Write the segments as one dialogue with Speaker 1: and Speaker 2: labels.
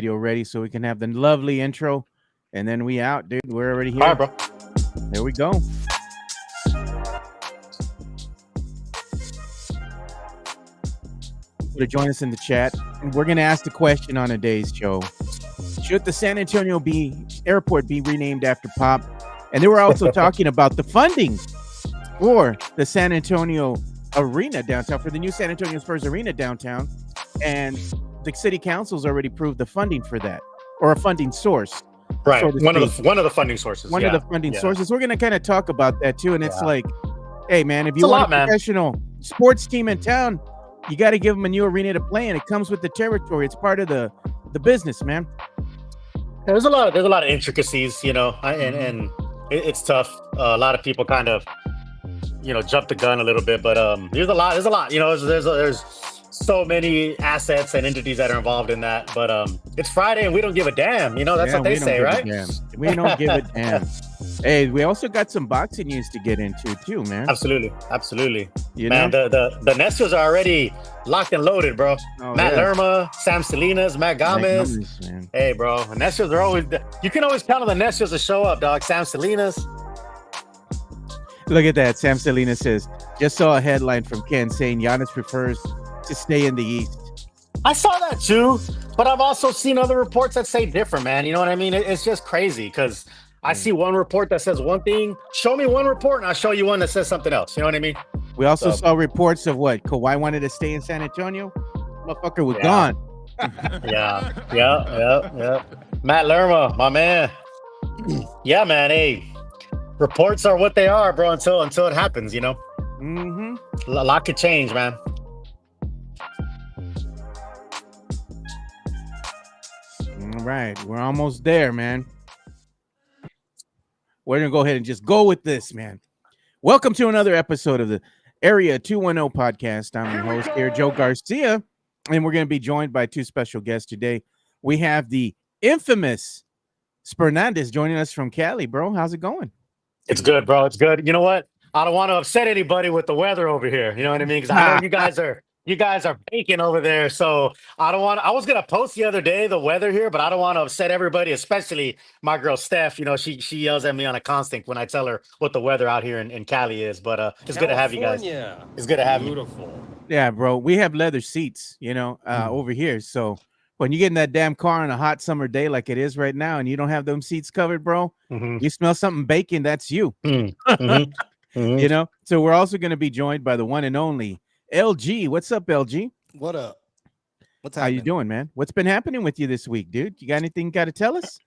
Speaker 1: video ready so we can have the lovely intro, and then we out, dude. We're already here.
Speaker 2: All right, bro.
Speaker 1: There we go. To join us in the chat, we're gonna ask the question on today's show: should the San Antonio airport be renamed after Pop? And they were also talking about the funding for the San Antonio arena downtown, for the new San Antonio Spurs arena downtown, and the city council's already approved the funding for that, or a funding source.
Speaker 2: Right, so one of the funding sources.
Speaker 1: One of the funding sources. We're gonna kind of talk about that too, and it's like, hey man, if you want a professional sports team in town, you got to give them a new arena to play in. It comes with the territory. It's part of the business, man.
Speaker 2: There's a lot of intricacies, you know, and it's tough. A lot of people kind of, you know, jump the gun a little bit, but there's a lot, you know, there's so many assets and entities that are involved in that. But it's Friday and we don't give a damn, you know. That's what they say, right?
Speaker 1: We don't give a damn. Hey, we also got some boxing news to get into too, man.
Speaker 2: Absolutely. You man, know? the Nestios are already locked and loaded, bro. Matt Lerma, Sam Salinas, Matt Gomez. Hey, bro, the Nestios are always. You can always count on the Nestios to show up, dog. Sam Salinas.
Speaker 1: Look at that. Sam Salinas says, just saw a headline from Ken saying Giannis prefers to stay in the East.
Speaker 2: I saw that too, but I've also seen other reports that say different, man. You know what I mean? It's just crazy because I see one report that says one thing. Show me one report and I'll show you one that says something else. You know what I mean?
Speaker 1: We also saw reports of what Kawhi wanted to stay in San Antonio. Motherfucker was gone.
Speaker 2: Yeah. Matt Lerma, my man. Yeah, man. Hey, reports are what they are, bro. Until it happens, you know.
Speaker 1: Mm-hmm.
Speaker 2: A lot could change, man.
Speaker 1: All right, we're almost there, man. We're gonna go ahead and just go with this, man. Welcome to another episode of the Area 210 podcast. I'm your host here, Joe Garcia, and we're gonna be joined by two special guests today. We have the infamous Fernandez joining us from Cali, bro. How's it going?
Speaker 2: It's good, bro. It's good. You know what? I don't want to upset anybody with the weather over here. You know what I mean? Because I know you guys are baking over there. So I was gonna post the other day the weather here, but I don't want to upset everybody, especially my girl Steph. You know, she yells at me on a constant when I tell her what the weather out here in Cali is. But it's good to have you guys. It's good to have you.
Speaker 1: Yeah, bro. We have leather seats, you know, over here. So when you get in that damn car on a hot summer day like it is right now, and you don't have them seats covered, bro, you smell something baking. That's you. You know. So we're also going to be joined by the one and only LG. What's up, LG?
Speaker 3: What up? What's happening?
Speaker 1: How you doing, man? What's been happening with you this week, dude? You got anything got to tell us?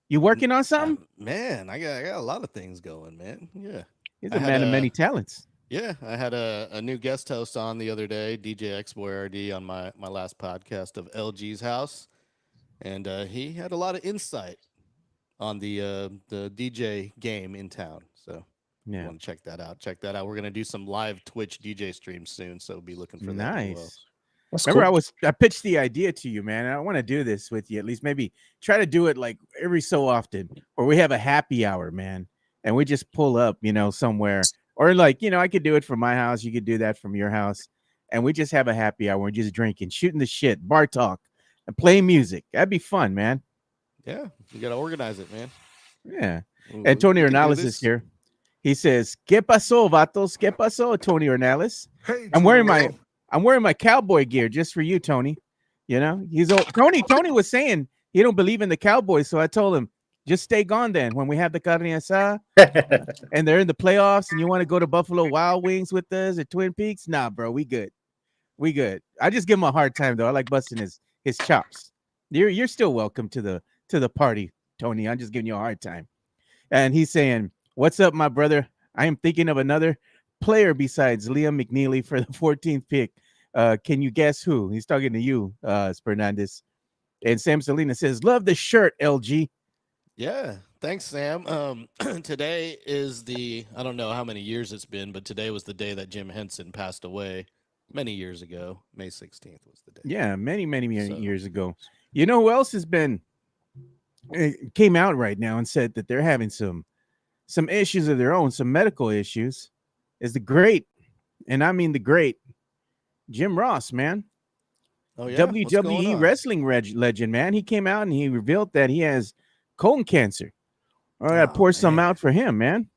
Speaker 1: You working on something?
Speaker 3: Man, I got a lot of things going, man. Yeah.
Speaker 1: He's a man of many talents.
Speaker 3: Yeah, I had a new guest host on the other day, DJ XBoyRD, on my last podcast of LG's House, and he had a lot of insight on the DJ game in town. So yeah, you want to check that out. We're gonna do some live Twitch DJ streams soon, so be looking for that.
Speaker 1: Nice. Remember, I pitched the idea to you, man. I want to do this with you, at least maybe try to do it like every so often, or we have a happy hour, man, and we just pull up, you know, somewhere, or like, you know, I could do it from my house, you could do that from your house, and we just have a happy hour. We're just drinking, shooting the shit, bar talk, and playing music. That'd be fun, man.
Speaker 3: Yeah, you gotta organize it, man.
Speaker 1: Yeah. And Tony Ornales is here. He says, "¿Qué pasó, vatos? ¿Qué pasó, Tony Ornales?"
Speaker 4: Hey,
Speaker 1: I'm wearing my cowboy gear just for you, Tony. You know, he's old. Tony was saying he don't believe in the Cowboys, so I told him, just stay gone then. When we have the carne asada and they're in the playoffs, and you want to go to Buffalo Wild Wings with us at Twin Peaks, nah, bro, we good. I just give him a hard time though. I like busting his chops. You're still welcome to the party, Tony. I'm just giving you a hard time. And he's saying, "What's up, my brother? I am thinking of another player besides Liam McNeely for the 14th pick. Can you guess who?" He's talking to you, Fernandez. And Sam Salinas says, "Love the shirt, LG."
Speaker 3: Yeah, thanks, Sam. Today is I don't know how many years it's been, but today was the day that Jim Henson passed away many years ago. May 16th was the day.
Speaker 1: Yeah, many years ago. You know who else has been came out right now and said that they're having some issues of their own, some medical issues, is the great, and I mean the great, Jim Ross, man.
Speaker 3: Oh yeah, what's going
Speaker 1: WWE
Speaker 3: on?
Speaker 1: wrestling legend, man. He came out and he revealed that he has colon cancer. I gotta pour some
Speaker 3: man.
Speaker 1: out for him, man.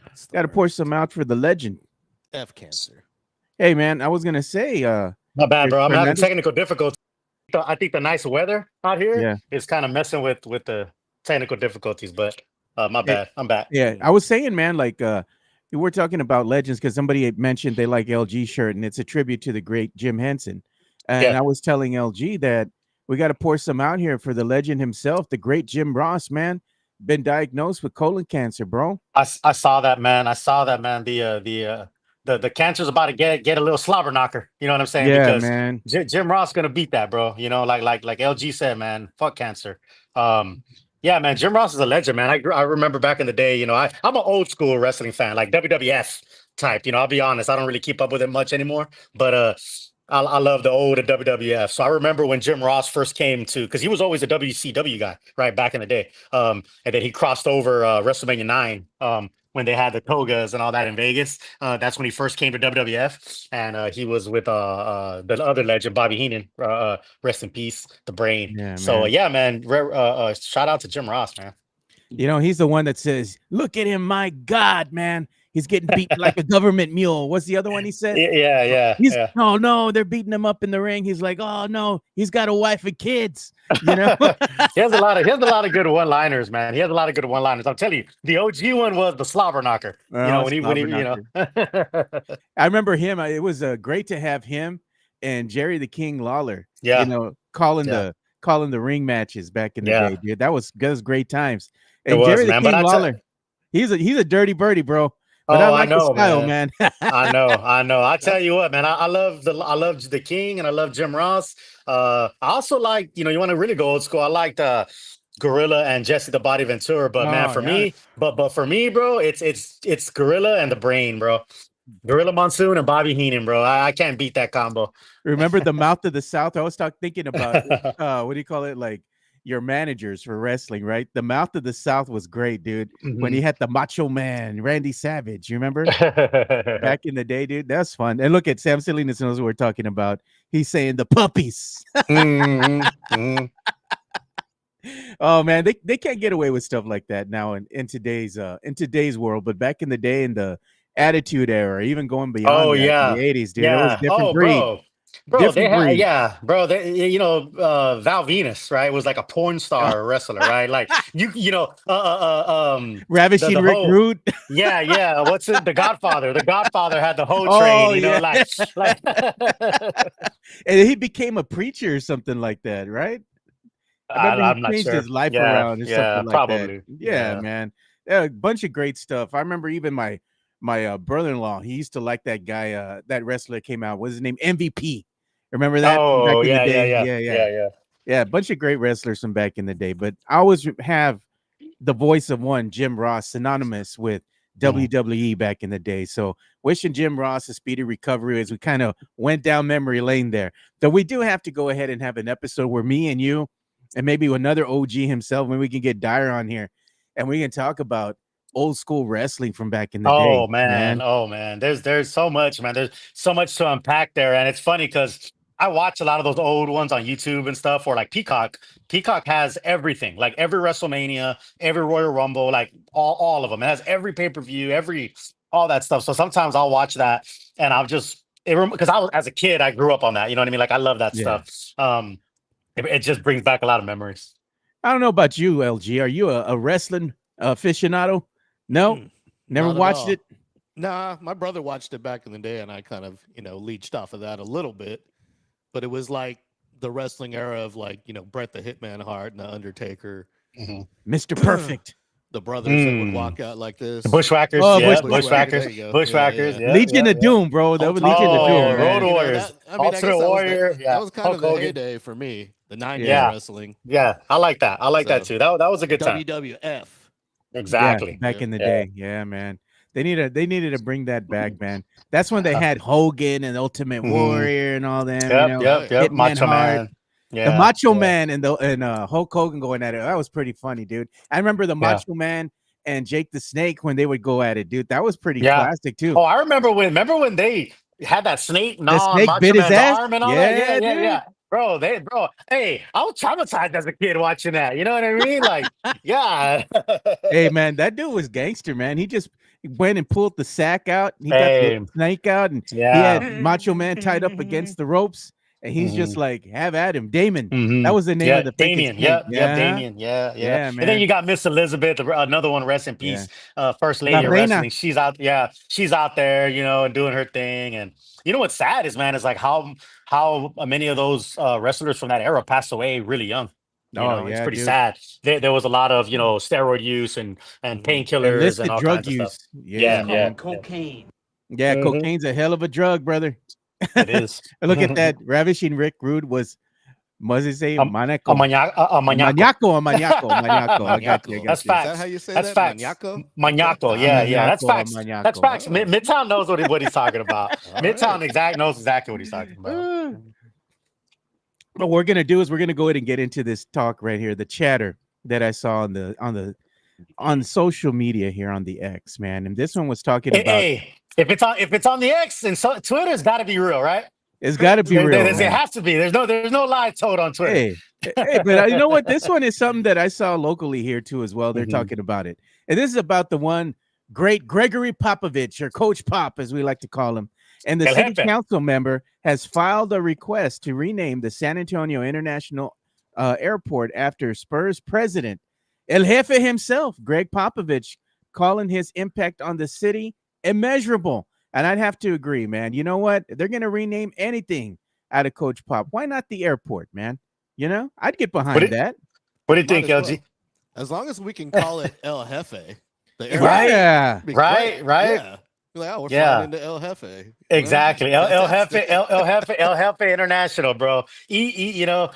Speaker 3: That's the
Speaker 1: Gotta pour
Speaker 3: worst.
Speaker 1: some out for the legend.
Speaker 3: F cancer.
Speaker 1: Hey, man, I was gonna say,
Speaker 2: Not bad, bro. I'm having
Speaker 1: Fernandez.
Speaker 2: technical difficulties. I think the nice weather out here
Speaker 1: Yeah,
Speaker 2: is kind of messing with the technical difficulties, but my
Speaker 1: Eh,
Speaker 2: bad. I'm back.
Speaker 1: yeah. I was saying, man, like, we're talking about legends because somebody had mentioned they like LG shirt, and it's a tribute to the great Jim Henson. And
Speaker 2: Yeah.
Speaker 1: I was telling LG that we got to pour some out here for the legend himself, the great Jim Ross, man. Been diagnosed with colon cancer, bro.
Speaker 2: I saw that, man. I saw that, man. The cancer's about to get a little slobber knocker. You know what I'm saying?
Speaker 1: Yeah,
Speaker 2: Because
Speaker 1: man.
Speaker 2: Jim Ross gonna beat that, bro. You know, like LG said, man. Fuck cancer. Yeah, man. Jim Ross is a legend, man. I remember back in the day. You know, I'm an old school wrestling fan, like WWF type. You know, I'll be honest. I don't really keep up with it much anymore, but I love the old WWF. So I remember when Jim Ross first came to, because he was always a WCW guy, right, back in the day. And then he crossed over WrestleMania 9 when they had the togas and all that in Vegas. That's when he first came to WWF, and he was with the other legend, Bobby Heenan. Rest in peace, the Brain.
Speaker 1: Yeah,
Speaker 2: So
Speaker 1: man.
Speaker 2: yeah, man. Shout out to Jim Ross, man.
Speaker 1: You know, he's the one that says, "Look at him, my God, man. He's getting beaten like a government mule." What's the other one he said?
Speaker 2: Yeah.
Speaker 1: Oh no, they're beating him up in the ring. He's like, "Oh no, he's got a wife and kids." You know?
Speaker 2: He has a lot of good one-liners, man. He has a lot of good one-liners. I'll tell you, the OG one was the slobber knocker. You know, when he
Speaker 1: I remember him. It was great to have him and Jerry the King Lawler.
Speaker 2: Yeah.
Speaker 1: You know, calling the ring matches back in the day, dude. That was great times. And
Speaker 2: was,
Speaker 1: Jerry the
Speaker 2: man.
Speaker 1: King
Speaker 2: But
Speaker 1: Lawler, he's a dirty birdie, bro. But
Speaker 2: Oh,
Speaker 1: I
Speaker 2: I
Speaker 1: like his
Speaker 2: know,
Speaker 1: style, man.
Speaker 2: I know. I tell you what, man. I love the King, and I love Jim Ross. I also like, you want to really go old school. I liked Gorilla and Jesse the Body Ventura, but man,
Speaker 1: Oh,
Speaker 2: for
Speaker 1: yeah.
Speaker 2: me, but for me, bro, it's Gorilla and the Brain, bro. Gorilla Monsoon and Bobby Heenan, bro. I can't beat that combo.
Speaker 1: Remember the Mouth of the South? I was thinking about what do you call it? Like your managers for wrestling, right? The Mouth of the South was great, dude. When he had the Macho Man, Randy Savage, you remember? Back in the day, dude. That's fun. And look at Sam Salinas knows what we're talking about. He's saying the puppies. Oh man, they can't get away with stuff like that now in today's world. But back in the day, in the Attitude Era, even going beyond that, in the 80s, dude, it was a different breed.
Speaker 2: Bro, they had Val Venus, right? Was like a porn star wrestler, right? Like
Speaker 1: Ravishing Rick Rude.
Speaker 2: Yeah. What's it? The Godfather. The Godfather had the hoe train, like
Speaker 1: and he became a preacher or something like that, right? I remember
Speaker 2: I'm
Speaker 1: he
Speaker 2: not
Speaker 1: changed
Speaker 2: sure.
Speaker 1: his life around or something like
Speaker 2: probably.
Speaker 1: that. Yeah, man. A bunch of great stuff. I remember even my brother-in-law, he used to like that guy, that wrestler came out. What's his name? MVP. Remember that?
Speaker 2: Oh,
Speaker 1: back in
Speaker 2: yeah,
Speaker 1: the day?
Speaker 2: yeah.
Speaker 1: Yeah, a bunch of great wrestlers from back in the day. But I always have the voice of one, Jim Ross, synonymous with WWE back in the day. So wishing Jim Ross a speedy recovery as we kind of went down memory lane there. So we do have to go ahead and have an episode where me and you and maybe another OG himself, when we can get Dyer on here and we can talk about old school wrestling from back in the day.
Speaker 2: Oh man. There's so much, man. There's so much to unpack there. And it's funny because I watch a lot of those old ones on YouTube and stuff, or like Peacock. Peacock has everything, like every WrestleMania, every Royal Rumble, like all of them. It has every pay-per-view, all that stuff. So sometimes I'll watch that and I'll just because I was, as a kid, I grew up on that. You know what I mean? Like I love that stuff. It just brings back a lot of memories.
Speaker 1: I don't know about you, LG. Are you a wrestling aficionado? No, never watched it.
Speaker 3: Nah, my brother watched it back in the day, and I kind of, leached off of that a little bit. But it was like the wrestling era of like, Bret the Hitman Hart and the Undertaker,
Speaker 1: Mr. Perfect,
Speaker 3: the brothers that would walk out like this,
Speaker 2: the Bushwhackers, Bushwhackers,
Speaker 1: Legion of Doom, bro. That was Legion of Doom,
Speaker 2: Road Warriors,
Speaker 3: Ultimate
Speaker 2: Warrior.
Speaker 3: That was kind of the heyday for me. The 90s wrestling.
Speaker 2: Yeah, I like that. I like that too. That was a good time.
Speaker 3: WWF.
Speaker 2: Exactly.
Speaker 1: Back in the day. Yeah, man. They needed to bring that back, man. That's when they had Hogan and Ultimate Warrior and all them.
Speaker 2: Yep. Macho Man.
Speaker 1: Yeah, the Macho Man and Hulk Hogan going at it. That was pretty funny, dude. I remember the Macho Man and Jake the Snake when they would go at it, dude. That was pretty classic too.
Speaker 2: Oh, I remember when they had that snake.
Speaker 1: The snake bit his ass.
Speaker 2: Arm and all that. Yeah. bro. Hey, I was traumatized as a kid watching that. You know what I mean? Like, yeah.
Speaker 1: Hey man, that dude was gangster, man. He just went and pulled the sack out. And he got the
Speaker 2: Hey,
Speaker 1: snake out, and he
Speaker 2: yeah.
Speaker 1: had Macho Man tied up against the ropes, and he's just
Speaker 2: hmm
Speaker 1: like, "Have at him, Damon." That
Speaker 2: hmm
Speaker 1: was the name of
Speaker 2: Yeah,
Speaker 1: the freaking
Speaker 2: Damien.
Speaker 1: snake.
Speaker 2: Yep,
Speaker 1: Yeah,
Speaker 2: Damien. Yeah, yeah.
Speaker 1: yeah,
Speaker 2: And then
Speaker 1: man.
Speaker 2: you got Miss Elizabeth, another one, rest in
Speaker 1: Yeah,
Speaker 2: peace, first
Speaker 1: La
Speaker 2: lady of
Speaker 1: Reina.
Speaker 2: wrestling. She's out, yeah, she's out there, doing her thing. And you know what's sad is, man, is like how many of those wrestlers from that era passed away really young.
Speaker 1: Oh
Speaker 2: It's
Speaker 1: yeah,
Speaker 2: pretty
Speaker 1: dude.
Speaker 2: sad. There was a lot of steroid use and painkillers and
Speaker 1: Illicit
Speaker 2: all
Speaker 1: drug
Speaker 2: kinds of stuff.
Speaker 1: use. Yeah,
Speaker 2: Yeah,
Speaker 1: man.
Speaker 2: yeah, yeah.
Speaker 1: Yeah,
Speaker 2: hmm
Speaker 1: cocaine's a hell of a drug, brother.
Speaker 2: It is.
Speaker 1: Look at that. Ravishing Rick Rude was he say? Manaco.
Speaker 2: A maniaco.
Speaker 1: Maniaco. I got you. I
Speaker 3: Maniaco.
Speaker 1: got
Speaker 2: That's
Speaker 1: you.
Speaker 3: Is that how
Speaker 2: facts.
Speaker 3: you say
Speaker 2: That's
Speaker 3: that?
Speaker 2: facts.
Speaker 3: Maniaco? Okay.
Speaker 2: Maniaco.
Speaker 3: All
Speaker 2: Yeah,
Speaker 3: right.
Speaker 2: yeah. That's facts. That's
Speaker 1: Maniaco.
Speaker 2: facts. Midtown knows what he's talking about.
Speaker 3: All
Speaker 2: Midtown
Speaker 3: right.
Speaker 2: knows exactly what he's talking about.
Speaker 1: What we're gonna do is we're gonna go ahead and get into this talk right here, the chatter that I saw on social media here on the X, man. And this one was talking
Speaker 2: Hey,
Speaker 1: about
Speaker 2: if it's on the X and so Twitter's got to be real, right?
Speaker 1: it's got to be real,
Speaker 2: It
Speaker 1: man.
Speaker 2: has to be. There's no lie told on Twitter.
Speaker 1: Hey, but you know what? This one is something that I saw locally here too as well. They're
Speaker 2: Mhm.
Speaker 1: talking about it, and this is about the one great Gregory Popovich, or Coach Pop, as we like to call him. And the
Speaker 2: El
Speaker 1: city
Speaker 2: Jefe.
Speaker 1: council member has filed a request to rename the San Antonio International Airport after Spurs president El Jefe himself, Gregg Popovich, calling his impact on the city immeasurable. And I'd have to agree, man. You know what? They're going to rename anything out of Coach Pop. Why not the airport, man? I'd get
Speaker 2: What
Speaker 1: behind
Speaker 2: do,
Speaker 1: that.
Speaker 2: what do you
Speaker 3: Might
Speaker 2: think,
Speaker 3: as
Speaker 2: LG?
Speaker 3: well. As long as we can call it El Jefe, the airport.
Speaker 2: Right,
Speaker 1: Yeah.
Speaker 3: Be
Speaker 2: right,
Speaker 3: great.
Speaker 2: right.
Speaker 3: Yeah. You're like, oh, we're
Speaker 2: Yeah.
Speaker 3: flying into El Jefe.
Speaker 2: Exactly. El Jefe,
Speaker 3: Fantastic.
Speaker 2: El Jefe International, bro. EJX,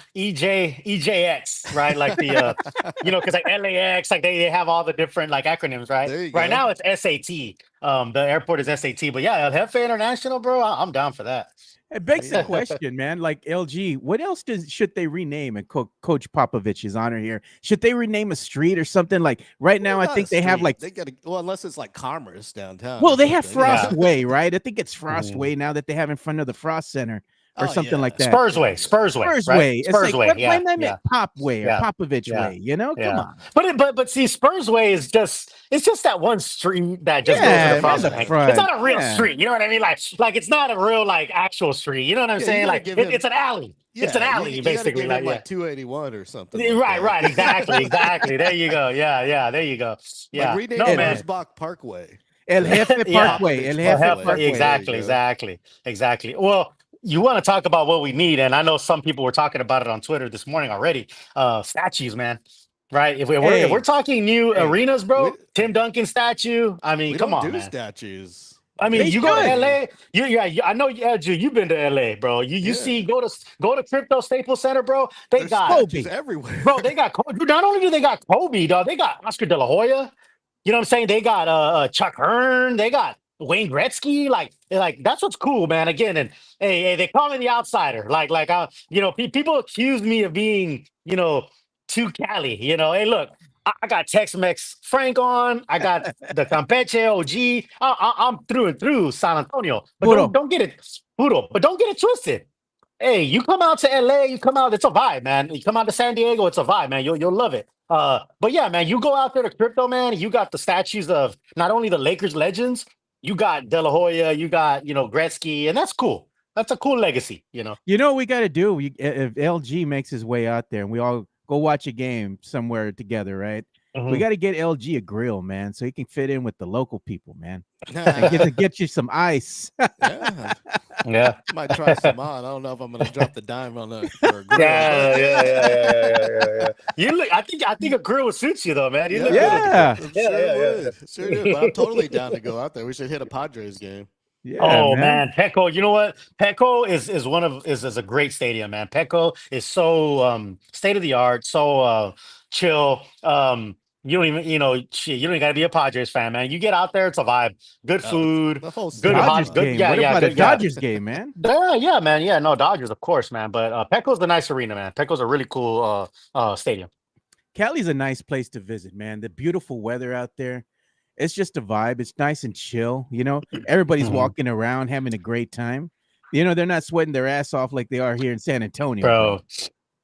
Speaker 2: right? Like the because like LAX, like they have all the different like acronyms, right?
Speaker 3: There you
Speaker 2: Right
Speaker 3: go.
Speaker 2: now it's SAT. The airport is SAT, but yeah, El Jefe International, bro. I'm down for that.
Speaker 1: It begs the
Speaker 3: Yeah.
Speaker 1: question, man. Like LG, what else should they rename in Coach Popovich's honor here? Should they rename a street or something? Like right now,
Speaker 3: Well,
Speaker 1: I
Speaker 3: not a
Speaker 1: think they have
Speaker 3: street.
Speaker 1: like,
Speaker 3: They gotta unless it's like Commerce downtown.
Speaker 1: well,
Speaker 3: or
Speaker 1: they have
Speaker 3: something,
Speaker 1: Frost Way, right? I think it's Frost
Speaker 2: Mhm.
Speaker 1: Way now that they have in front of the Frost Center or
Speaker 3: Oh
Speaker 1: something
Speaker 3: yeah.
Speaker 1: like that.
Speaker 2: Spurs way,
Speaker 1: Spurs
Speaker 2: right?
Speaker 1: Way. It's
Speaker 2: Spurs
Speaker 1: like,
Speaker 2: way,
Speaker 1: why
Speaker 2: yeah,
Speaker 1: name it
Speaker 2: yeah,
Speaker 1: Pop Way or
Speaker 2: yeah,
Speaker 1: Popovich
Speaker 2: yeah.
Speaker 1: Way? Come
Speaker 2: Yeah,
Speaker 1: on.
Speaker 2: but see, Spurs Way is just that one street that just goes to the
Speaker 1: Yeah, man,
Speaker 2: front.
Speaker 1: the
Speaker 2: It's
Speaker 1: front.
Speaker 2: not a real
Speaker 1: Yeah.
Speaker 2: street. You know what I mean? Like it's not a real like actual street. You know what I'm
Speaker 3: Yeah, you
Speaker 2: saying?
Speaker 3: gotta
Speaker 2: Like
Speaker 3: give him.
Speaker 2: it's an alley. It's an
Speaker 3: Yeah,
Speaker 2: alley,
Speaker 3: you gotta
Speaker 2: basically.
Speaker 3: give
Speaker 2: Like
Speaker 3: him
Speaker 2: yeah.
Speaker 3: like 281 or something. Like
Speaker 2: Right,
Speaker 3: that.
Speaker 2: right, exactly. There you go. Yeah, there you go.
Speaker 3: Like
Speaker 2: Yeah,
Speaker 3: rename
Speaker 2: no
Speaker 3: it
Speaker 2: man.
Speaker 3: Roosbach Parkway.
Speaker 1: El Jefe
Speaker 2: Yeah,
Speaker 1: Parkway. El
Speaker 3: Popovich
Speaker 1: Jefe
Speaker 3: Parkway.
Speaker 1: Parkway.
Speaker 3: There you go.
Speaker 2: exactly. Well, you want to talk about what we need, and I know some people were talking about it on Twitter this morning already. Statues, man. Right? If we're talking new
Speaker 1: Hey,
Speaker 2: arenas, bro,
Speaker 3: We
Speaker 2: Tim Duncan statue. I mean,
Speaker 3: we
Speaker 2: come
Speaker 3: don't
Speaker 2: on,
Speaker 3: do
Speaker 2: man.
Speaker 3: statues.
Speaker 2: I mean,
Speaker 1: they
Speaker 2: you go to
Speaker 1: should.
Speaker 2: LA. I know. Yeah, Drew, you've been to LA, bro. You see,
Speaker 3: Yeah.
Speaker 2: go to Crypto Staples Center, bro. They
Speaker 3: There's
Speaker 2: got,
Speaker 3: statues
Speaker 1: Kobe.
Speaker 3: everywhere.
Speaker 2: bro. They got. Not only do they got Kobe, dog, they got Oscar De La Hoya. You know what I'm saying? They got Chuck Hearn. They got Wayne Gretzky. Like that's what's cool, man. Again, and hey, they call me the outsider. People accuse me of being, too Cali. Hey, look, I got Tex-Mex Frank on. I got the Campeche OG. I'm through and through San Antonio. But
Speaker 1: Puro.
Speaker 2: don't get it, Puro. But don't get it twisted. Hey, you come out to LA, you come out, it's a vibe, man. You come out to San Diego, it's a vibe, man. You'll love it. But yeah, man, you go out there to Crypto, man. You got the statues of not only the Lakers legends, you got De La Hoya, you got Gretzky, and that's cool. That's a cool legacy.
Speaker 1: You know what we got to do? If LG makes his way out there and we all go watch a game somewhere together, right? We got to get LG a grill, man, so he can fit in with the local people, man, and get you some ice.
Speaker 3: Yeah.
Speaker 2: Yeah.
Speaker 3: Might try some on. I don't know if I'm gonna drop the dime on for a grill.
Speaker 2: Yeah. I think a grill would suit you though, man. You look good with the grill.
Speaker 1: Yeah.
Speaker 3: I'm sure it would. Sure do. But I'm totally down to go out there. We should hit a Padres game.
Speaker 1: Yeah,
Speaker 2: Oh man, Petco. You know what? Petco is a great stadium, man. Petco is so state of the art, so chill. You don't even you don't even gotta be a Padres fan, man. You get out there, it's a vibe. Good food,
Speaker 3: The whole
Speaker 2: good
Speaker 3: city.
Speaker 1: Dodgers
Speaker 2: hot, good
Speaker 1: game.
Speaker 2: yeah,
Speaker 1: What
Speaker 2: yeah,
Speaker 1: about a
Speaker 2: good yeah.
Speaker 1: Dodgers game, man?
Speaker 2: Yeah, man. Yeah, no Dodgers, of course, man. But Petco's a nice arena, man. Petco's a really cool stadium.
Speaker 1: Cali's a nice place to visit, man. The beautiful weather out there. It's just a vibe. It's nice and chill. Everybody's
Speaker 2: Mhm.
Speaker 1: walking around having a great time. You know, they're not sweating their ass off like they are here in San Antonio,
Speaker 2: bro.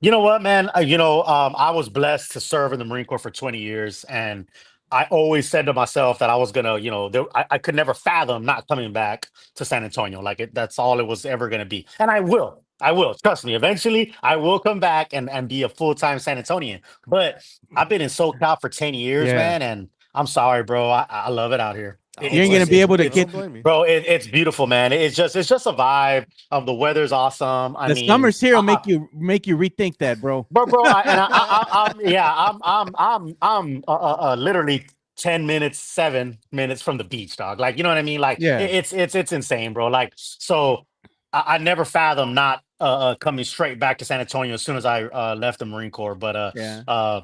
Speaker 2: You know what, man? I was blessed to serve in the Marine Corps for 20 years, and I always said to myself that I was gonna, I could never fathom not coming back to San Antonio. Like that's all it was ever gonna be, and I will. I will. Trust me. Eventually, I will come back and be a full-time San Antonian. But I've been in SoCal for 10 years,
Speaker 1: Yeah.
Speaker 2: man, and I'm sorry, bro. I love it out here.
Speaker 1: You ain't gonna be able to get
Speaker 2: Bro, it's beautiful, man. It's just a vibe. The weather's awesome. I
Speaker 1: the
Speaker 2: mean,
Speaker 1: summers here will make you rethink that, bro.
Speaker 2: bro. I'm literally 7 minutes from the beach, dog. Like, you know what I mean? Like,
Speaker 1: Yeah.
Speaker 2: it's insane, bro. Like, so I never fathomed not coming straight back to San Antonio as soon as I left the Marine Corps. But
Speaker 1: Yeah.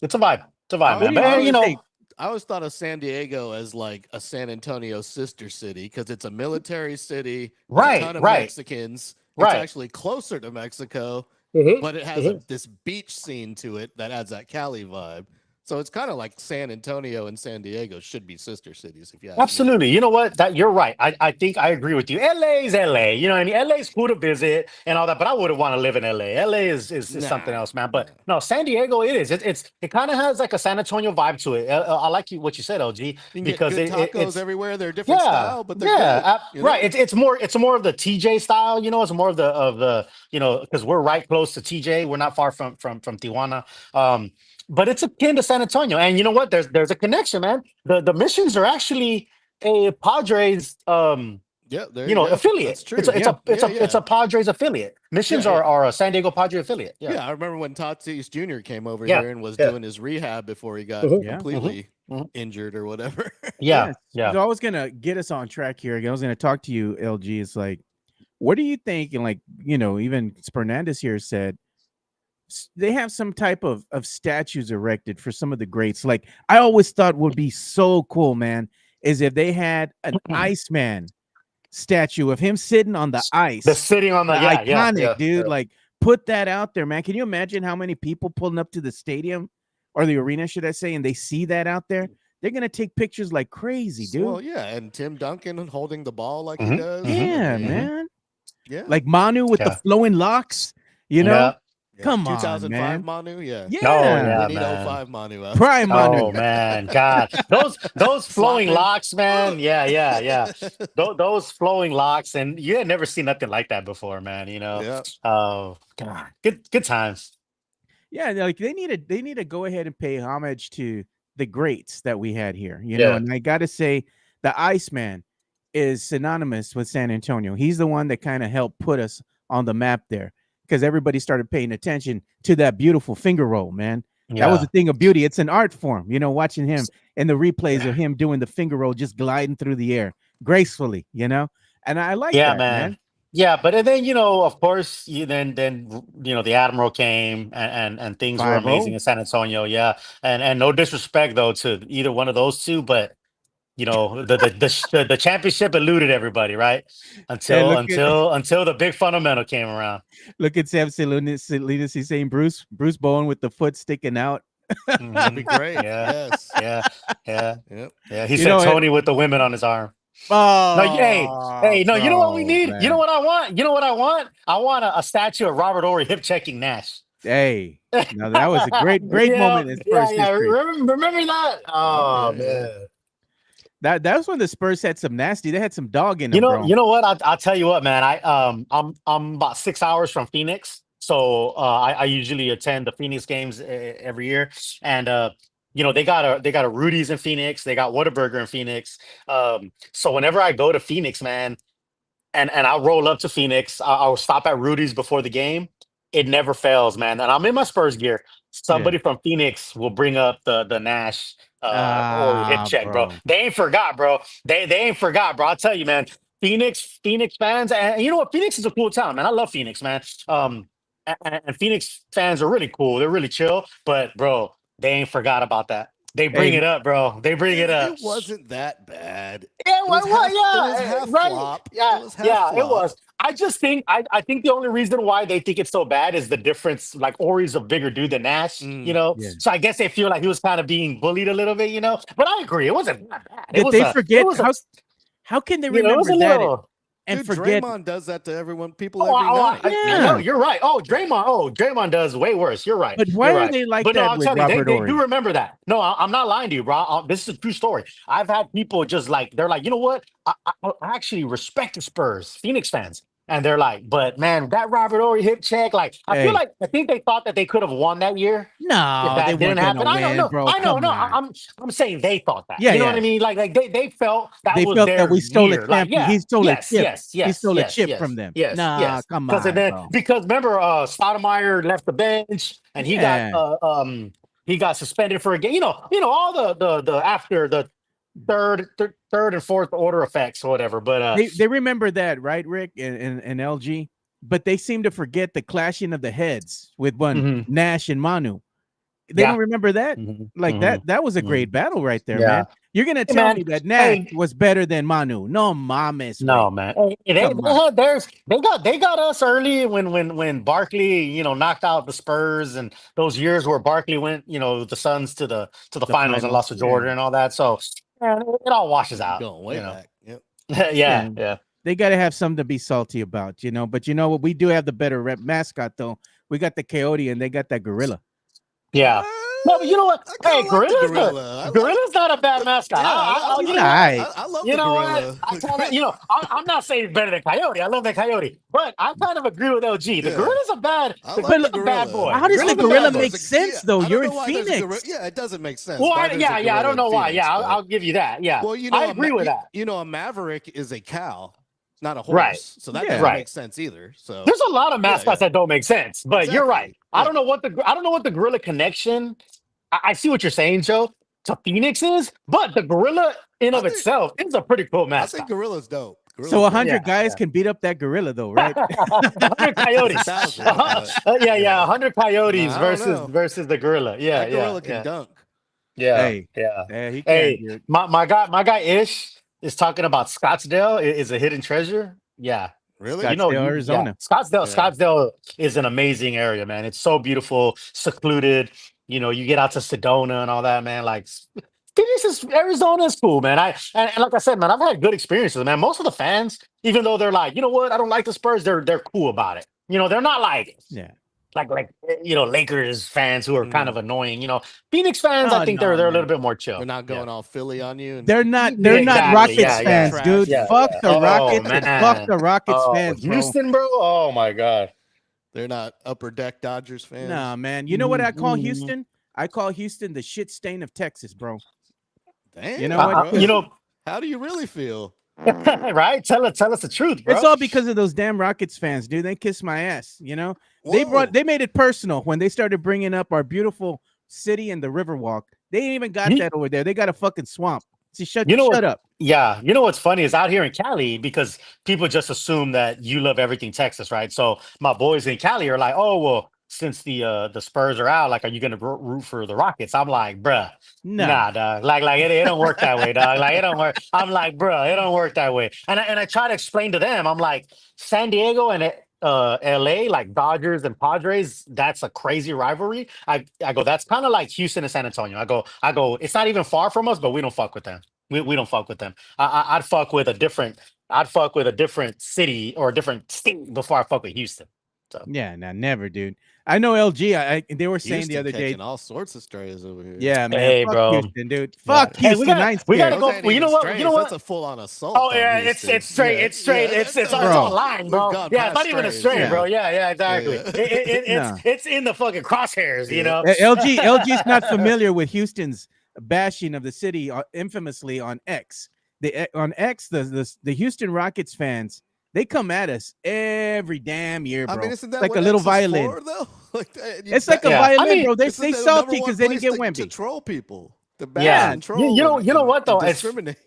Speaker 2: it's a vibe. It's a vibe,
Speaker 1: What
Speaker 2: man.
Speaker 1: do
Speaker 2: But
Speaker 1: you think?
Speaker 3: I always thought of San Diego as like a San Antonio sister city because it's a military city,
Speaker 2: Right,
Speaker 3: a ton of
Speaker 2: right.
Speaker 3: Mexicans.
Speaker 2: Right.
Speaker 3: It's actually closer to Mexico,
Speaker 2: Mhm,
Speaker 3: but it has
Speaker 2: mhm.
Speaker 3: this beach scene to it that adds that Cali vibe. So it's kind of like San Antonio and San Diego should be sister cities, if you ask me.
Speaker 2: Absolutely. You know what? That you're right. I think I agree with you. LA's LA. You know what I mean? LA's cool to visit and all that, but I wouldn't want to live in LA. LA is something else, man. But no, San Diego, it is. It kind of has like a San Antonio vibe to it. I like what you said, LG,
Speaker 3: You can
Speaker 2: because
Speaker 3: get good tacos
Speaker 2: it's
Speaker 3: everywhere. They're different style, but they're good.
Speaker 2: right. It's more of the TJ style. You know, it's more of the because we're right close to TJ. We're not far from Tijuana. But it's akin to San Antonio, and you know what? There's a connection, man. The missions are actually a Padres
Speaker 3: Yeah, there you go.
Speaker 2: affiliate.
Speaker 3: That's true.
Speaker 2: It's a Padres affiliate. Missions
Speaker 3: Yeah, yeah.
Speaker 2: are a San Diego Padre affiliate.
Speaker 3: Yeah, I remember when Tatis Jr. came over
Speaker 2: Yeah,
Speaker 3: here and was
Speaker 2: yeah.
Speaker 3: doing his rehab before he got
Speaker 2: Mhm,
Speaker 1: Yeah.
Speaker 3: completely
Speaker 2: mhm.
Speaker 3: injured or whatever.
Speaker 2: Yeah,
Speaker 1: So I was gonna get us on track here. I was gonna talk to you, LG. It's like, what do you think? And like, even Fernandez here said they have some type of statues erected for some of the greats. Like I always thought would be so cool, man, is if they had an Iceman statue of him sitting on the ice.
Speaker 2: The sitting on the
Speaker 1: iconic, dude.
Speaker 2: yeah.
Speaker 1: Like put that out there, man. Can you imagine how many people pulling up to the stadium or the arena, should I say, and they see that out there? They're gonna take pictures like crazy, dude.
Speaker 3: Well, yeah, and Tim Duncan holding the ball like
Speaker 2: Mhm,
Speaker 3: he does.
Speaker 1: Yeah,
Speaker 2: mhm.
Speaker 1: man.
Speaker 3: Yeah.
Speaker 1: Like Manu with the
Speaker 2: Yeah.
Speaker 1: flowing locks, you know?
Speaker 2: Yeah.
Speaker 1: Come on,
Speaker 3: 2005
Speaker 1: man.
Speaker 3: Manu, yeah.
Speaker 1: Yeah.
Speaker 2: Oh, yeah.
Speaker 3: We need
Speaker 2: man.
Speaker 3: 05 Manu out.
Speaker 1: Prime Manu.
Speaker 2: Oh man, God, those flowing
Speaker 3: Flopping.
Speaker 2: locks, man. Yeah. Those flowing locks, and you had never seen nothing like that before, man.
Speaker 3: Yeah.
Speaker 2: Oh God, good times.
Speaker 1: Yeah, like they need to go ahead and pay homage to the greats that we had here,
Speaker 2: Yeah.
Speaker 1: and I gotta say the Iceman is synonymous with San Antonio. He's the one that kind of helped put us on the map there because everybody started paying attention to that beautiful finger roll, man. That was
Speaker 2: Yeah.
Speaker 1: a thing of beauty. It's an art form, watching him and the replays of him doing the finger roll, just gliding through the air gracefully, and I like
Speaker 2: Yeah,
Speaker 1: that,
Speaker 2: man. Yeah, but and then of course, then the Admiral came and things were
Speaker 1: 5-0.
Speaker 2: amazing in San Antonio. Yeah, and no disrespect though to either one of those two, but the championship eluded everybody, right? Until
Speaker 1: look at-
Speaker 2: until the big fundamental came around.
Speaker 1: Look at Sam Salinas. He's saying Bruce Bowen with the foot sticking out.
Speaker 3: That'd be great.
Speaker 2: Yeah.
Speaker 3: Yes.
Speaker 2: Yeah,
Speaker 3: Yep.
Speaker 2: yeah. He
Speaker 1: You
Speaker 2: said
Speaker 1: know,
Speaker 2: Tony with the women on his arm.
Speaker 1: Oh,
Speaker 2: No, hey, no. You know what we need?
Speaker 1: man.
Speaker 2: You know what I want? You know what I want? I want a statue of Robert Ory hip checking Nash.
Speaker 1: Hey, now that was a great moment in Spurs history.
Speaker 2: Remember that? Oh man.
Speaker 1: That was when the Spurs had some nasty. They had some dog in them, bro.
Speaker 2: You know what? I'll tell you what, man. I'm about 6 hours from Phoenix, so I usually attend the Phoenix games every year, and they got a Rudy's in Phoenix, they got Whataburger in Phoenix. So whenever I go to Phoenix, man, and I'll roll up to Phoenix, I'll stop at Rudy's before the game. It never fails, man. And I'm in my Spurs gear. Somebody from Phoenix will bring up the Nash or hip check, bro. They ain't forgot, bro. They ain't forgot, bro. I'll tell you, man. Phoenix fans, and you know what? Phoenix is a cool town, man. I love Phoenix, man. And Phoenix fans are really cool. They're really chill, but bro, they ain't forgot about that. They bring it up, bro. They bring it up.
Speaker 3: It wasn't that bad.
Speaker 2: Yeah,
Speaker 3: It was half
Speaker 2: right.
Speaker 3: flop.
Speaker 2: Yeah,
Speaker 3: It was half
Speaker 2: it
Speaker 3: flop.
Speaker 2: was. I just think I think the only reason why they think it's so bad is the difference. Like Ori's a bigger dude than Nash,
Speaker 1: Yeah.
Speaker 2: So I guess they feel like he was kind of being bullied a little bit. But I agree, it wasn't that bad.
Speaker 1: Did they forget how can they remember that? and
Speaker 3: Dude,
Speaker 1: forget.
Speaker 3: Draymond does that to everyone, people
Speaker 2: Oh,
Speaker 3: every night.
Speaker 2: no, you're right. Draymond does way worse. You're right.
Speaker 1: But why
Speaker 2: You're
Speaker 1: are
Speaker 2: right.
Speaker 1: they like
Speaker 2: But no,
Speaker 1: that
Speaker 2: I'm
Speaker 1: with
Speaker 2: telling you,
Speaker 1: Robert
Speaker 2: they
Speaker 1: Ory?
Speaker 2: do remember that. No, I'm not lying to you, bro. This is a true story. I've had people just like, they're like, you know what? I actually respect the Spurs, Phoenix fans. And they're like, but man, that Robert Ory hip check, like,
Speaker 1: Hey,
Speaker 2: I think they thought that they could have won that year if
Speaker 1: no, they
Speaker 2: that didn't
Speaker 1: weren't gonna
Speaker 2: happen. I don't
Speaker 1: win,
Speaker 2: know.
Speaker 1: bro.
Speaker 2: I know.
Speaker 1: Come
Speaker 2: No,
Speaker 1: on.
Speaker 2: I'm saying they thought that.
Speaker 1: Yeah,
Speaker 2: You know what
Speaker 1: yeah.
Speaker 2: I mean? Like they felt that
Speaker 1: They
Speaker 2: was
Speaker 1: felt that
Speaker 2: their
Speaker 1: we stole a
Speaker 2: year. Like,
Speaker 1: champion. He
Speaker 2: yeah,
Speaker 1: stole a
Speaker 2: yes,
Speaker 1: chip.
Speaker 2: yes,
Speaker 1: He
Speaker 2: yes,
Speaker 1: stole a
Speaker 2: yes,
Speaker 1: chip
Speaker 2: yes,
Speaker 1: from them.
Speaker 2: yes,
Speaker 1: Nah,
Speaker 2: yes.
Speaker 1: come
Speaker 2: Because
Speaker 1: on, bro.
Speaker 2: because remember, Stoudemire left the bench and
Speaker 1: Yeah.
Speaker 2: he got suspended for a game. All the after the third and fourth order effects or whatever. But
Speaker 1: They remember that, right, Rick and LG? But they seem to forget the clashing of the heads with one
Speaker 2: mhm,
Speaker 1: Nash and Manu. They don't
Speaker 2: yeah,
Speaker 1: remember that?
Speaker 2: mhm,
Speaker 1: Like
Speaker 2: mhm,
Speaker 1: that was a
Speaker 2: mhm,
Speaker 1: great battle right there,
Speaker 2: yeah.
Speaker 1: man. You're gonna
Speaker 2: Hey
Speaker 1: tell
Speaker 2: man,
Speaker 1: me that Nash
Speaker 2: hey,
Speaker 1: was better than Manu? No mames, way.
Speaker 2: no, man. Hey,
Speaker 1: Come
Speaker 2: they
Speaker 1: on.
Speaker 2: had theirs. They got us early when Barkley, knocked out the Spurs and those years where Barkley went, the Suns to the
Speaker 1: The
Speaker 2: finals and
Speaker 1: finals.
Speaker 2: lost to
Speaker 1: Yeah.
Speaker 2: Jordan and all that. So man, it all washes
Speaker 3: You're
Speaker 2: out,
Speaker 3: going way back. Yep.
Speaker 2: yeah,
Speaker 1: Yeah.
Speaker 2: yeah.
Speaker 1: They gotta have something to be salty about, But you know what? We do have the better rep mascot though. We got the coyote and they got that gorilla.
Speaker 2: Yeah. No, but you know what?
Speaker 3: I
Speaker 2: Hey,
Speaker 3: kind of like the gorilla.
Speaker 2: Gorilla's not a bad mascot.
Speaker 3: Yeah,
Speaker 1: He's
Speaker 2: You
Speaker 1: all
Speaker 2: know what?
Speaker 1: right.
Speaker 3: I love
Speaker 2: You
Speaker 3: the
Speaker 2: know what?
Speaker 3: gorilla.
Speaker 2: I kind of, I'm not saying it's better than Coyote. I love the Coyote, but I kind of agree with LG. The
Speaker 3: Yeah.
Speaker 2: Gorilla's a bad,
Speaker 3: I
Speaker 2: the
Speaker 3: like
Speaker 2: Gorilla's
Speaker 3: the
Speaker 2: a bad
Speaker 3: gorilla.
Speaker 2: boy.
Speaker 1: How does the
Speaker 3: I don't know
Speaker 1: gorilla
Speaker 3: why
Speaker 1: make
Speaker 3: there's a-
Speaker 1: sense though?
Speaker 3: I don't
Speaker 1: You're
Speaker 3: know
Speaker 1: in
Speaker 3: why there's a
Speaker 1: Phoenix.
Speaker 3: yeah, it doesn't make sense.
Speaker 2: Well,
Speaker 3: why
Speaker 2: I,
Speaker 3: there's a
Speaker 2: yeah, I
Speaker 3: gorilla
Speaker 2: don't
Speaker 3: in
Speaker 2: know why.
Speaker 3: Phoenix,
Speaker 2: Yeah,
Speaker 3: but-
Speaker 2: I'll give you that. Yeah,
Speaker 3: Well,
Speaker 2: I agree with that.
Speaker 3: A maverick is a cow, not a horse.
Speaker 2: Right.
Speaker 3: So that
Speaker 1: Yeah.
Speaker 3: doesn't
Speaker 2: Right.
Speaker 3: make sense either. So
Speaker 2: There's a lot of mascots
Speaker 3: yeah.
Speaker 2: that don't make sense, but you're right.
Speaker 3: Exactly.
Speaker 2: I
Speaker 3: Yeah.
Speaker 2: don't know what the gorilla connection. I see what you're saying, Joe. To Phoenix is, but the gorilla in
Speaker 3: I
Speaker 2: of
Speaker 3: think-
Speaker 2: itself is a pretty cool
Speaker 3: I
Speaker 2: mascot.
Speaker 3: think gorilla's dope.
Speaker 1: So 100
Speaker 2: Yeah,
Speaker 1: guys
Speaker 2: yeah.
Speaker 1: can beat up that gorilla though, right?
Speaker 2: 100 coyotes.
Speaker 3: 1,000, but-
Speaker 2: Yeah, 100 coyotes
Speaker 3: Nah, I don't know.
Speaker 2: versus the gorilla. Yeah,
Speaker 3: That gorilla can
Speaker 2: yeah,
Speaker 3: dunk.
Speaker 2: yeah,
Speaker 1: Hey.
Speaker 2: yeah.
Speaker 1: Yeah, he
Speaker 2: Hey,
Speaker 1: can, dude.
Speaker 2: my guy Ish is talking about Scottsdale is a hidden treasure. Yeah,
Speaker 3: Really?
Speaker 1: Scottsdale, Arizona.
Speaker 2: Scottsdale is an amazing area, man. It's so beautiful, secluded. You get out to Sedona and all that, man. Like Arizona is cool, man. And like I said, man, I've had good experiences, man. Most of the fans, even though they're like, you know what, I don't like the Spurs, they're cool about it. They're not like
Speaker 1: Yeah.
Speaker 2: Lakers fans who are kind of annoying. Phoenix fans, I think they're a
Speaker 1: man.
Speaker 2: little bit more chill.
Speaker 3: They're not going all Philly on you. And
Speaker 1: They're not
Speaker 2: Exactly,
Speaker 1: Rockets
Speaker 2: yeah,
Speaker 1: fans,
Speaker 3: yeah.
Speaker 1: dude.
Speaker 2: Yeah,
Speaker 1: Fuck
Speaker 2: yeah.
Speaker 1: the
Speaker 2: Oh,
Speaker 1: Rockets.
Speaker 2: man.
Speaker 1: Fuck the Rockets fans, bro.
Speaker 2: Houston, bro. Oh my god.
Speaker 3: They're not upper deck Dodgers fans.
Speaker 1: Nah, man. You know what I call
Speaker 2: Mhm.
Speaker 1: Houston? I call Houston the shit stain of Texas, bro.
Speaker 3: Damn,
Speaker 1: You know what?
Speaker 3: bro. How do you really feel?
Speaker 2: Right? Tell us the truth, bro.
Speaker 1: It's all because of those damn Rockets fans, dude. They kiss my ass,
Speaker 3: Whoa.
Speaker 1: They made it personal when they started bringing up our beautiful city and the Riverwalk. They ain't even got
Speaker 2: Ye-
Speaker 1: that over there. They got a fucking swamp. See, shut
Speaker 2: what-
Speaker 1: up.
Speaker 2: Yeah, what's funny is out here in Cali, because people just assume that you love everything Texas, right? So my boys in Cali are like, oh well, since the Spurs are out, like, are you gonna root for the Rockets? I'm like, bruh,
Speaker 1: No.
Speaker 2: nah, dog. Like it don't work that way, dog. Like it don't work. I'm like, bruh, it don't work that way. And I try to explain to them, I'm like, San Diego and LA, like Dodgers and Padres, that's a crazy rivalry. I go, that's kind of like Houston and San Antonio. I go, it's not even far from us, but we don't fuck with them. We don't fuck with them. I'd fuck with a different city or a different state before I fuck with Houston. So
Speaker 1: Yeah, no, never, dude. I know LG. They were saying
Speaker 3: Houston
Speaker 1: the other day.
Speaker 3: catching all sorts of strays over here.
Speaker 1: Yeah, man.
Speaker 2: Hey,
Speaker 1: fuck
Speaker 2: bro.
Speaker 1: Houston, dude. Fuck
Speaker 2: Hey,
Speaker 1: Houston. I ain't
Speaker 2: we gotta
Speaker 1: scared.
Speaker 2: go.
Speaker 3: Those ain't
Speaker 2: Well, you
Speaker 3: even
Speaker 2: know what?
Speaker 3: strays.
Speaker 2: You know what?
Speaker 3: That's a full on assault.
Speaker 2: Oh
Speaker 3: on
Speaker 2: yeah,
Speaker 3: Houston.
Speaker 2: it's straight.
Speaker 3: Yeah,
Speaker 2: It's straight.
Speaker 3: yeah,
Speaker 2: It's
Speaker 3: that's
Speaker 2: all
Speaker 1: Bro.
Speaker 2: line,
Speaker 3: We've
Speaker 2: bro.
Speaker 3: gone
Speaker 2: Yeah, it's
Speaker 3: past
Speaker 2: not even a
Speaker 3: strays.
Speaker 2: straight,
Speaker 1: Yeah.
Speaker 2: bro. Yeah, exactly.
Speaker 3: Yeah.
Speaker 2: It's in the fucking crosshairs, you know.
Speaker 1: LG's not familiar with Houston's bashing of the city infamously on X. On X, the Houston Rockets fans, they come at us every damn year, bro.
Speaker 3: I mean, isn't that
Speaker 1: like
Speaker 3: what
Speaker 1: a little
Speaker 3: X is
Speaker 1: violin.
Speaker 3: for, though?
Speaker 1: It's like a
Speaker 2: Yeah.
Speaker 1: violin,
Speaker 2: I mean,
Speaker 1: bro. They
Speaker 3: Isn't
Speaker 1: they
Speaker 3: that the
Speaker 1: salty
Speaker 3: number one
Speaker 1: because they didn't
Speaker 3: place
Speaker 1: get
Speaker 3: to
Speaker 1: wimpy.
Speaker 3: troll people. To bash
Speaker 2: Yeah.
Speaker 3: and troll.
Speaker 2: You know what, though?
Speaker 3: and
Speaker 2: It's
Speaker 3: discriminate.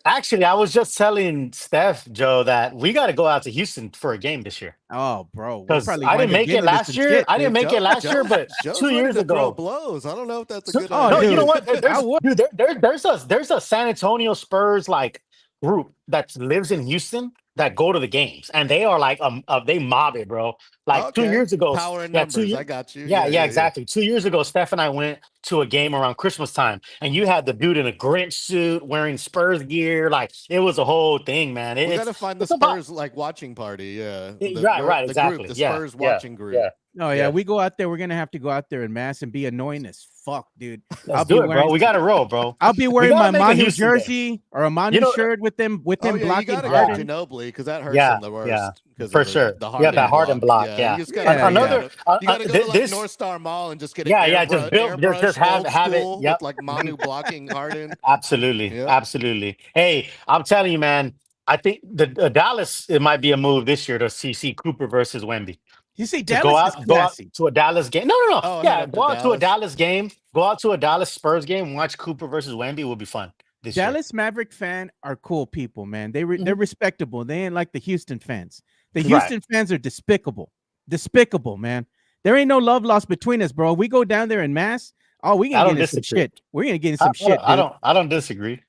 Speaker 2: actually, I was just telling Steph, Joe, that we got to go out to Houston for a game this year.
Speaker 1: Oh, bro. We'll
Speaker 2: Because
Speaker 1: probably
Speaker 2: I
Speaker 1: wind
Speaker 2: didn't
Speaker 1: up
Speaker 2: make it
Speaker 1: getting into
Speaker 2: last
Speaker 1: some
Speaker 2: year.
Speaker 1: shit,
Speaker 2: I didn't
Speaker 1: dude.
Speaker 2: make it last year, but
Speaker 3: Joe's
Speaker 2: 2
Speaker 3: ready
Speaker 2: years
Speaker 3: to throw
Speaker 2: ago.
Speaker 3: blows. I don't know if that's a good
Speaker 1: Oh,
Speaker 3: idea.
Speaker 2: No, you know
Speaker 1: dude.
Speaker 2: what?
Speaker 1: I would.
Speaker 2: There's a San Antonio Spurs like group that lives in Houston that go to the games, and they are like they mob it, bro. Like 2
Speaker 3: Okay.
Speaker 2: years ago,
Speaker 3: Power in
Speaker 2: yeah, 2
Speaker 3: numbers.
Speaker 2: years.
Speaker 3: I got you.
Speaker 2: Yeah,
Speaker 3: Yeah,
Speaker 2: yeah,
Speaker 3: yeah, yeah.
Speaker 2: exactly. 2 years ago, Steph and I went to a game around Christmas time, and you had the dude in a Grinch suit wearing Spurs gear. Like it was a whole thing, man.
Speaker 3: We got to find the
Speaker 2: It's about
Speaker 3: Spurs like watching party. Yeah,
Speaker 2: right,
Speaker 3: the group,
Speaker 2: exactly.
Speaker 3: the
Speaker 2: Yeah,
Speaker 3: Spurs
Speaker 2: yeah,
Speaker 3: watching group.
Speaker 2: yeah,
Speaker 1: Oh yeah,
Speaker 2: yeah.
Speaker 1: we go out there. We're gonna have to go out there in mass and be annoying as fuck, dude.
Speaker 2: Let's do it, bro. We got to roll, bro.
Speaker 1: I'll be
Speaker 2: We
Speaker 1: wearing
Speaker 2: gotta
Speaker 1: my
Speaker 2: make a
Speaker 1: Manu
Speaker 2: Houston game.
Speaker 1: jersey or a Manu
Speaker 2: You know,
Speaker 1: shirt with them
Speaker 3: Oh yeah, you
Speaker 1: blocking
Speaker 3: got to
Speaker 1: Harden.
Speaker 3: get Ginobili because that hurts
Speaker 2: yeah,
Speaker 3: him the
Speaker 2: yeah,
Speaker 3: worst because
Speaker 2: for
Speaker 3: of
Speaker 2: sure.
Speaker 3: the
Speaker 2: Yeah, that
Speaker 3: Harden
Speaker 2: Harden block.
Speaker 3: block.
Speaker 2: Yeah.
Speaker 3: You just got to
Speaker 2: Another,
Speaker 3: you got to go to like
Speaker 2: this.
Speaker 3: North Star Mall and just get an
Speaker 2: Yeah, just build, just have it.
Speaker 3: school
Speaker 2: Yep.
Speaker 3: with like Manu blocking Harden.
Speaker 2: Absolutely,
Speaker 3: Yep.
Speaker 2: absolutely. Hey, I'm telling you, man. I think the Dallas, it might be a move this year to see Cooper versus Wemby.
Speaker 1: You see,
Speaker 2: To
Speaker 1: Dallas is
Speaker 2: go out
Speaker 1: classy.
Speaker 2: to a Dallas game. No, no, no.
Speaker 3: Oh, head
Speaker 2: Yeah,
Speaker 3: up to
Speaker 2: go out to a
Speaker 3: Dallas.
Speaker 2: Dallas game. Go out to a Dallas Spurs game and watch Cooper versus Wemby. Will be fun this year.
Speaker 1: Dallas Maverick fan are cool people, man. They're
Speaker 2: Mhm.
Speaker 1: respectable. They ain't like the Houston fans. The
Speaker 2: Right.
Speaker 1: Houston fans are despicable, man. There ain't no love lost between us, bro. We go down there in mass. Oh, we
Speaker 2: I
Speaker 1: gonna
Speaker 2: don't
Speaker 1: get in some
Speaker 2: disagree.
Speaker 1: shit. We're gonna get in some shit. Dude.
Speaker 2: I don't disagree.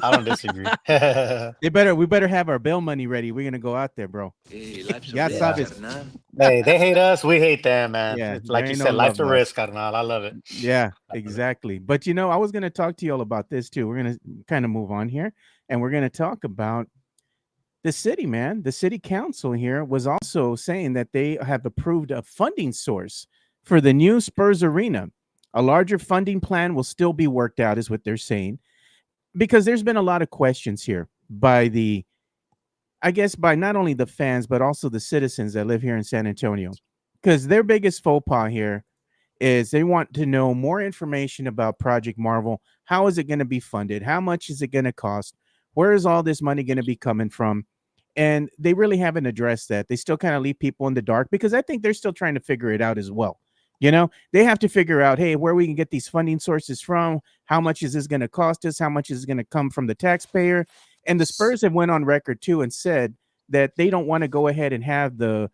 Speaker 2: I don't disagree.
Speaker 1: We better have our bail money ready. We're gonna go out there, bro.
Speaker 4: Hey, life's a
Speaker 1: Ya
Speaker 4: risk,
Speaker 1: sabes.
Speaker 4: carnal.
Speaker 2: Hey, they hate us. We hate them, man.
Speaker 1: Yeah,
Speaker 2: It's like
Speaker 1: there
Speaker 2: you
Speaker 1: ain't
Speaker 2: said,
Speaker 1: no
Speaker 2: life's a
Speaker 1: love lost.
Speaker 2: risk, carnal. I love it.
Speaker 1: Yeah, exactly. But you know, I was gonna talk to y'all about this too. We're gonna kind of move on here, and we're gonna talk about the city, man. The city council here was also saying that they have approved a funding source for the new Spurs arena. A larger funding plan will still be worked out, is what they're saying, because there's been a lot of questions here by by not only the fans, but also the citizens that live here in San Antonio. Because their biggest faux pas here is they want to know more information about Project Marvel. How is it going to be funded? How much is it going to cost? Where is all this money going to be coming from? And they really haven't addressed that. They still kind of leave people in the dark because I think they're still trying to figure it out as well. You know, they have to figure out, hey, where we can get these funding sources from. How much is this going to cost us? How much is going to come from the taxpayer? And the Spurs have went on record too and said that they don't want to go ahead and have the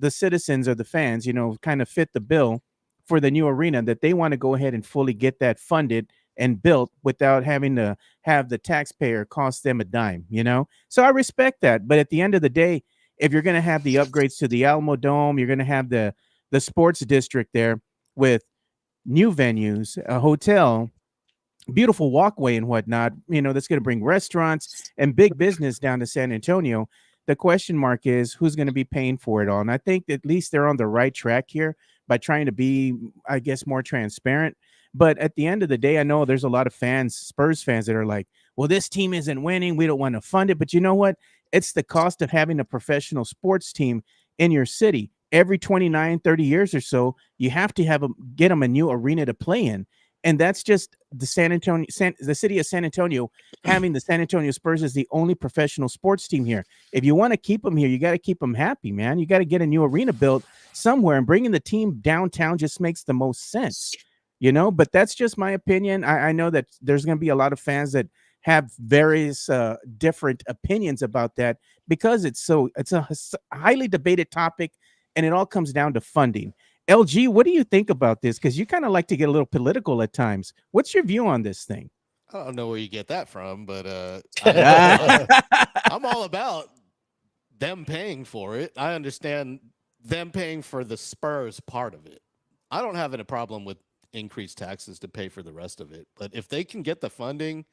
Speaker 1: citizens or the fans, you know, kind of fit the bill for the new arena, that they want to go ahead and fully get that funded and built without having to have the taxpayer cost them a dime, you know? So I respect that. But at the end of the day, if you're going to have the upgrades to the Alamo Dome, you're going to have the sports district there with new venues, a hotel, beautiful walkway and whatnot, you know, that's going to bring restaurants and big business down to San Antonio. The question mark is who's going to be paying for it all. And I think at least they're on the right track here by trying to be, I guess, more transparent. But at the end of the day, I know there's a lot of fans, Spurs fans, that are like, well, this team isn't winning. We don't want to fund it. But you know what? It's the cost of having a professional sports team in your city. Every 29, 30 years or so, you have to get them a new arena to play in. And that's just the the city of San Antonio having the San Antonio Spurs as the only professional sports team here. If you want to keep them here, you got to keep them happy, man. You got to get a new arena built somewhere, and bringing the team downtown just makes the most sense, you know. But that's just my opinion. I know that there's going to be a lot of fans that have various different opinions about that because it's a highly debated topic, and it all comes down to funding. LG, what do you think about this? Because you kind of like to get a little political at times. What's your view on this thing?
Speaker 3: I don't know where you get that from, but
Speaker 1: Ah.
Speaker 3: I'm all about them paying for it. I understand them paying for the Spurs part of it. I don't have any problem with increased taxes to pay for the rest of it. But if they can get the funding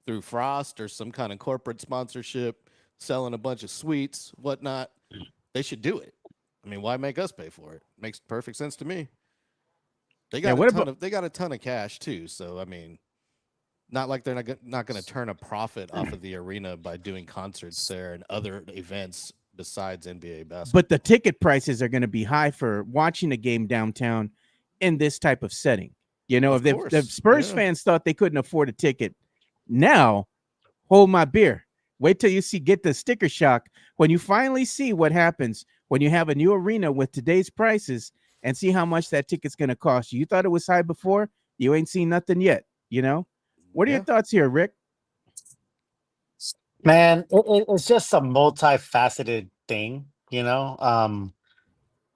Speaker 3: through Frost or some kind of corporate sponsorship, selling a bunch of suites, whatnot, they should do it. I mean, why make us pay for it? Makes perfect sense to me. They got they got a ton of cash too, so I mean, not like they're not going to turn a profit off of the arena by doing concerts there and other events besides NBA basketball.
Speaker 1: But the ticket prices are going to be high for watching a game downtown in this type of setting. You know, if the Spurs fans thought they couldn't afford a ticket, now hold my beer. Wait till you get the sticker shock when you finally see what happens when you have a new arena with today's prices and see how much that ticket's going to cost you. You thought it was high before? You ain't seen nothing yet, you know? What are your thoughts here, Rick?
Speaker 2: Man, it's just a multifaceted thing, you know?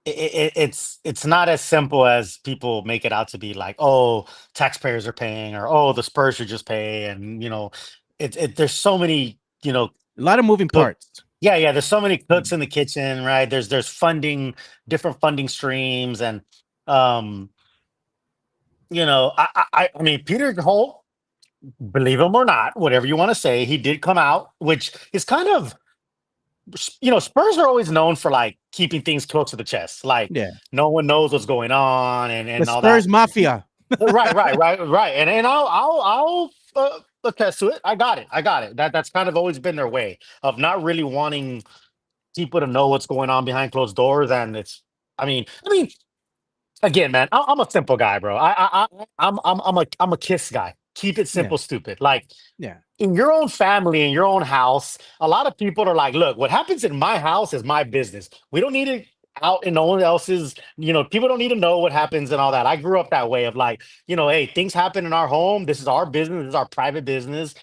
Speaker 2: It's not as simple as people make it out to be, like, oh, taxpayers are paying, or oh, the Spurs should just pay. And, you know, there's so many, you know,
Speaker 1: a lot of moving parts.
Speaker 2: Yeah. There's so many cooks in the kitchen, right? There's funding, different funding streams, and um, I mean, Peter Holt, believe him or not, whatever you want to say, he did come out, which is kind of, Spurs are always known for like keeping things close to the chest, like
Speaker 1: Yeah,
Speaker 2: no one knows what's going on
Speaker 1: the
Speaker 2: and all that.
Speaker 1: Spurs mafia.
Speaker 2: Right. And I'll attest to it. I got it. That's kind of always been their way of not really wanting people to know what's going on behind closed doors. And I mean, again, man, I'm a simple guy, bro. I'm a kiss guy. Keep it
Speaker 1: Yeah,
Speaker 2: simple, stupid. Like
Speaker 1: yeah,
Speaker 2: in your own family, in your own house, a lot of people are like, look, what happens in my house is my business. We don't need it out in no one else's, people don't need to know what happens and all that. I grew up that way of like, hey, things happen in our home. This is our business. This is our private business.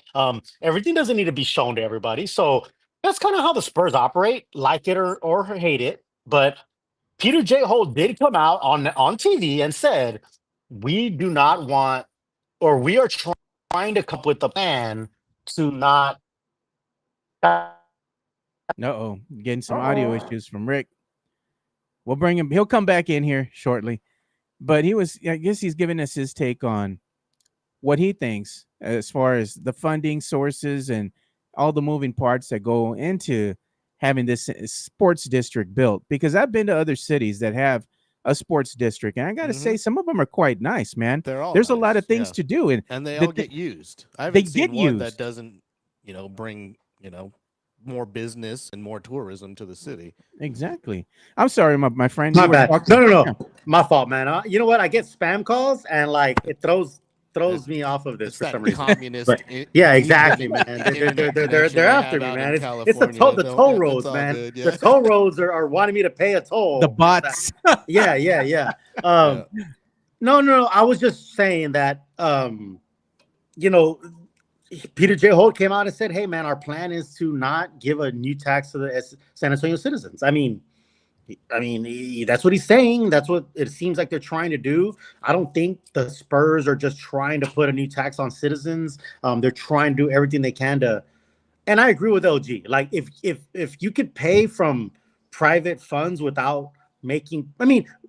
Speaker 2: Everything doesn't need to be shown to everybody. So that's kind of how the Spurs operate, like it or hate it. But Peter J. Holt did come out on TV and said, we do not want, or we are trying to come up with a plan to not.
Speaker 1: Uh-oh, getting some audio issues from Rick. We'll bring him. He'll come back in here shortly. But I guess he's giving us his take on what he thinks as far as the funding sources and all the moving parts that go into having this sports district built. Because I've been to other cities that have a sports district, and I got to say, some of them are quite nice, man. There's a lot of things to do,
Speaker 3: and they all get used. I haven't
Speaker 1: they
Speaker 3: seen
Speaker 1: get
Speaker 3: one
Speaker 1: used.
Speaker 3: that doesn't, bring, more business and more tourism to the city.
Speaker 1: Exactly. I'm sorry, my friend.
Speaker 4: My
Speaker 1: you were
Speaker 4: bad.
Speaker 1: talking-
Speaker 4: No.
Speaker 1: Yeah.
Speaker 4: My fault, man. You know what? I get spam calls and like it throws me off of this
Speaker 3: It's
Speaker 4: for
Speaker 3: that
Speaker 4: some reason.
Speaker 3: communist.
Speaker 4: But, yeah, exactly,
Speaker 3: internet
Speaker 4: man.
Speaker 3: connection
Speaker 4: They're
Speaker 3: they
Speaker 4: after
Speaker 3: have
Speaker 4: me,
Speaker 3: out
Speaker 4: man.
Speaker 3: in
Speaker 4: It's the
Speaker 3: California.
Speaker 4: toll
Speaker 3: Yeah,
Speaker 4: roads,
Speaker 3: that's all
Speaker 4: man.
Speaker 3: good, yeah.
Speaker 4: The toll roads are wanting me to pay a toll.
Speaker 1: The bots.
Speaker 4: Yeah.
Speaker 3: Yeah.
Speaker 4: No. I was just saying that Peter J. Holt came out and said, "Hey, man, our plan is to not give a new tax to the San Antonio citizens." I mean, that's what he's saying. That's what it seems like they're trying to do. I don't think the Spurs are just trying to put a new tax on citizens. They're trying to do everything they can to. And I agree with LG. Like, if you could pay from private funds without making,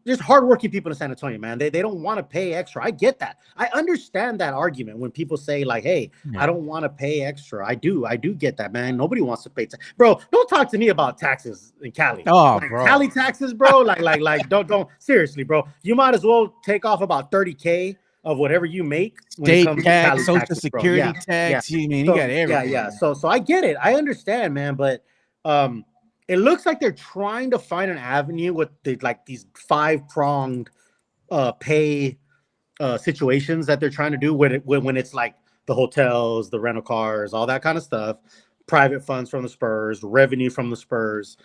Speaker 4: there's hardworking people in San Antonio, man. They don't want to pay extra. I get that. I understand that argument when people say like, "Hey, I don't want to pay extra." I do get that, man. Nobody wants to pay bro. Don't talk to me about taxes in Cali.
Speaker 1: Oh,
Speaker 4: like,
Speaker 1: bro.
Speaker 4: Cali taxes, bro. like don't seriously, bro. You might as well take off about 30K of whatever you make when it
Speaker 1: State
Speaker 4: comes
Speaker 1: tax,
Speaker 4: to Cali
Speaker 1: Social
Speaker 4: taxes, bro.
Speaker 1: Security tax.
Speaker 4: Yeah.
Speaker 1: You mean
Speaker 4: So,
Speaker 1: you got everything.
Speaker 4: Yeah. So I get it. I understand, man. But it looks like they're trying to find an avenue with these 5-pronged pay situations that they're trying to do when it's like the hotels, the rental cars, all that kind of stuff, private funds from the Spurs, revenue from the Spurs.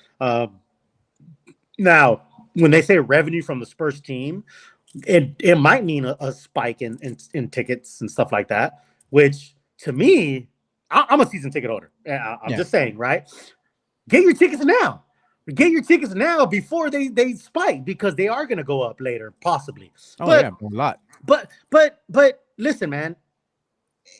Speaker 4: Now, when they say revenue from the Spurs team, it might mean a spike in tickets and stuff like that, which to me, I'm a season ticket holder. I'm just saying, right? Get your tickets now. Get your tickets now before they spike, because they are going to go up later, possibly.
Speaker 1: A lot.
Speaker 4: But listen, man.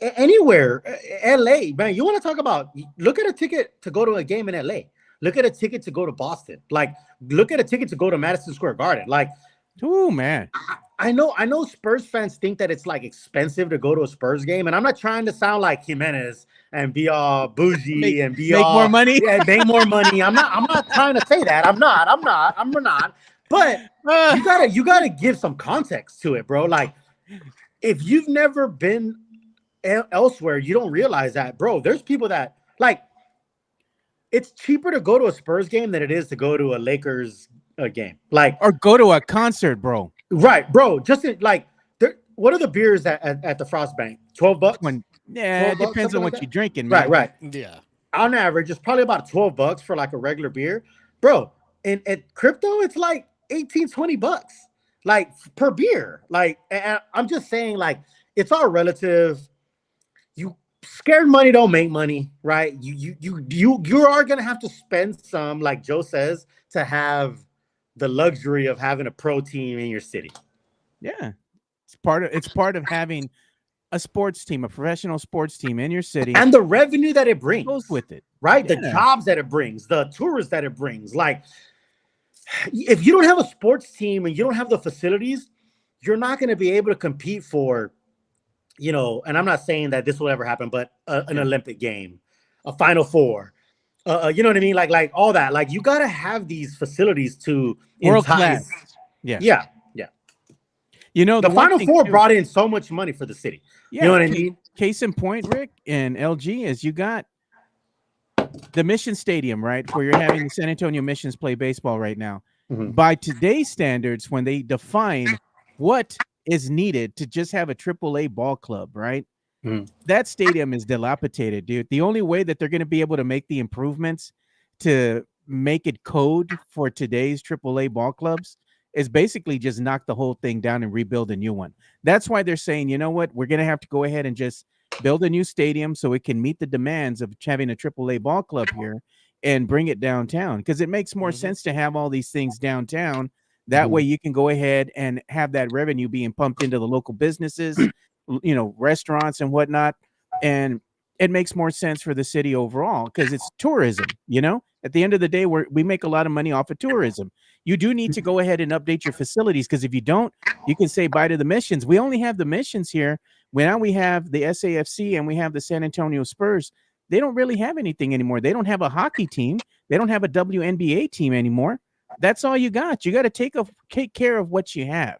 Speaker 4: Anywhere, LA, man. You want to talk about? Look at a ticket to go to a game in LA. Look at a ticket to go to Boston. Like, look at a ticket to go to Madison Square Garden. Like,
Speaker 1: oh man.
Speaker 4: I know Spurs fans think that it's like expensive to go to a Spurs game, and I'm not trying to sound like Jimenez and be all bougie and be
Speaker 1: make
Speaker 4: all
Speaker 1: more money.
Speaker 4: Yeah, make more money. I'm not trying to say that. I'm not. But you gotta give some context to it, bro. Like, if you've never been elsewhere, you don't realize that, bro. There's people that like. It's cheaper to go to a Spurs game than it is to go to a Lakers game. Like,
Speaker 1: or go to a concert, bro.
Speaker 4: Right, bro. Just what are the beers at the Frost Bank? $12?
Speaker 1: It depends on what you're drinking, man.
Speaker 4: Right.
Speaker 3: Yeah.
Speaker 4: On average, it's probably about $12 for like a regular beer. Bro, and at crypto, it's like $18-20 like per beer. Like, and I'm just saying, like, it's all relative. You scared money don't make money, right? You are gonna have to spend some, like Joe says, to have the luxury of having a pro team in your city.
Speaker 1: Yeah, it's part of having a sports team, a professional sports team in your city,
Speaker 4: and the revenue that it brings
Speaker 1: goes with it,
Speaker 4: right?
Speaker 1: Yeah.
Speaker 4: The jobs that it brings, the tourists that it brings. Like, if you don't have a sports team and you don't have the facilities, you're not going to be able to compete for, and I'm not saying that this will ever happen, but an Olympic game, a Final Four, you know what I mean? Like all that. Like, you got to have these facilities to
Speaker 1: world
Speaker 4: entice.
Speaker 1: class. Yeah.
Speaker 4: Yeah.
Speaker 1: The
Speaker 4: Final Four brought in so much money for the city.
Speaker 1: Yeah,
Speaker 4: you know what I mean?
Speaker 1: Case in point, Rick, and LG, is you got the Mission Stadium, right, where you're having the San Antonio Missions play baseball right now.
Speaker 4: Mhm.
Speaker 1: By today's standards, when they define what is needed to just have a AAA ball club, right?
Speaker 4: Mhm.
Speaker 1: That stadium is dilapidated, dude. The only way that they're going to be able to make the improvements to make it code for today's AAA ball clubs is basically just knock the whole thing down and rebuild a new one. That's why they're saying, you know what, we're going to have to go ahead and just build a new stadium so it can meet the demands of having a AAA ball club here and bring it downtown, because it makes more sense to have all these things downtown. That way you can go ahead and have that revenue being pumped into the local businesses, restaurants and whatnot. And it makes more sense for the city overall because it's tourism, At the end of the day, we make a lot of money off of tourism. You do need to go ahead and update your facilities, because if you don't, you can say bye to the Missions. We only have the Missions here. Now we have the SAFC and we have the San Antonio Spurs. They don't really have anything anymore. They don't have a hockey team. They don't have a WNBA team anymore. That's all you got. You got to take care of what you have,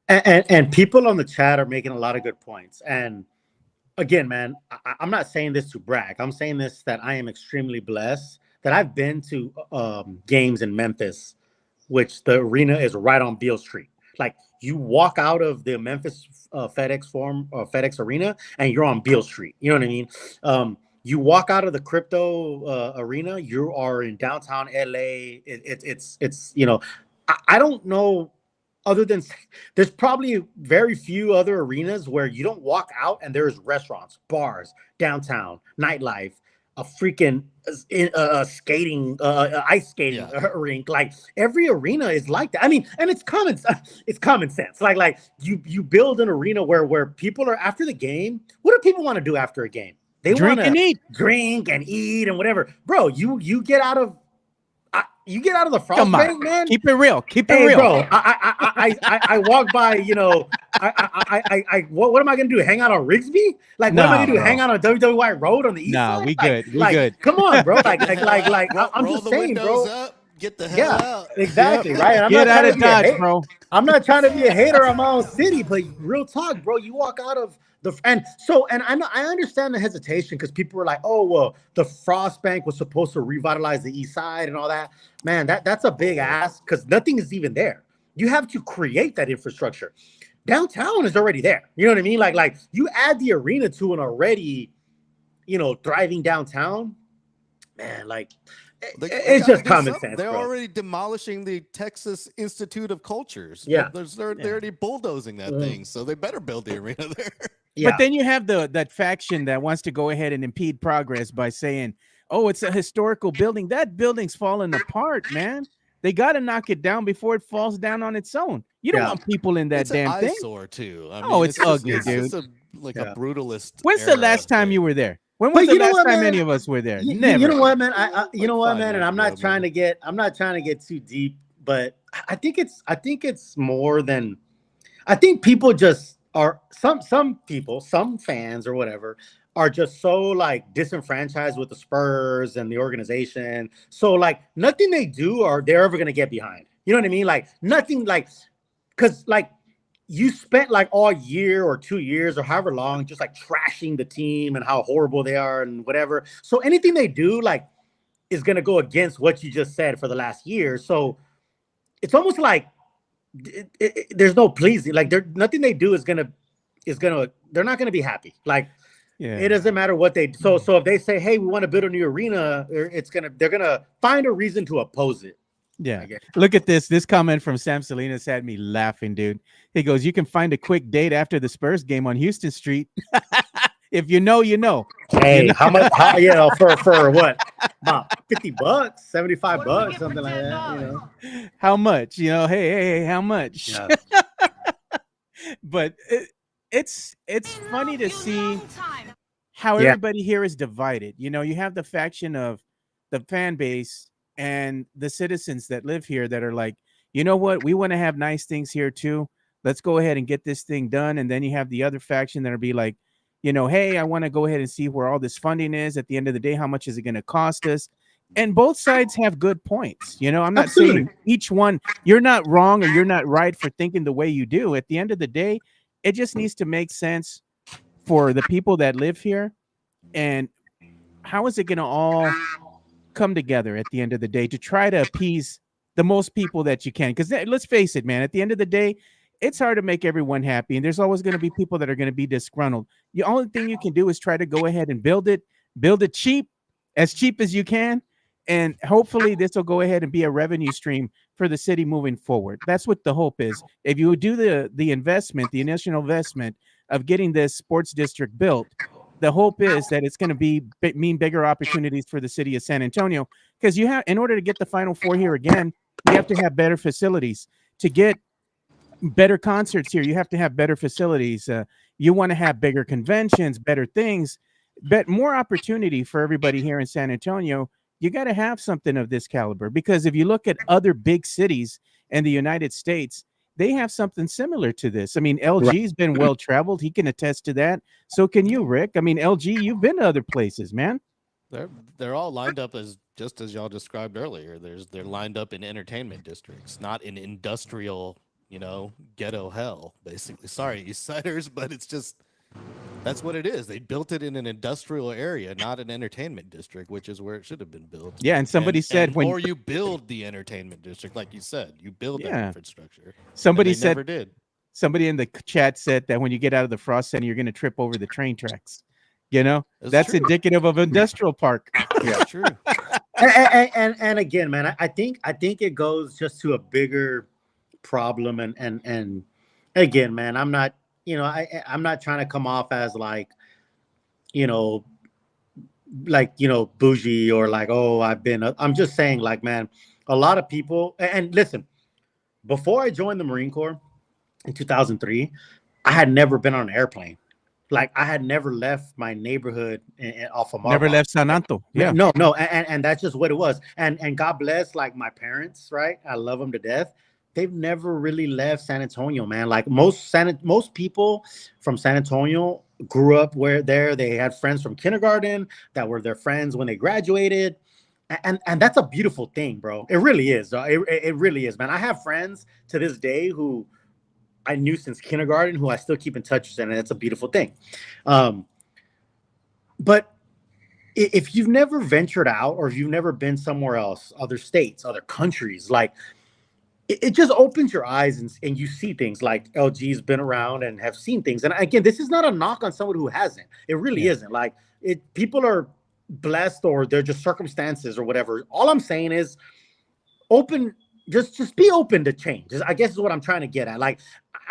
Speaker 4: And people on the chat are making a lot of good points. And again, man, I'm not saying this to brag. I'm saying this that I am extremely blessed that I've been to games in Memphis, which the arena is right on Beale Street. Like, you walk out of the Memphis FedEx Arena and you're on Beale Street. You know what I mean? You walk out of the crypto arena, you are in downtown LA. It's I don't know. Other than, there's probably very few other arenas where you don't walk out and there's restaurants, bars, downtown, nightlife, a freaking skating, ice skating rink. Like, every arena is like that. I mean, and it's common sense. Like you build an arena where people are, after the game. What do people want to do after a game? They want to drink and eat and whatever, bro. You get out of. You get out of the frost bank, man.
Speaker 1: Keep it real. Keep it real,
Speaker 4: bro. I walk by. What am I gonna do? Hang out on Rigsby? Like, what am I gonna do? Hang out on WWI Road on the east side?
Speaker 1: We good.
Speaker 4: Come on, bro. I'm just saying, bro.
Speaker 3: Up, get the hell out.
Speaker 4: Exactly, right. I'm
Speaker 1: get out of Dodge, bro.
Speaker 4: I'm not trying to be a hater on my own city, but real talk, bro. You walk out of and I understand the hesitation, because people were like, oh, well, the Frost Bank was supposed to revitalize the east side and all that. Man, that's a big ask, because nothing is even there. You have to create that infrastructure. Downtown is already there. You know what I mean? Like you add the arena to an already, thriving downtown. Man, like, it's just common sense.
Speaker 3: They're
Speaker 4: bro.
Speaker 3: already demolishing the Texas Institute of Cultures.
Speaker 4: Yeah.
Speaker 3: They're already bulldozing that thing, so they better build the arena there.
Speaker 1: Yeah. But then you have that faction that wants to go ahead and impede progress by saying, oh, it's a historical building. That building's falling apart, man. They got to knock it down before it falls down on its own. You don't want people in that damn thing.
Speaker 3: It's an eyesore, too. I mean,
Speaker 1: it's ugly, dude.
Speaker 3: It's a brutalist.
Speaker 1: When's the last time you were there? When was the last time any of us were there? Never.
Speaker 4: You know what, man? You know what, man? And I'm not trying to get too deep, but I think it's more than. I think people just are some people, some fans or whatever, are just so like disenfranchised with the Spurs and the organization. So like nothing they do are they're ever gonna get behind. You know what I mean? Like nothing, like, because like you spent like all year or 2 years or however long just like trashing the team and how horrible they are and whatever. So anything they do like is gonna go against what you just said for the last year. So it's almost like there's no pleasing. Like nothing they do is gonna they're not gonna be happy. Like. Yeah. It doesn't matter what they do. So if they say, hey, we want to build a new arena, they're gonna find a reason to oppose it.
Speaker 1: Yeah. Look at this. This comment from Sam Salinas had me laughing, dude. He goes, you can find a quick date after the Spurs game on Houston Street. If you know, you know.
Speaker 4: Hey, how much for what? About $50, $75, something like that.
Speaker 1: How much? Hey, how much? Yeah. But it's funny to see how
Speaker 4: Yeah.
Speaker 1: everybody here is divided. You know, you have the faction of the fan base and the citizens that live here that are like, you know what, we want to have nice things here too. Let's go ahead and get this thing done. And then you have the other faction that'll be like, you know, hey, I want to go ahead and see where all this funding is at the end of the day. How much is it going to cost us? And both sides have good points. You know, I'm not
Speaker 4: Absolutely.
Speaker 1: saying each one, you're not wrong or you're not right for thinking the way you do. At the end of the day, it just needs to make sense for the people that live here. And how is it going to all come together at the end of the day to try to appease the most people that you can? Because let's face it, man, at the end of the day, it's hard to make everyone happy. And there's always going to be people that are going to be disgruntled. The only thing you can do is try to go ahead and build it cheap as you can. And hopefully this will go ahead and be a revenue stream for the city moving forward. That's what the hope is. If you do the investment, the initial investment of getting this sports district built, the hope is that it's going to mean bigger opportunities for the city of San Antonio, because you have, in order to get the Final Four here again, you have to have better facilities. To get better concerts here, you have to have better facilities. You want to have bigger conventions, better things, but more opportunity for everybody here in San Antonio. You got to have something of this caliber, because if you look at other big cities in the United States, they have something similar to this. I mean, LG's been well traveled. He can attest to that. So can you, Rick? I mean, LG, you've been to other places, man.
Speaker 3: They're all lined up as just as y'all described earlier. They're lined up in entertainment districts, not in industrial, ghetto hell, basically. Sorry, East Siders, but it's just that's what it is. They built it in an industrial area, not an entertainment district, which is where it should have been built.
Speaker 1: Yeah, and somebody said
Speaker 3: or you build the entertainment district, like you said, you build that infrastructure.
Speaker 1: Somebody said
Speaker 3: never did.
Speaker 1: Somebody in the chat said that when you get out of the Frost Center, you're going to trip over the train tracks. That's true. Indicative of industrial park.
Speaker 3: Yeah, true.
Speaker 4: and again, man, I think it goes just to a bigger problem. And again, man, I'm not, I'm not trying to come off as like, bougie or like, oh, I'm just saying, like, man, a lot of people, and listen, before I joined the Marine Corps in 2003, I had never been on an airplane. Like, I had never left my neighborhood off of Marble.
Speaker 1: Never left San Antonio. Yeah.
Speaker 4: No. And that's just what it was. And God bless, like, my parents, right? I love them to death. They've never really left San Antonio, man. Like, most people from San Antonio grew up there. They had friends from kindergarten that were their friends when they graduated. And that's a beautiful thing, bro. It really is. It really is, man. I have friends to this day who I knew since kindergarten, who I still keep in touch with, and it's a beautiful thing. But if you've never ventured out, or if you've never been somewhere else, other states, other countries, like, it just opens your eyes and you see things. Like, LG's been around and have seen things. And again, this is not a knock on someone who hasn't. It really isn't. Like, people are blessed, or they're just circumstances or whatever. All I'm saying is just be open to change, I guess is what I'm trying to get at. Like,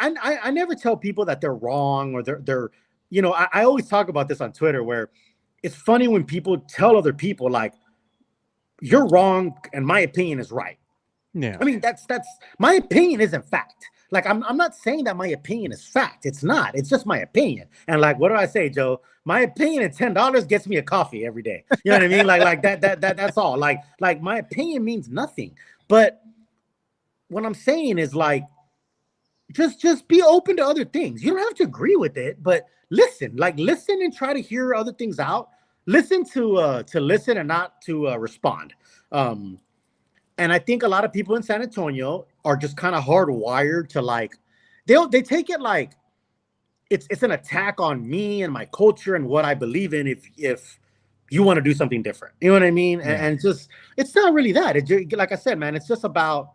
Speaker 4: I never tell people that they're wrong, or they're I always talk about this on Twitter, where it's funny when people tell other people, like, you're wrong and my opinion is right.
Speaker 1: Yeah.
Speaker 4: I mean, that's my opinion isn't fact. Like, I'm not saying that my opinion is fact. It's not. It's just my opinion. And like, what do I say, Joe? My opinion at $10 gets me a coffee every day. You know what I mean? Like that's all. Like my opinion means nothing. But what I'm saying is, like, just be open to other things. You don't have to agree with it, but listen and try to hear other things out. Listen to listen and not to respond. And I think a lot of people in San Antonio are just kind of hardwired to, like, they take it like it's an attack on me and my culture and what I believe in if you want to do something different. You know what I mean? Yeah. And just, it's not really that. Like I said, man, it's just about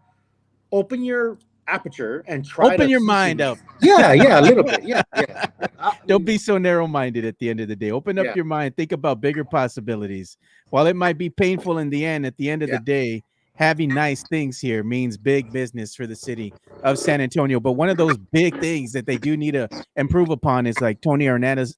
Speaker 4: open your aperture and
Speaker 1: open your mind up.
Speaker 4: Yeah, a little bit. Yeah.
Speaker 1: Don't be so narrow-minded at the end of the day. Open up your mind. Think about bigger possibilities. While it might be painful in the end, at the end of the day, having nice things here means big business for the city of San Antonio. But one of those big things that they do need to improve upon is, like Tony Hernandez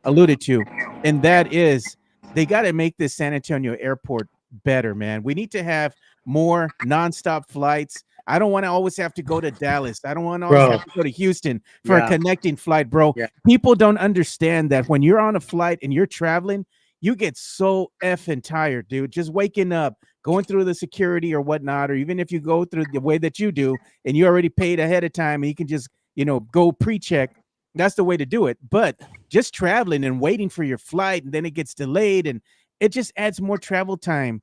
Speaker 1: alluded to, and that is they got to make this San Antonio airport better, man. We need to have more nonstop flights. I don't want to always have to go to Dallas. I don't want to always
Speaker 4: Bro.
Speaker 1: have to go to Houston for a
Speaker 4: Yeah.
Speaker 1: connecting flight, bro.
Speaker 4: Yeah.
Speaker 1: People don't understand that when you're on a flight and you're traveling, you get so effing tired, dude. Just waking up, going through the security or whatnot, or even if you go through the way that you do and you already paid ahead of time and you can just, go pre-check, that's the way to do it. But just traveling and waiting for your flight and then it gets delayed and it just adds more travel time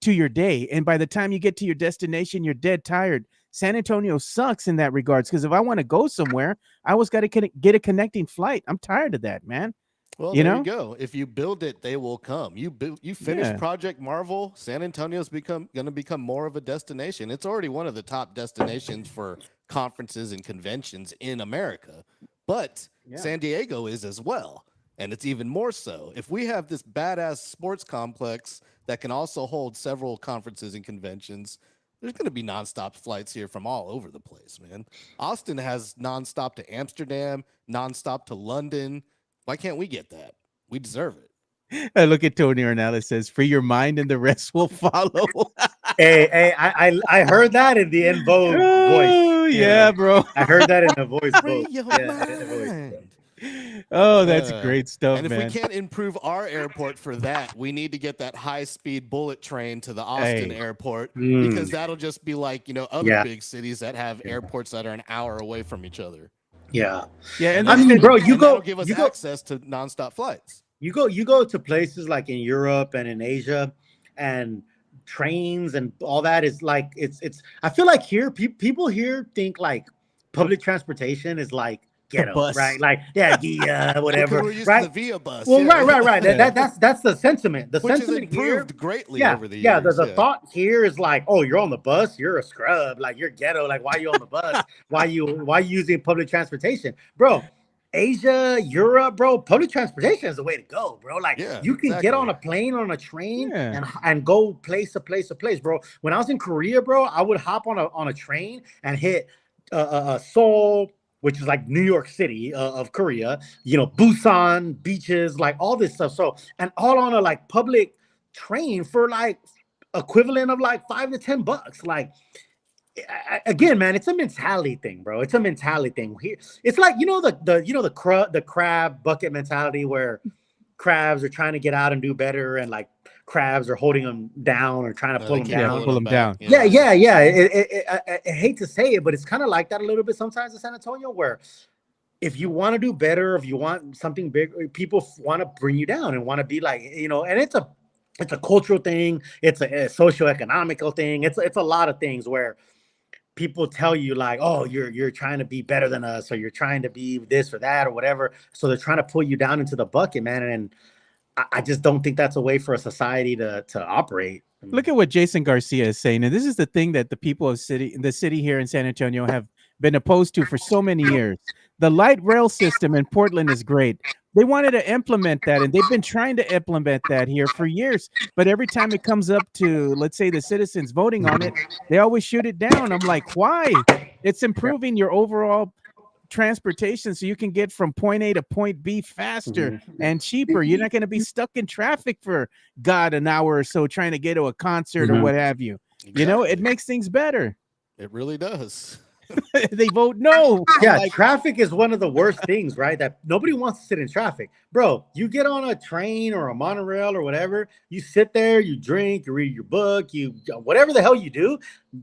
Speaker 1: to your day. And by the time you get to your destination, you're dead tired. San Antonio sucks in that regards because if I want to go somewhere, I always got to get a connecting flight. I'm tired of that, man.
Speaker 3: Well,
Speaker 1: You
Speaker 3: there
Speaker 1: know?
Speaker 3: you go. If you build it, they will come. You finish
Speaker 1: Yeah.
Speaker 3: Project Marvel, San Antonio's going to become more of a destination. It's already one of the top destinations for conferences and conventions in America. But
Speaker 4: Yeah.
Speaker 3: San Diego is as well, and it's even more so. If we have this badass sports complex that can also hold several conferences and conventions, there's going to be nonstop flights here from all over the place, man. Austin has nonstop to Amsterdam, nonstop to London. Why can't we get that? We deserve it.
Speaker 1: I look at Tony Ornella says, free your mind and the rest will follow.
Speaker 4: Hey, I heard that in the En Vogue voice.
Speaker 1: Oh,
Speaker 4: you
Speaker 1: yeah,
Speaker 4: know.
Speaker 1: bro.
Speaker 4: I heard that in the voice
Speaker 3: Free
Speaker 4: vote.
Speaker 3: your
Speaker 4: voice.
Speaker 3: mind.
Speaker 1: Oh, that's great stuff,
Speaker 3: And if
Speaker 1: man.
Speaker 3: we can't improve our airport for that, we need to get that high-speed bullet train to the Austin
Speaker 1: Hey.
Speaker 3: airport
Speaker 4: Mm.
Speaker 3: because that'll just be like, other
Speaker 4: Yeah.
Speaker 3: big cities that have airports that are an hour away from each other.
Speaker 4: Yeah.
Speaker 1: Yeah, and
Speaker 4: I
Speaker 1: then-
Speaker 4: mean, bro,
Speaker 3: That'll give us access to nonstop flights.
Speaker 4: You go to places like in Europe and in Asia, and trains and all that is like it's. I feel like here people here think like public transportation is like ghetto,
Speaker 1: bus.
Speaker 4: right? Like whatever,
Speaker 3: We're used
Speaker 4: right?
Speaker 3: to the Via bus.
Speaker 4: Well,
Speaker 3: yeah.
Speaker 4: right.
Speaker 1: Yeah.
Speaker 4: That's the sentiment. The
Speaker 3: Which has
Speaker 4: sentiment here.
Speaker 3: improved greatly
Speaker 4: Yeah,
Speaker 3: over the
Speaker 4: yeah.
Speaker 3: years.
Speaker 4: The thought here is like, oh, you're on the bus, you're a scrub, like you're ghetto. Like, why are you on the bus? why you using public transportation, bro? Asia, Europe, bro, public transportation is the way to go, bro. Like,
Speaker 3: Yeah,
Speaker 4: you can get
Speaker 3: exactly.
Speaker 4: on a plane, on a train,
Speaker 1: Yeah.
Speaker 4: and go place to place, bro. When I was in Korea, bro, I would hop on a train and hit Seoul, which is like New York City of Korea, Busan, beaches, like all this stuff. So, and all on a like public train for like equivalent of like $5 to $10. Like, again, man, it's a mentality thing, bro. It's a mentality thing. Here, it's like the crab bucket mentality where crabs are trying to get out and do better, and like crabs are holding them down or trying to pull them down.
Speaker 1: pull them down.
Speaker 4: Yeah. I hate to say it, but it's kind of like that a little bit sometimes in San Antonio, where if you want to do better, if you want something big, people want to bring you down and want to be like, and it's a cultural thing. It's a socio-economical thing. It's a lot of things where people tell you like, oh, you're trying to be better than us, or you're trying to be this or that or whatever. So they're trying to pull you down into the bucket, man. And I just don't think that's a way for a society to operate.
Speaker 1: Look at what Jason Garcia is saying, and this is the thing that the people of the city here in San Antonio have been opposed to for so many years. The light rail system in Portland is great. They wanted to implement that, and they've been trying to implement that here for years. But every time it comes up to, let's say, the citizens voting on it, they always shoot it down. I'm like, why? It's improving your overall transportation so you can get from point A to point B faster and cheaper. You're not going to be stuck in traffic for an hour or so trying to get to a concert or what have you.
Speaker 3: Exactly.
Speaker 1: It makes things better.
Speaker 3: It really does.
Speaker 1: They vote no.
Speaker 4: Yeah,
Speaker 1: Like,
Speaker 4: traffic is one of the worst things, right? That nobody wants to sit in traffic. Bro, you get on a train or a monorail or whatever, you sit there, you drink, you read your book, you whatever the hell you do,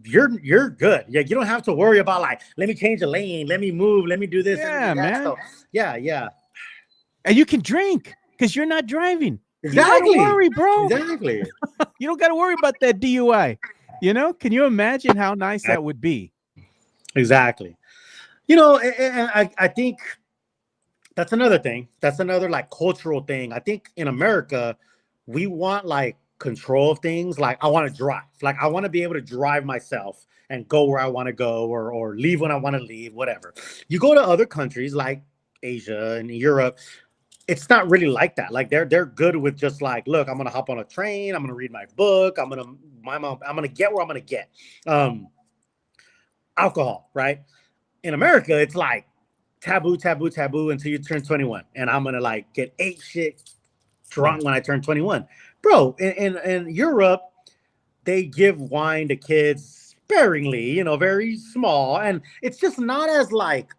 Speaker 4: you're good. Yeah, you don't have to worry about like, let me change a lane, let me move, let me do this.
Speaker 1: Yeah,
Speaker 4: let me do that.
Speaker 1: man.
Speaker 4: So, yeah.
Speaker 1: and you can drink because you're not driving.
Speaker 4: Exactly.
Speaker 1: You don't worry, bro.
Speaker 4: Exactly.
Speaker 1: You don't got to worry about that DUI. Can you imagine how nice that would be?
Speaker 4: Exactly. And I think that's another thing. That's another like cultural thing. I think in America, we want like control of things. Like I want to drive. Like I want to be able to drive myself and go where I want to go or leave when I want to leave, whatever. You go to other countries like Asia and Europe, it's not really like that. Like they're good with just like, look, I'm gonna hop on a train, I'm gonna read my book, I'm gonna get where I'm gonna get. Alcohol, right? In America, it's like taboo until you turn 21. And I'm gonna like get ape shit drunk when I turn 21. Bro, in Europe, they give wine to kids sparingly, very small, and it's just not as like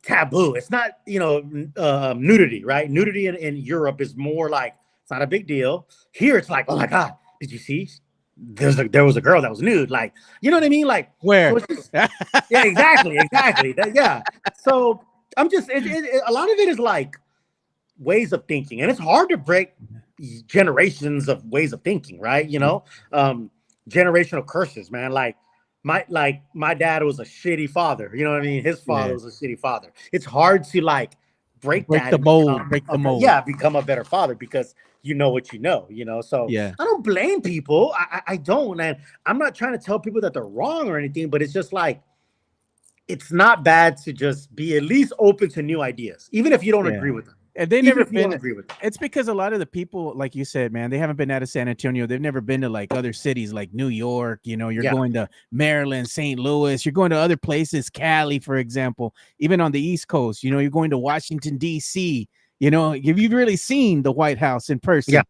Speaker 4: taboo. It's not, nudity, right? Nudity in Europe is more like it's not a big deal. Here, it's like, oh my god, did you see? There was a girl that was nude, like, you know what I mean? Like,
Speaker 1: Where?
Speaker 4: so it's just, yeah, exactly. Yeah. So I'm just a lot of it is like ways of thinking, and it's hard to break generations of ways of thinking, right? Generational curses, man. Like my dad was a shitty father. You know what I mean? His father was a shitty father. It's hard to like break that
Speaker 1: the
Speaker 4: and
Speaker 1: mold, break the mold.
Speaker 4: Yeah, become a better father because you know what you know. So
Speaker 1: Yeah.
Speaker 4: I don't blame people. I don't, and I'm not trying to tell people that they're wrong or anything, but it's just like it's not bad to just be at least open to new ideas, even if you don't agree with them.
Speaker 1: And they
Speaker 4: Even
Speaker 1: never
Speaker 4: if you don't
Speaker 1: been.
Speaker 4: agree with them.
Speaker 1: It's because a lot of the people, like you said, man, they haven't been out of San Antonio. They've never been to like other cities like New York. You're going to Maryland, St. Louis. You're going to other places, Cali, for example. Even on the East Coast, you're going to Washington D.C. Have you really seen the White House in person?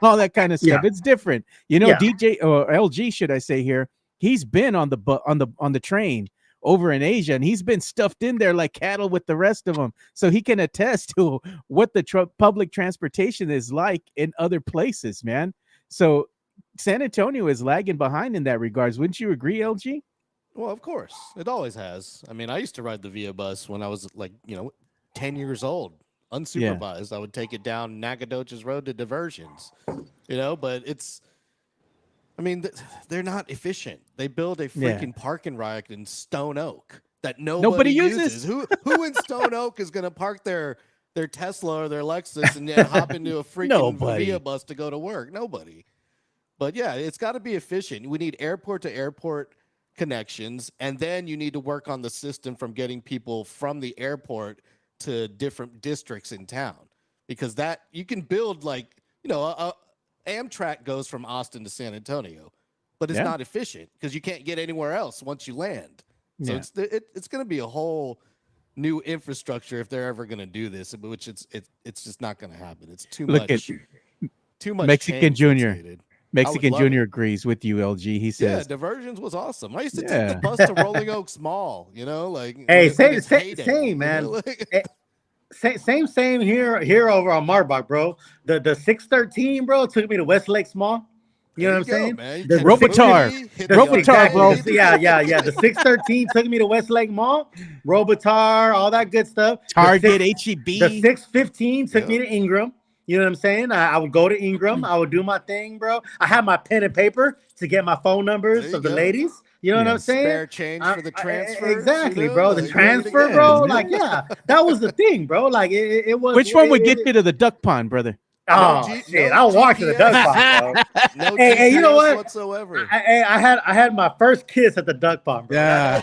Speaker 1: All that kind of stuff. It's different. DJ or LG, should I say here? He's been on the train over in Asia, and he's been stuffed in there like cattle with the rest of them. So he can attest to what the public transportation is like in other places, man. So San Antonio is lagging behind in that regards. Wouldn't you agree, LG?
Speaker 3: Well, of course. It always has. I mean, I used to ride the Via bus when I was like, 10 years old, unsupervised. I would take it down Nacogdoches Road to diversions, but it's, I mean, they're not efficient. They build a freaking parking lot in Stone Oak that nobody uses. Who in Stone Oak is going to park their Tesla or their Lexus and then hop into a freaking Via bus to go to work? Nobody. But yeah, it's got to be efficient. We need airport to airport connections, and then you need to work on the system from getting people from the airport to different districts in town, because that you can build like, Amtrak goes from Austin to San Antonio, but it's not efficient because you can't get anywhere else once you land. So it's going to be a whole new infrastructure if they're ever going to do this, which it's just not going to happen. It's too much. Too much.
Speaker 1: Mexican Junior. Mexican Junior agrees with you, LG. He says,
Speaker 3: diversions was awesome. I used to take the bus to Rolling Oaks Mall.
Speaker 4: Hey, same man. Same here over on Marbach, bro. The 613, bro, took me to Westlake Mall. You know what I'm saying?
Speaker 1: The Robotar, bro.
Speaker 4: Yeah. The 613 took me to Westlake Mall, Robotar, all that good stuff.
Speaker 1: Target, HEB.
Speaker 4: The 615 took me to Ingram. You know what I'm saying? I would go to Ingram. I would do my thing, bro. I had my pen and paper to get my phone numbers of the ladies. You know what I'm saying?
Speaker 3: Spare change for the transfer.
Speaker 4: Exactly, bro. The transfer, bro. Like, that was the thing, bro. Like, it was.
Speaker 1: Which one would get you to the duck pond, brother?
Speaker 4: Oh shit! I'll walk to the duck pond, bro. Hey, you know what?
Speaker 3: Whatsoever.
Speaker 4: I had my first kiss at the duck pond, bro.
Speaker 1: Yeah,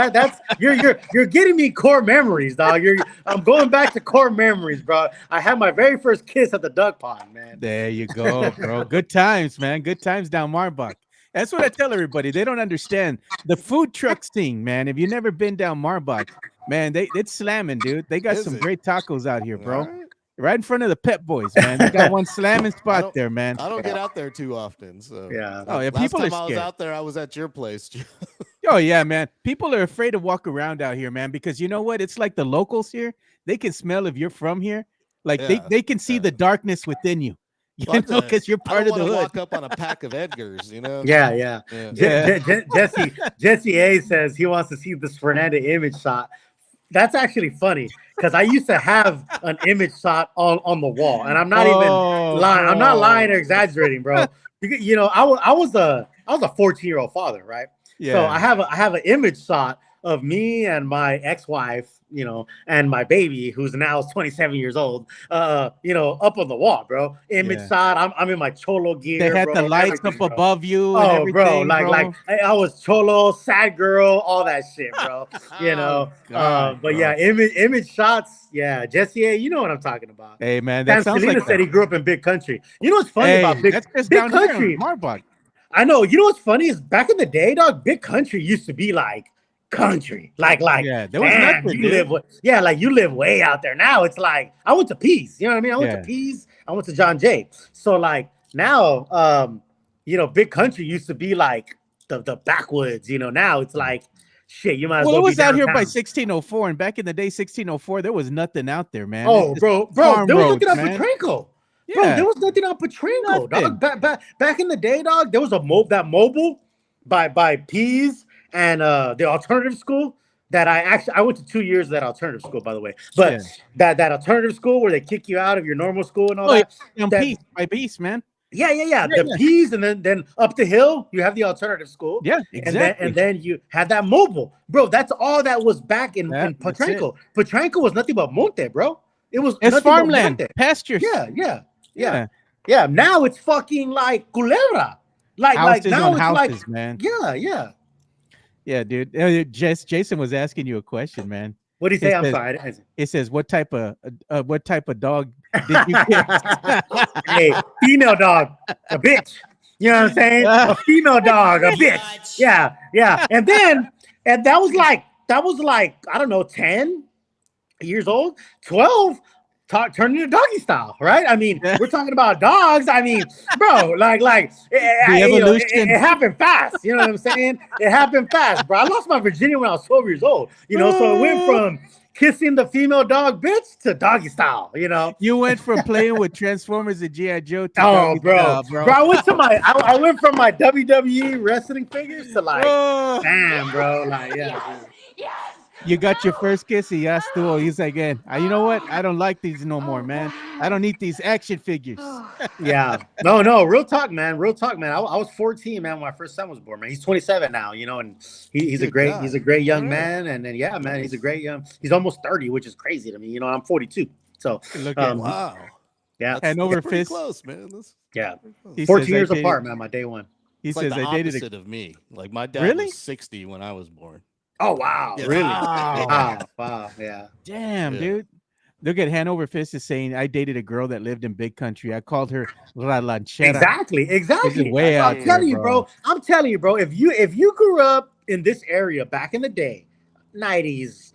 Speaker 4: that's you're getting me core memories, dog. I'm going back to core memories, bro. I had my very first kiss at the duck pond, man.
Speaker 1: There you go, bro. Good times, man. Good times down Marbach. That's what I tell everybody. They don't understand the food truck scene, man. If you've never been down Marbach, man, it's slamming, dude. They got some great tacos out here, bro. Right in front of the Pep Boys, man. They got one slamming spot there, man.
Speaker 3: I don't get out there too often, so
Speaker 1: Oh yeah,
Speaker 3: last
Speaker 1: people
Speaker 3: time
Speaker 1: are
Speaker 3: I
Speaker 1: scared.
Speaker 3: was out there, I was at your place.
Speaker 1: Oh yeah, man. People are afraid to walk around out here, man, because you know what? It's like the locals here. They can smell if you're from here. Like they can see the darkness within you. Because you're part of the hood.
Speaker 3: Walk up on a pack of Edgars,
Speaker 4: Yeah. Jesse A says he wants to see this Fernandez image shot. That's actually funny because I used to have an image shot on the wall, and I'm not even lying. I'm not lying or exaggerating, bro. I was a 14-year-old father, right?
Speaker 1: Yeah.
Speaker 4: So I have an image shot of me and my ex-wife, and my baby, who's now 27 years old, up on the wall, bro. Image shot. I'm in my cholo gear.
Speaker 1: They had the lights up above you. And everything,
Speaker 4: bro, like I was cholo, sad girl, all that shit, bro. But yeah, image shots. Yeah, Jesse A, you know what I'm talking about.
Speaker 1: Hey man, that sounds like
Speaker 4: said he grew up in Big Country. You know what's funny about Big Country?
Speaker 1: Marbach.
Speaker 4: I know. You know what's funny is back in the day, dog. Big Country used to be like country, like
Speaker 1: there was nothing.
Speaker 4: You live way out there. Now it's like I went to Pease. You know what I mean? I went to Pease. I went to John Jay. So like now, Big Country used to be like the backwoods. Now it's like shit. You might as
Speaker 1: Well,
Speaker 4: well
Speaker 1: it was
Speaker 4: be
Speaker 1: out here by
Speaker 4: downtown.
Speaker 1: 1604, and back in the day, 1604, there was nothing out there, man.
Speaker 4: Oh,
Speaker 1: It's just
Speaker 4: bro,
Speaker 1: farm
Speaker 4: there was
Speaker 1: roads,
Speaker 4: nothing on
Speaker 1: man.
Speaker 4: Petranco.
Speaker 1: Yeah,
Speaker 4: Bro, there was nothing on Petranco,
Speaker 1: Nothing.
Speaker 4: dog. Back in the day, dog, there was that mobile by Pease and the alternative school that I went to 2 years of that alternative school, by the way. But
Speaker 1: Yeah.
Speaker 4: that alternative school where they kick you out of your normal school and all
Speaker 1: Oh,
Speaker 4: that.
Speaker 1: yeah,
Speaker 4: that
Speaker 1: Peace by Peace, man.
Speaker 4: Yeah.
Speaker 1: Yeah,
Speaker 4: The
Speaker 1: yeah.
Speaker 4: Peas, and then up the hill you have the alternative school.
Speaker 1: Yeah, exactly.
Speaker 4: And then you had that mobile, bro. That's all that was back in
Speaker 1: That's
Speaker 4: Petranco. Petranco was nothing but monte, bro. It was
Speaker 1: It's
Speaker 4: nothing
Speaker 1: farmland,
Speaker 4: but monte.
Speaker 1: pastures.
Speaker 4: Yeah. Now it's fucking like Culebra.
Speaker 1: Houses
Speaker 4: now
Speaker 1: on
Speaker 4: it's
Speaker 1: houses,
Speaker 4: like,
Speaker 1: man.
Speaker 4: Yeah.
Speaker 1: Dude. Jason was asking you a question, man.
Speaker 4: What do you say?
Speaker 1: It
Speaker 4: I'm
Speaker 1: says-
Speaker 4: sorry.
Speaker 1: It says, "What type of dog did you get?"
Speaker 4: Hey, female dog, a bitch. You know what I'm saying? A female dog, a bitch. Yeah. And that was like I don't know, 10 years old, 12. Turning into doggy style, right? I mean, we're talking about dogs. I mean, bro,
Speaker 1: evolution.
Speaker 4: It happened fast. You know what I'm saying? It happened fast, bro. I lost my virginity when I was 12 years old. So it went from kissing the female dog bitch to doggy style.
Speaker 1: You went from playing with Transformers and G.I. Joe to
Speaker 4: Oh,
Speaker 1: doggy
Speaker 4: bro.
Speaker 1: style, bro.
Speaker 4: I went from my WWE wrestling figures to damn, bro.
Speaker 1: You got your first kiss, he asked Thuo. He's like, you know what? I don't like these no more, man. I don't need these action figures.
Speaker 4: Yeah. No, real talk, man. I was 14, man, when my first son was born, man. He's 27 now, and he's a great young man. And then, yeah, man, he's almost 30, which is crazy to me. I'm 42. So,
Speaker 1: Look at
Speaker 3: Wow.
Speaker 4: yeah.
Speaker 1: And over
Speaker 3: Pretty
Speaker 1: fist.
Speaker 3: close, man.
Speaker 4: Yeah.
Speaker 1: He
Speaker 4: 14
Speaker 1: says,
Speaker 4: years
Speaker 1: I dated-
Speaker 4: apart, man, my day one.
Speaker 1: He
Speaker 3: It's
Speaker 1: says,
Speaker 3: like the
Speaker 1: I dated
Speaker 3: opposite of me. Like my dad
Speaker 1: Really?
Speaker 3: was 60 when I was born.
Speaker 4: Oh, wow.
Speaker 3: Yeah.
Speaker 4: Really?
Speaker 3: Wow.
Speaker 4: Wow. Yeah.
Speaker 1: Damn,
Speaker 3: Yeah.
Speaker 1: dude. Look at Hanover Fist is saying, I dated a girl that lived in big country. I called her La Lanchera.
Speaker 4: Exactly.
Speaker 1: This is way
Speaker 4: I'm
Speaker 1: out
Speaker 4: telling
Speaker 1: there,
Speaker 4: you, bro. I'm telling you, bro. If you grew up in this area back in the day, 90s,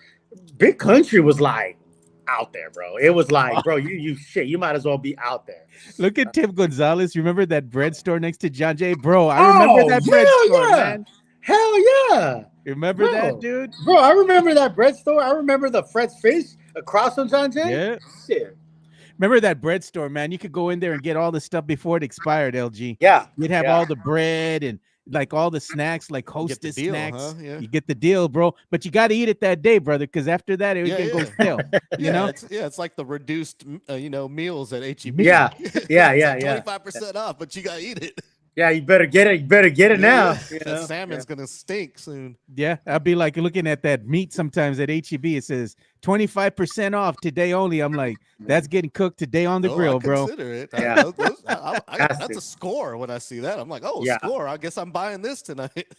Speaker 4: big country was like out there, bro. It was like, bro, you might as well be out there.
Speaker 1: Look at Tim Gonzalez. Remember that bread store next to John Jay? Bro, I remember that bread store, man.
Speaker 4: Hell yeah.
Speaker 1: Remember
Speaker 4: Bro.
Speaker 1: that, dude?
Speaker 4: Bro, I remember that bread store. I remember the Fred's Fish across from John Jay.
Speaker 1: Yeah.
Speaker 4: Shit.
Speaker 1: Remember that bread store, man? You could go in there and get all the stuff before it expired, LG.
Speaker 4: Yeah.
Speaker 1: You'd have
Speaker 4: Yeah.
Speaker 1: all the bread and like all the snacks, like
Speaker 3: Get the
Speaker 1: Hostess
Speaker 3: deal,
Speaker 1: snacks.
Speaker 3: huh? Yeah.
Speaker 1: You get the deal, bro. But you got to eat it that day, brother, because after that, it
Speaker 3: Yeah,
Speaker 1: can go
Speaker 3: yeah.
Speaker 1: stale. You know?
Speaker 3: It's like the reduced, meals at HEB.
Speaker 4: Yeah. Yeah.
Speaker 3: 25% off, but you gotta eat it.
Speaker 4: Yeah, you better get it. You better get it now.
Speaker 3: Yeah. That salmon's gonna stink soon.
Speaker 1: Yeah, I'd be like looking at that meat sometimes at HEB. It says 25% off today only. I'm like, that's getting cooked today on the
Speaker 3: Oh,
Speaker 1: grill,
Speaker 3: I
Speaker 1: bro.
Speaker 3: Consider it.
Speaker 4: Yeah.
Speaker 3: That's a score when I see that. I'm like, oh,
Speaker 4: Yeah.
Speaker 3: score. I guess I'm buying this tonight.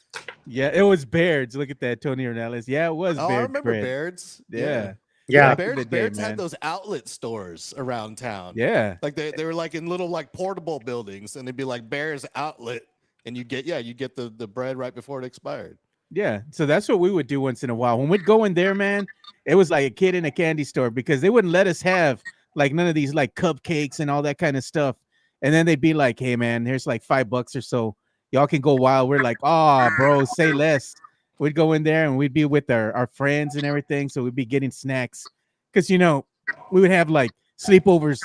Speaker 1: Yeah, it was Baird's. Look at that, Tony Ornelas. Yeah, it was
Speaker 3: Oh,
Speaker 1: Baird's
Speaker 3: I remember
Speaker 1: bread.
Speaker 3: Baird's.
Speaker 1: Yeah.
Speaker 4: Yeah.
Speaker 1: Back in the day,
Speaker 3: Baird's
Speaker 1: man.
Speaker 3: had those outlet stores around town.
Speaker 1: Yeah.
Speaker 3: Like they were like in little like portable buildings, and they'd be like Bear's Outlet, and you get the bread right before it expired.
Speaker 1: Yeah, so that's what we would do once in a while. When we'd go in there, man, it was like a kid in a candy store because they wouldn't let us have like none of these like cupcakes and all that kind of stuff. And then they'd be like, hey, man, here's like $5 or so. Y'all can go wild. We're like, oh, bro, say less. We'd go in there and we'd be with our friends and everything. So we'd be getting snacks because, we would have like sleepovers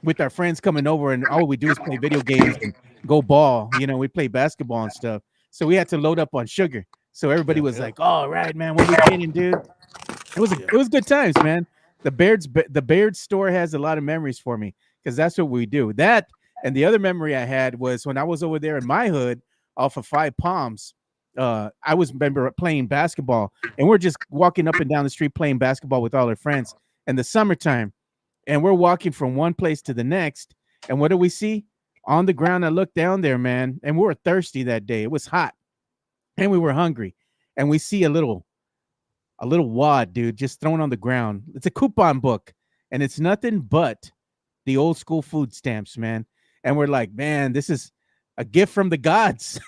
Speaker 1: with our friends coming over and all we do is play video games and go ball. We play basketball and stuff. So we had to load up on sugar. So everybody was like, "All right, man, what we getting, dude?" It was good times, man. The Baird's store has a lot of memories for me because that's what we do. That and the other memory I had was when I was over there in my hood off of Five Palms. I remember playing basketball, and we're just walking up and down the street playing basketball with all our friends in the summertime, and we're walking from one place to the next. And what do we see on the ground? I looked down there, man, and we were thirsty that day. It was hot. And we were hungry, and we see a little wad, dude, just thrown on the ground. It's a coupon book, and it's nothing but the old school food stamps, man. And we're like, man, this is a gift from the gods.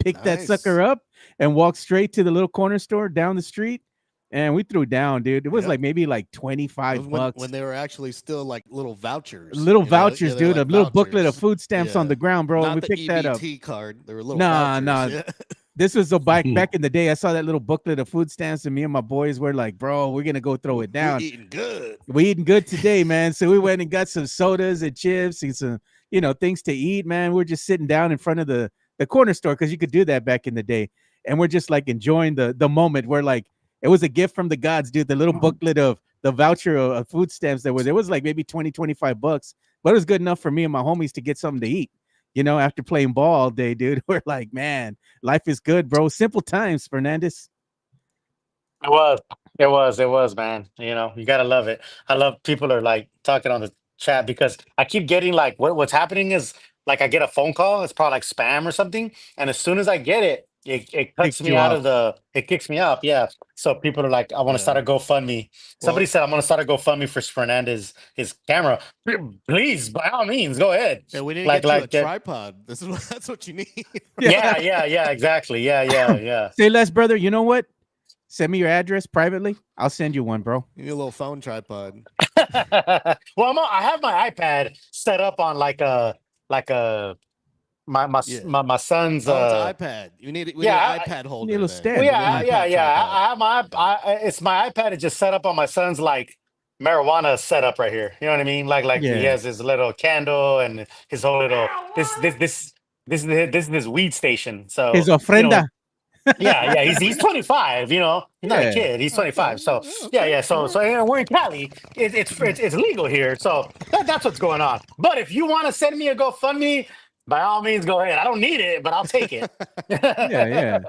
Speaker 1: Pick that
Speaker 3: Nice.
Speaker 1: sucker up and walk straight to the little corner store down the street. And we threw down, dude. It was
Speaker 3: Yep.
Speaker 1: like maybe like 25 bucks.
Speaker 3: when they were actually still like little vouchers.
Speaker 1: Little
Speaker 3: you know?
Speaker 1: vouchers,
Speaker 3: Yeah, they're
Speaker 1: dude.
Speaker 3: like
Speaker 1: a little booklet of
Speaker 3: vouchers.
Speaker 1: food stamps on
Speaker 3: Yeah.
Speaker 1: the ground, bro.
Speaker 3: Not
Speaker 1: and we
Speaker 3: the
Speaker 1: picked that up.
Speaker 3: EBT card. They were little
Speaker 1: Nah,
Speaker 3: vouchers.
Speaker 1: nah.
Speaker 3: Yeah.
Speaker 1: This was back in the day. I saw that little booklet of food stamps, and me and my boys were like, "Bro, we're gonna go throw it down.
Speaker 3: We're eating good.
Speaker 1: We eating good today, man." So we went and got some sodas and chips and some, things to eat, man. We're just sitting down in front of the corner store because you could do that back in the day, and we're just like enjoying the moment. We're like, it was a gift from the gods, dude. The little booklet of the voucher of food stamps that was like maybe $20-25, but it was good enough for me and my homies to get something to eat. After playing ball all day, dude, we're like, man, life is good, bro. Simple times, Fernandez.
Speaker 2: It was, man. You gotta love it. I love people are like talking on the chat because I keep getting like what's happening is like I get a phone call, it's probably like spam or something, and as soon as I get it, it cuts
Speaker 1: Kicks
Speaker 2: me
Speaker 1: you
Speaker 2: out
Speaker 1: off.
Speaker 2: of it kicks me up. Yeah. So people are like, I want to start a GoFundMe. Somebody said I'm gonna start a GoFundMe for Fernandez, his camera. Please, by all means, go ahead.
Speaker 3: Yeah, we need to
Speaker 2: Like-
Speaker 3: get you a
Speaker 2: like that-
Speaker 3: tripod. That's what you need.
Speaker 2: Yeah, exactly. Yeah.
Speaker 1: Say less, brother. You know what? Send me your address privately. I'll send you one, bro.
Speaker 3: You need a little phone tripod.
Speaker 2: Well, I have my iPad set up on like a my son's
Speaker 3: Oh, it's an iPad. We need an iPad holder.
Speaker 1: little
Speaker 3: there.
Speaker 1: stand.
Speaker 2: well,
Speaker 1: Yeah,
Speaker 2: yeah. I have it's my iPad is just set up on my son's like marijuana setup right here. You know what I mean? Like he
Speaker 1: Yeah.
Speaker 2: has his little candle and his whole little this is his weed station. So
Speaker 1: His ofrenda.
Speaker 2: yeah, he's 25. He's not
Speaker 1: Yeah.
Speaker 2: a kid. He's 25. So yeah. So we're in Cali. It's legal here. So that's what's going on. But if you want to send me a GoFundMe, by all means, go ahead. I don't need it, but I'll take it.
Speaker 1: Yeah.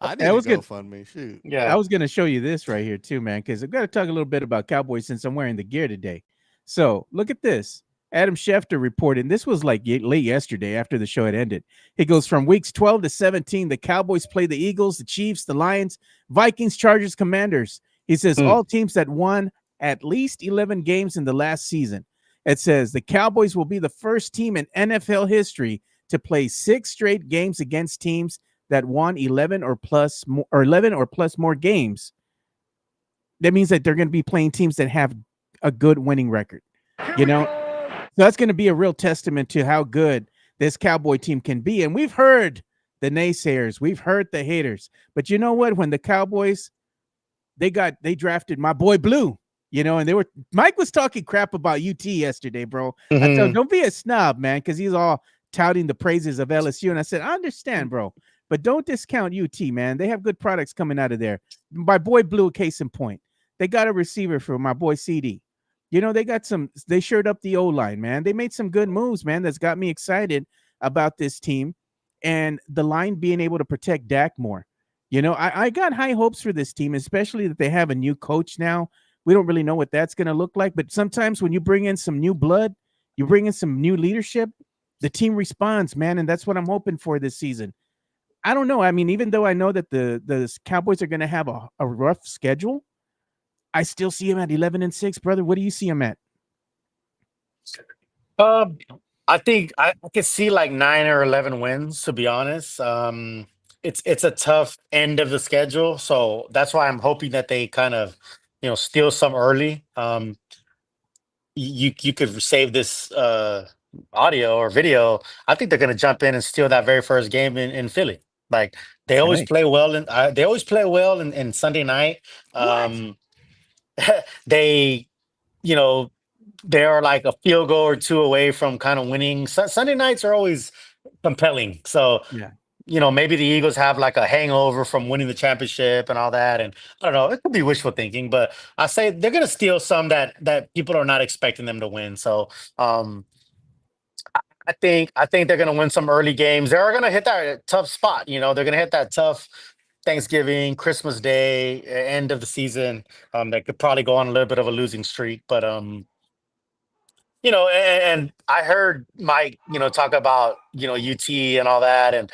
Speaker 3: I need
Speaker 1: That was
Speaker 3: to
Speaker 1: good.
Speaker 3: GoFundMe. Shoot.
Speaker 2: Yeah.
Speaker 1: I was going to show you this right here too, man, because I've got to talk a little bit about Cowboys since I'm wearing the gear today. So look at this. Adam Schefter reported, and this was like late yesterday after the show had ended. He goes, from weeks 12 to 17, the Cowboys play the Eagles, the Chiefs, the Lions, Vikings, Chargers, Commanders. He says all teams that won at least 11 games in the last season. It says the Cowboys will be the first team in NFL history to play 6 straight games against teams that won 11 or plus more games. That means that they're going to be playing teams that have a good winning record. So that's going to be a real testament to how good this Cowboy team can be. And we've heard the naysayers, we've heard the haters, but you know what? When the Cowboys, they drafted my boy Blue, and Mike was talking crap about UT yesterday, bro. I told him, don't be a snob, man, because he's all touting the praises of LSU. And I said, I understand, bro, but don't discount UT, man. They have good products coming out of there. My boy Blue, case in point, they got a receiver for my boy CD. They shored up the O-line, man. They made some good moves, man. That's got me excited about this team and the line being able to protect Dak more. I got high hopes for this team, especially that they have a new coach now. We don't really know what that's going to look like, but sometimes when you bring in some new blood, you bring in some new leadership, the team responds, man, and that's what I'm hoping for this season. I don't know. I mean, even though I know that the Cowboys are going to have a rough schedule, I still see him at 11-6, brother. What do you see him at?
Speaker 2: I think I could see like 9 or 11 wins, to be honest. It's a tough end of the schedule, so that's why I'm hoping that they kind of, steal some early. You could save this audio or video. I think they're going to jump in and steal that very first game in Philly. Like they always play well, in Sunday night. They, they are like a field goal or two away from kind of winning. Sunday nights are always compelling. So, maybe the Eagles have like a hangover from winning the championship and all that. And I don't know, it could be wishful thinking, but I say they're going to steal some that people are not expecting them to win. So, I think they're going to win some early games. They're going to hit that tough spot. They're going to hit that tough Thanksgiving, Christmas Day, end of the season. That could probably go on a little bit of a losing streak, but and I heard Mike, talk about UT and all that, and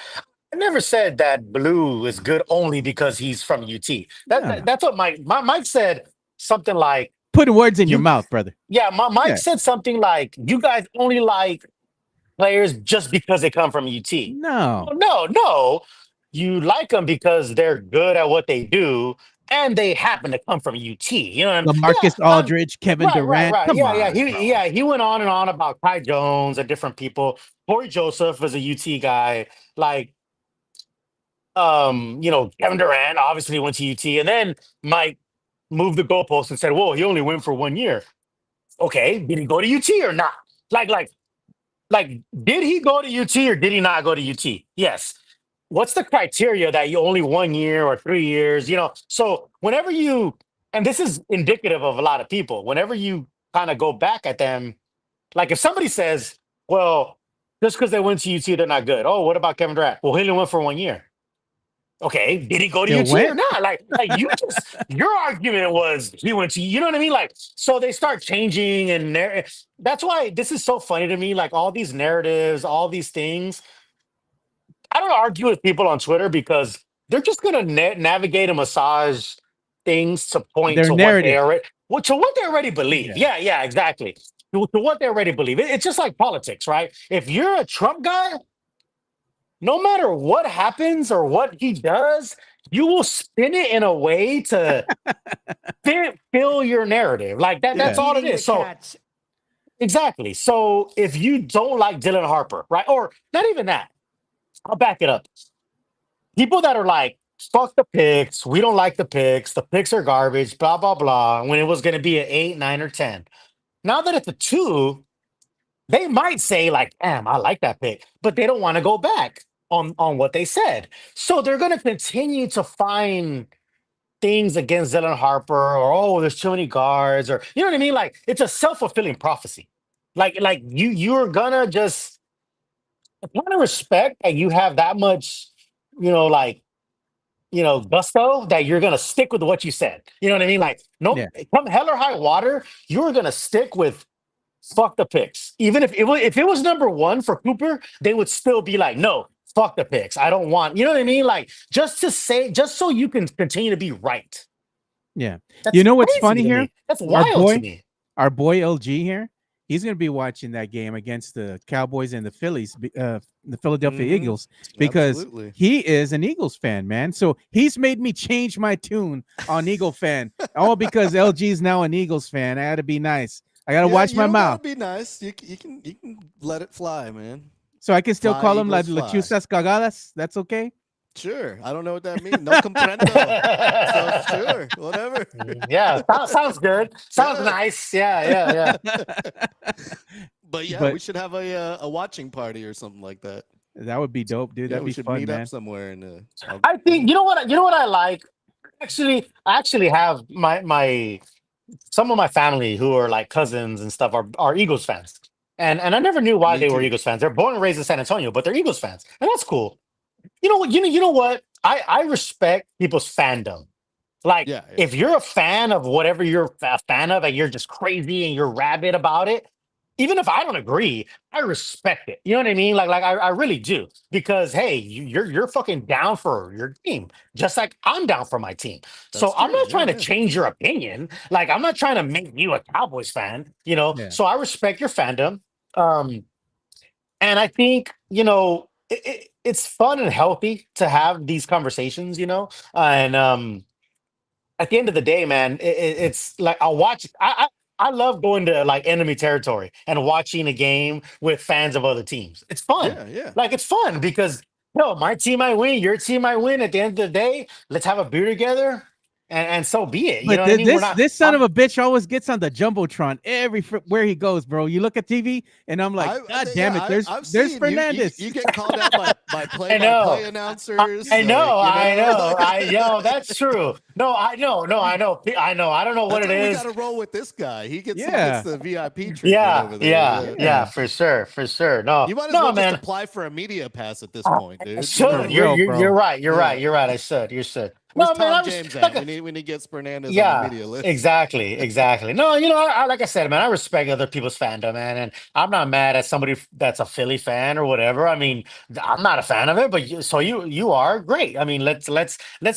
Speaker 2: I never said that Blue is good only because he's from UT. That's what Mike said. Something like
Speaker 1: putting words in your mouth, brother.
Speaker 2: Yeah, Mike said something like, "You guys only like players just because they come from UT." No. You like them because they're good at what they do, and they happen to come from UT. You know what I mean?
Speaker 1: LaMarcus Aldridge, Kevin Durant.
Speaker 2: Right.
Speaker 1: Come on,
Speaker 2: He went on and on about Kai Jones and different people. Corey Joseph was a UT guy. Like, Kevin Durant obviously went to UT, and then Mike moved the goalpost and said, "Whoa, he only went for 1 year." Okay, did he go to UT or not? Like, like, did he go to UT or did he not go to UT? Yes. What's the criteria that you only 1 year or 3 years? So whenever and this is indicative of a lot of people, whenever you kind of go back at them, like if somebody says, well, just because they went to UT, they're not good. Oh, what about Kevin Durant? Well, he only went for 1 year. Okay, did he go to
Speaker 1: Still
Speaker 2: UT or
Speaker 1: went?
Speaker 2: not? Your argument was he went to, you know what I mean? Like, so they start changing, and that's why this is so funny to me. Like all these narratives, all these things. I don't argue with people on Twitter because they're just gonna navigate and massage things to point
Speaker 1: Their
Speaker 2: to
Speaker 1: narrative.
Speaker 2: what they already believe. Yeah, exactly. To what they already believe. It's just like politics, right? If you're a Trump guy, no matter what happens or what he does, you will spin it in a way to fill your narrative. Like that. That's all it is. So exactly. So if you don't like Dylan Harper, right, or not even that, I'll back it up. People that are like, fuck the picks, we don't like the picks are garbage, blah, blah, blah, when it was going to be an 8, 9, or 10. Now that it's a 2, they might say, like, damn, I like that pick, but they don't want to go back on what they said. So they're going to continue to find things against Dylan Harper, or, oh, there's too many guards, or, you know what I mean? Like, it's a self-fulfilling prophecy. Like you're going to just kind of respect that you have that much, gusto that you're gonna stick with what you said. You know what I mean? Like, no,
Speaker 1: Yeah.
Speaker 2: come hell or high water, you're gonna stick with fuck the picks. Even if it was number 1 for Cooper, they would still be like, no, fuck the picks. I don't want. You know what I mean? Like, just so you can continue to be right.
Speaker 1: Yeah.
Speaker 2: That's
Speaker 1: You know what's
Speaker 2: crazy
Speaker 1: funny
Speaker 2: to
Speaker 1: here?
Speaker 2: me. That's wild to me.
Speaker 1: Our boy LG here, he's going to be watching that game against the Cowboys and the Phillies, the Philadelphia Eagles, because
Speaker 3: Absolutely.
Speaker 1: he is an Eagles fan, man. So he's made me change my tune on Eagle fan, all because LG is now an Eagles fan. I got to be nice. I got to watch my mouth.
Speaker 3: Be nice. You can let it fly, man.
Speaker 1: So I can still
Speaker 3: Fly,
Speaker 1: call him like
Speaker 3: Eagles, fly.
Speaker 1: Lechusas Cagadas. That's okay.
Speaker 3: Sure. I don't know what that means. No comprendo. So sure, whatever.
Speaker 2: Yeah, sounds good. Sounds nice. Yeah.
Speaker 3: But we should have a watching party or something like that.
Speaker 1: That would be dope, dude.
Speaker 3: Yeah,
Speaker 1: That'd
Speaker 3: we
Speaker 1: be
Speaker 3: should
Speaker 1: fun,
Speaker 3: meet
Speaker 1: man.
Speaker 3: up somewhere. And
Speaker 2: I think you know what I like. I actually have some of my family who are like cousins and stuff are Eagles fans, and I never knew why
Speaker 3: Me
Speaker 2: they were
Speaker 3: too.
Speaker 2: Eagles fans. They're born and raised in San Antonio, but they're Eagles fans, and that's cool. You know what? You know what? I respect people's fandom. Like,
Speaker 3: Yeah.
Speaker 2: if you're a fan of whatever you're a fan of, and you're just crazy and you're rabid about it, even if I don't agree, I respect it. You know what I mean? Like I really do, because hey, you're fucking down for your team, just like I'm down for my team. So
Speaker 3: That's
Speaker 2: I'm
Speaker 3: true.
Speaker 2: not trying to
Speaker 3: Yeah.
Speaker 2: change your opinion. Like, I'm not trying to make you a Cowboys fan.
Speaker 1: Yeah.
Speaker 2: So I respect your fandom. And I think it's fun and healthy to have these conversations. And at the end of the day, man, it's like I'll watch. I love going to like enemy territory and watching a game with fans of other teams. It's fun.
Speaker 3: Yeah.
Speaker 2: Like, it's fun because my team might win, your team might win. At the end of the day, let's have a beer together, and so be it. You
Speaker 1: But
Speaker 2: know what I mean?
Speaker 1: this son of a bitch always gets on the jumbotron where he goes, bro. You look at TV, and I'm like, God damn it! There's Fernandez.
Speaker 3: You get called out by play-by-play announcers.
Speaker 2: I know. That's true. No, I know. I don't know what it is.
Speaker 3: We got to roll with this guy. He gets the VIP treatment over there.
Speaker 2: Yeah, for sure. No,
Speaker 3: you might as well
Speaker 2: man.
Speaker 3: just apply for a media pass at this point, dude.
Speaker 2: Should. You're right. You're right. I should. You should.
Speaker 3: Where's Tom James at? We need to get Fernandez on the media list.
Speaker 2: Exactly. No, I like I said, man, I respect other people's fandom, man, and I'm not mad at somebody that's a Philly fan or whatever. I mean, I'm not a fan of it, but you are great. I mean, let's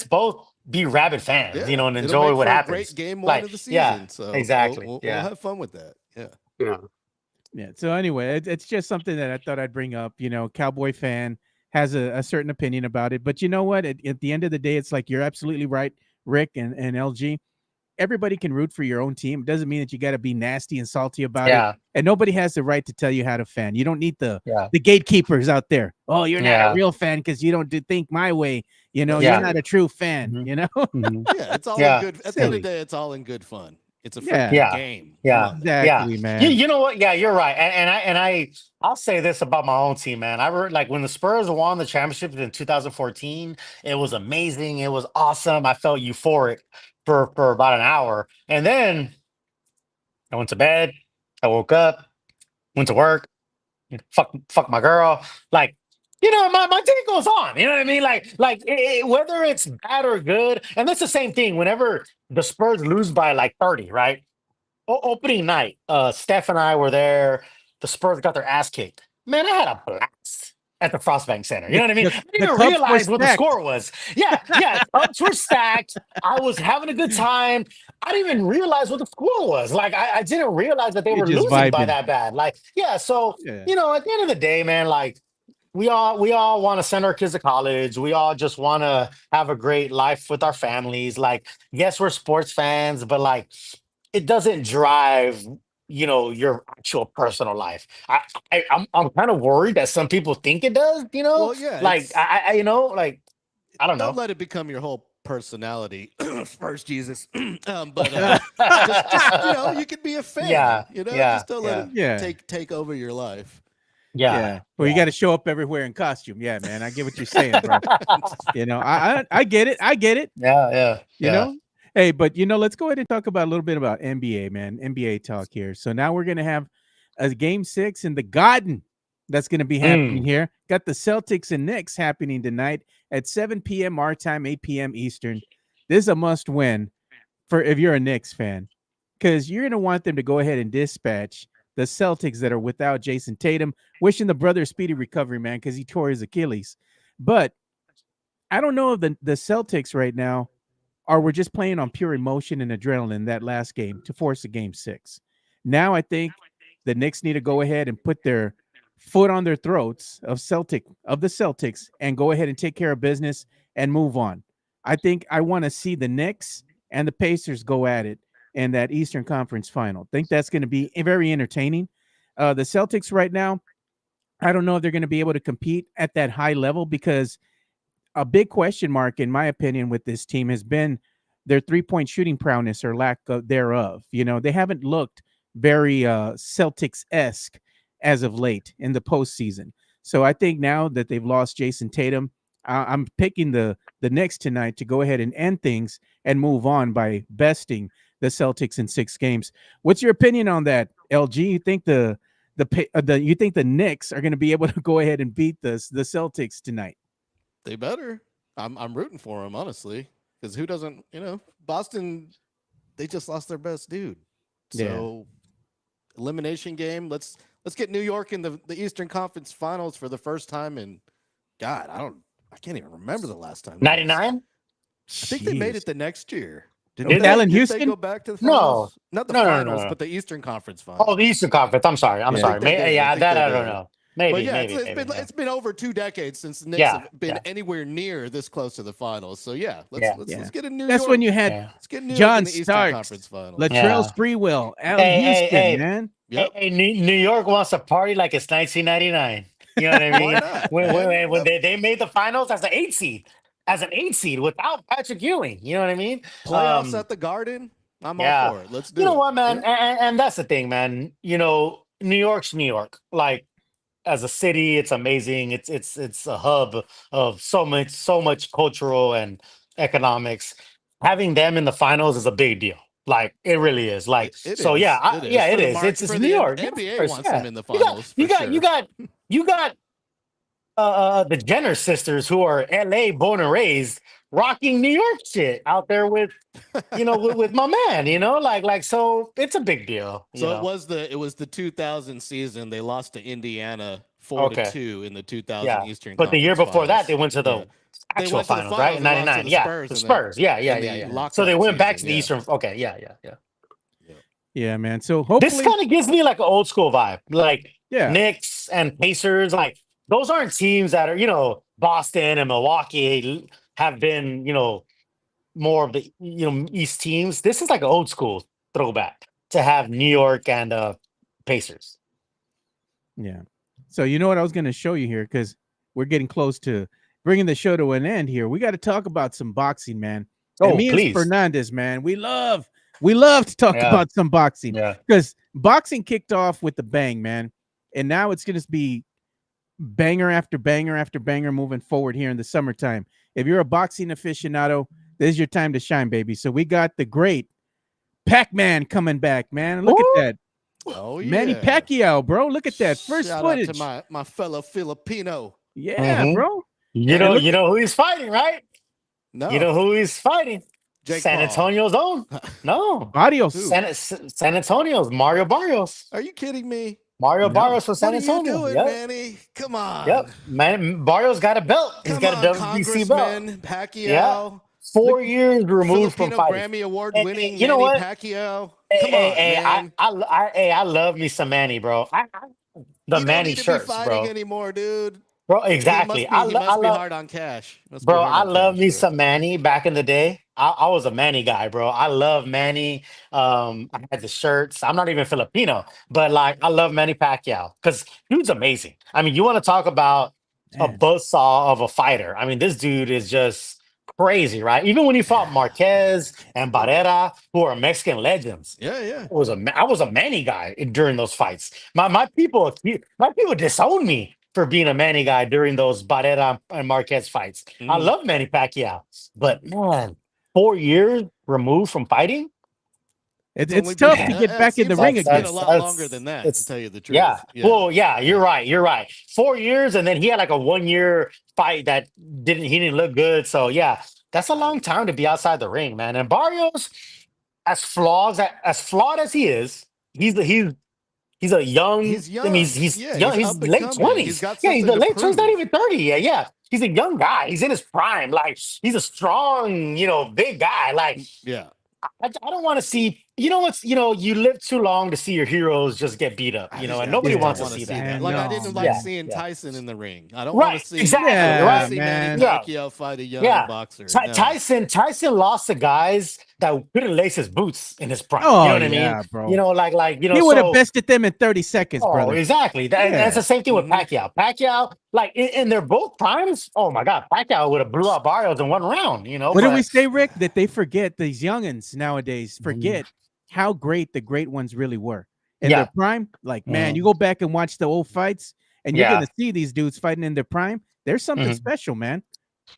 Speaker 2: both be rabid fans, and enjoy what happens.
Speaker 3: Great game 1 of the season.
Speaker 2: Yeah,
Speaker 3: so
Speaker 2: exactly.
Speaker 3: We'll have fun with that.
Speaker 1: Yeah. So anyway, it's just something that I thought I'd bring up. Cowboy fan has a certain opinion about it, but you know what? At the end of the day, it's like you're absolutely right, Rick and LG. everybody can root for your own team. It doesn't mean that you got to be nasty and salty about
Speaker 2: Yeah.
Speaker 1: it. And nobody has the right to tell you how to fan. You don't need the
Speaker 2: Yeah.
Speaker 1: gatekeepers out there. Oh, you're not
Speaker 2: Yeah.
Speaker 1: a real fan because you don't think my way. You know,
Speaker 2: Yeah.
Speaker 1: you're not a true fan.
Speaker 2: Mhm.
Speaker 1: You know,
Speaker 4: Mhm.
Speaker 3: Yeah, it's all
Speaker 2: Yeah.
Speaker 3: in good. At the end of the day, it's all in good fun. It's a
Speaker 1: Yeah.
Speaker 3: freaking
Speaker 2: Yeah.
Speaker 3: game.
Speaker 2: Yeah.
Speaker 3: Come on.
Speaker 1: exactly, man.
Speaker 2: You know what? Yeah, you're right. I'll say this about my own team, man. Like when the Spurs won the championship in 2014, it was amazing. It was awesome. I felt euphoric for about an hour. And then I went to bed. I woke up, went to work, fuck my girl. Like, my day goes on. You know what I mean? Whether it's bad or good, and that's the same thing. Whenever the Spurs lose by like 30, right? Opening night, Steph and I were there. The Spurs got their ass kicked. Man, I had a blast at the Frostbank Center. You know what I mean? I didn't even
Speaker 1: cups were
Speaker 2: realize what the
Speaker 1: stacked.
Speaker 2: score was. Yeah, cups were stacked. I was having a good time. I didn't even realize what the score was. Like, I didn't realize that they
Speaker 1: You're
Speaker 2: were
Speaker 1: just
Speaker 2: losing by
Speaker 1: vibing.
Speaker 2: that bad. Like, yeah. So
Speaker 1: Yeah.
Speaker 2: at the end of the day, man, like we all want to send our kids to college. We all just want to have a great life with our families. Like, yes, we're sports fans, but like, it doesn't drive your actual personal life. I'm kind of worried that some people think it does.
Speaker 3: Well, yeah,
Speaker 2: Like
Speaker 3: it's-
Speaker 2: I I don't know.
Speaker 3: Don't let it become your whole personality. First, Jesus. But just you can be a fan.
Speaker 2: Yeah,
Speaker 3: just don't let it
Speaker 1: Yeah.
Speaker 3: take over your life.
Speaker 2: yeah.
Speaker 1: Well, you got to show up everywhere in costume. Yeah, man. I get what you're saying, bro. I get it. I get it.
Speaker 2: Yeah.
Speaker 1: You know? Hey, but let's go ahead and talk about a little bit about NBA, man. NBA talk here. So now we're gonna have a game 6 in the Garden that's gonna be happening here. Got the Celtics and Knicks happening tonight at 7 p.m. our time, 8 p.m. Eastern. This is a must win for if you're a Knicks fan, because you're gonna want them to go ahead and dispatch the Celtics that are without Jason Tatum. Wishing the brother speedy recovery, man, because he tore his Achilles. But I don't know if the Celtics right now we're just playing on pure emotion and adrenaline that last game to force a game 6. Now I think the Knicks need to go ahead and put their foot on their throats of the Celtics and go ahead and take care of business and move on. I think I want to see the Knicks and the Pacers go at it in that Eastern Conference final. I think that's going to be very entertaining. The Celtics right now, I don't know if they're going to be able to compete at that high level, because a big question mark, in my opinion, with this team has been their three-point shooting prowess or lack thereof. They haven't looked very Celtics-esque as of late in the postseason. So I think now that they've lost Jason Tatum, I'm picking the Knicks tonight to go ahead and end things and move on by besting the Celtics in 6 games. What's your opinion on that, LG? You think you think the Knicks are going to be able to go ahead and beat the Celtics tonight?
Speaker 3: They better. I'm rooting for them, honestly, because who doesn't? Boston, they just lost their best dude. So elimination game. Let's get New York in the Eastern Conference Finals for the first time in God. I can't even remember the last time.
Speaker 2: 99.
Speaker 3: I think they made it the next year.
Speaker 1: Did Allen
Speaker 3: Did they
Speaker 1: Houston
Speaker 3: go back to the
Speaker 2: No.
Speaker 3: finals? Not the
Speaker 2: No,
Speaker 3: finals,
Speaker 2: no.
Speaker 3: but the Eastern Conference Finals.
Speaker 2: Oh, the Eastern Conference. I'm sorry.
Speaker 3: I think they did. I think
Speaker 2: That
Speaker 3: they
Speaker 2: I don't
Speaker 3: did.
Speaker 2: know. Maybe.
Speaker 3: But yeah,
Speaker 2: maybe,
Speaker 3: it's been over 2 decades since the Knicks
Speaker 2: Yeah,
Speaker 3: have been
Speaker 2: yeah.
Speaker 3: anywhere near this close to the finals. So yeah, let's get a New
Speaker 1: That's
Speaker 3: York.
Speaker 1: when you had
Speaker 3: Let's get New York
Speaker 1: John
Speaker 3: in the Eastern
Speaker 1: Starks,
Speaker 3: Conference Finals.
Speaker 1: Latrell
Speaker 2: Yeah.
Speaker 1: Sprewell, Allen Houston,
Speaker 2: Hey.
Speaker 1: man.
Speaker 3: Yep.
Speaker 2: Hey, New York wants to party like it's 1999. You know what I mean?
Speaker 3: Why not,
Speaker 2: when
Speaker 3: man?
Speaker 2: when they made the finals as an 8 seed. As an 8 seed without Patrick Ewing. You know what I mean?
Speaker 3: Playoffs at the Garden. I'm
Speaker 2: yeah.
Speaker 3: all for it. Let's do
Speaker 2: You know
Speaker 3: it.
Speaker 2: what, man?
Speaker 3: Yeah.
Speaker 2: And that's the thing, man. New York's New York. Like, as a city, it's amazing. It's a hub of so much cultural and economics. Having them in the finals is a big deal. Like, it really is. Like,
Speaker 3: It
Speaker 2: so
Speaker 3: is.
Speaker 2: yeah,
Speaker 3: It is.
Speaker 2: yeah,
Speaker 3: For
Speaker 2: it
Speaker 3: the
Speaker 2: is.
Speaker 3: market-
Speaker 2: It's
Speaker 3: for
Speaker 2: New
Speaker 3: the
Speaker 2: York.
Speaker 3: NBA
Speaker 2: Yeah, of course,
Speaker 3: wants
Speaker 2: yeah.
Speaker 3: them in the finals.
Speaker 2: You got
Speaker 3: sure.
Speaker 2: the Jenner sisters, who are LA born and raised, rocking New York shit out there with with my man, like so it's a big deal.
Speaker 3: So it was the 2000 season. They lost to Indiana 4-2 in the 2000
Speaker 2: Yeah.
Speaker 3: Eastern
Speaker 2: But the year
Speaker 3: Conference
Speaker 2: before that,
Speaker 3: Finals.
Speaker 2: they went to the
Speaker 3: Yeah. They
Speaker 2: actual
Speaker 3: went to the
Speaker 2: finals, right? In
Speaker 3: finals and lost to
Speaker 2: 99.
Speaker 3: the
Speaker 2: Yeah.
Speaker 3: Spurs
Speaker 2: The
Speaker 3: in the-
Speaker 2: Spurs.
Speaker 3: in the
Speaker 2: Yeah. So
Speaker 3: lockout
Speaker 2: they went back to
Speaker 3: season,
Speaker 2: the
Speaker 3: yeah.
Speaker 2: Eastern. Okay, yeah.
Speaker 1: Yeah, man. So
Speaker 2: This
Speaker 1: hopefully,
Speaker 2: kind of gives me like an old school vibe. Like
Speaker 1: yeah,
Speaker 2: Knicks and Pacers, like those aren't teams that are, Boston and Milwaukee have been, more of the East teams, this is like an old school throwback to have New York and Pacers.
Speaker 1: Yeah. So you know what I was going to show you here, because we're getting close to bringing the show to an end here. We got to talk about some boxing, man. And
Speaker 2: Oh,
Speaker 1: me
Speaker 2: please.
Speaker 1: and Fernandez, man, we love to talk
Speaker 2: Yeah.
Speaker 1: about some boxing,
Speaker 2: Yeah.
Speaker 1: because boxing kicked off with the bang, man. And now it's going to be banger after banger after banger moving forward here in the summertime. If you're a boxing aficionado, this is your time to shine, baby. So we got the great Pac-Man coming back, man. Look
Speaker 2: Woo!
Speaker 1: at that.
Speaker 3: Oh yeah,
Speaker 1: Manny Pacquiao, bro. Look at that first
Speaker 3: Shout
Speaker 1: footage.
Speaker 3: out to my fellow Filipino.
Speaker 1: Yeah,
Speaker 2: Mhm.
Speaker 1: bro.
Speaker 2: You
Speaker 1: And
Speaker 2: know,
Speaker 1: look
Speaker 2: you know who he's fighting, right?
Speaker 3: No,
Speaker 2: You know who he's fighting?
Speaker 3: Jake
Speaker 2: San
Speaker 3: Paul.
Speaker 2: Antonio's own. No,
Speaker 1: Barrios.
Speaker 3: Who?
Speaker 2: San Antonio's Mario Barrios.
Speaker 3: Are you kidding me?
Speaker 2: Mario
Speaker 1: No.
Speaker 2: Barrios from San
Speaker 3: What are you
Speaker 2: Antonio.
Speaker 3: doing,
Speaker 2: Yep.
Speaker 3: Manny? Come on.
Speaker 2: Yep. Man, Barrios got a belt. He's
Speaker 3: Come
Speaker 2: got
Speaker 3: on,
Speaker 2: a WBC belt.
Speaker 3: Congressman Pacquiao.
Speaker 2: 4 years removed from
Speaker 3: Filipino
Speaker 2: fighting.
Speaker 3: Grammy Award
Speaker 2: And-
Speaker 3: winning
Speaker 2: and you know
Speaker 3: Manny
Speaker 2: what?
Speaker 3: Pacquiao.
Speaker 2: Hey,
Speaker 3: Come
Speaker 2: hey,
Speaker 3: on,
Speaker 2: hey,
Speaker 3: man.
Speaker 2: I love me some Manny, bro. The
Speaker 3: You don't
Speaker 2: Manny
Speaker 3: need to
Speaker 2: shirts,
Speaker 3: be fighting
Speaker 2: bro.
Speaker 3: anymore, dude.
Speaker 2: Bro, exactly.
Speaker 3: He must be hard on cash. Must be
Speaker 2: Bro,
Speaker 3: hard
Speaker 2: I
Speaker 3: on
Speaker 2: love
Speaker 3: cash,
Speaker 2: me
Speaker 3: bro.
Speaker 2: some Manny back in the day. I was a Manny guy, bro. I love Manny. I had the shirts. I'm not even Filipino, but like I love Manny Pacquiao because dude's amazing. I mean, you want to talk about a
Speaker 1: Man.
Speaker 2: buzzsaw of a fighter. I mean, this dude is just crazy, right? Even when he fought Marquez and Barrera, who are Mexican legends.
Speaker 3: Yeah.
Speaker 2: I was a Manny guy during those fights. My people disown me for being a Manny guy during those Barrera and Marquez fights. I love Manny Pacquiao, but man, 4 years removed from fighting.
Speaker 1: It's
Speaker 3: only
Speaker 1: tough
Speaker 3: been-
Speaker 1: to get
Speaker 3: it
Speaker 1: back in the
Speaker 3: seems
Speaker 1: ring
Speaker 3: like it's
Speaker 1: again.
Speaker 3: been a lot longer than that, to tell you the truth.
Speaker 2: Yeah. Well, yeah, you're right. 4 years, and then he had like a 1 year fight that he didn't look good. So yeah, that's a long time to be outside the ring, man. And Barrios, as flawed as he is, he's a young.
Speaker 3: He's young.
Speaker 2: I mean, he's
Speaker 3: Yeah,
Speaker 2: young.
Speaker 3: he's
Speaker 2: He's
Speaker 3: up and
Speaker 2: late
Speaker 3: coming.
Speaker 2: 20s.
Speaker 3: He's got
Speaker 2: Yeah, he's the
Speaker 3: something to
Speaker 2: late 20s. Not
Speaker 3: prove.
Speaker 2: even 30 yet. Yeah, he's a young guy. He's in his prime. Like he's a strong, big guy. Like
Speaker 3: Yeah.
Speaker 2: I don't want to see. You know what's? You live too long to see your heroes just get beat up. And nobody
Speaker 1: yeah,
Speaker 2: wants to
Speaker 3: wanna
Speaker 2: see
Speaker 1: man.
Speaker 2: that.
Speaker 3: Like I
Speaker 1: No,
Speaker 3: didn't
Speaker 1: man.
Speaker 3: like
Speaker 2: Yeah,
Speaker 3: seeing
Speaker 2: yeah.
Speaker 3: Tyson in the ring. I don't
Speaker 2: Right,
Speaker 3: want to see.
Speaker 2: exactly,
Speaker 3: I don't
Speaker 2: right.
Speaker 3: wanna see Manny
Speaker 2: Yeah.
Speaker 3: Pacquiao fight a young
Speaker 2: Yeah.
Speaker 3: boxer.
Speaker 2: Ty-
Speaker 3: No.
Speaker 2: Tyson lost to guys that couldn't lace his boots in his prime.
Speaker 1: Oh,
Speaker 2: You know what I
Speaker 1: yeah,
Speaker 2: mean?
Speaker 1: bro.
Speaker 2: He
Speaker 1: He would have bested them in 30 seconds,
Speaker 2: Oh,
Speaker 1: brother.
Speaker 2: exactly. That's the same thing with
Speaker 3: Mhm.
Speaker 2: Pacquiao. Pacquiao, like in their both primes. Oh my God, Pacquiao would have blew out Barrios in one round.
Speaker 1: What do we
Speaker 2: but-
Speaker 1: say, Rick? That they forget, these youngins nowadays forget how great the great ones really were in their prime. Like, man, you go back and watch the old fights, and you're gonna see these dudes fighting in their prime. There's something special, man.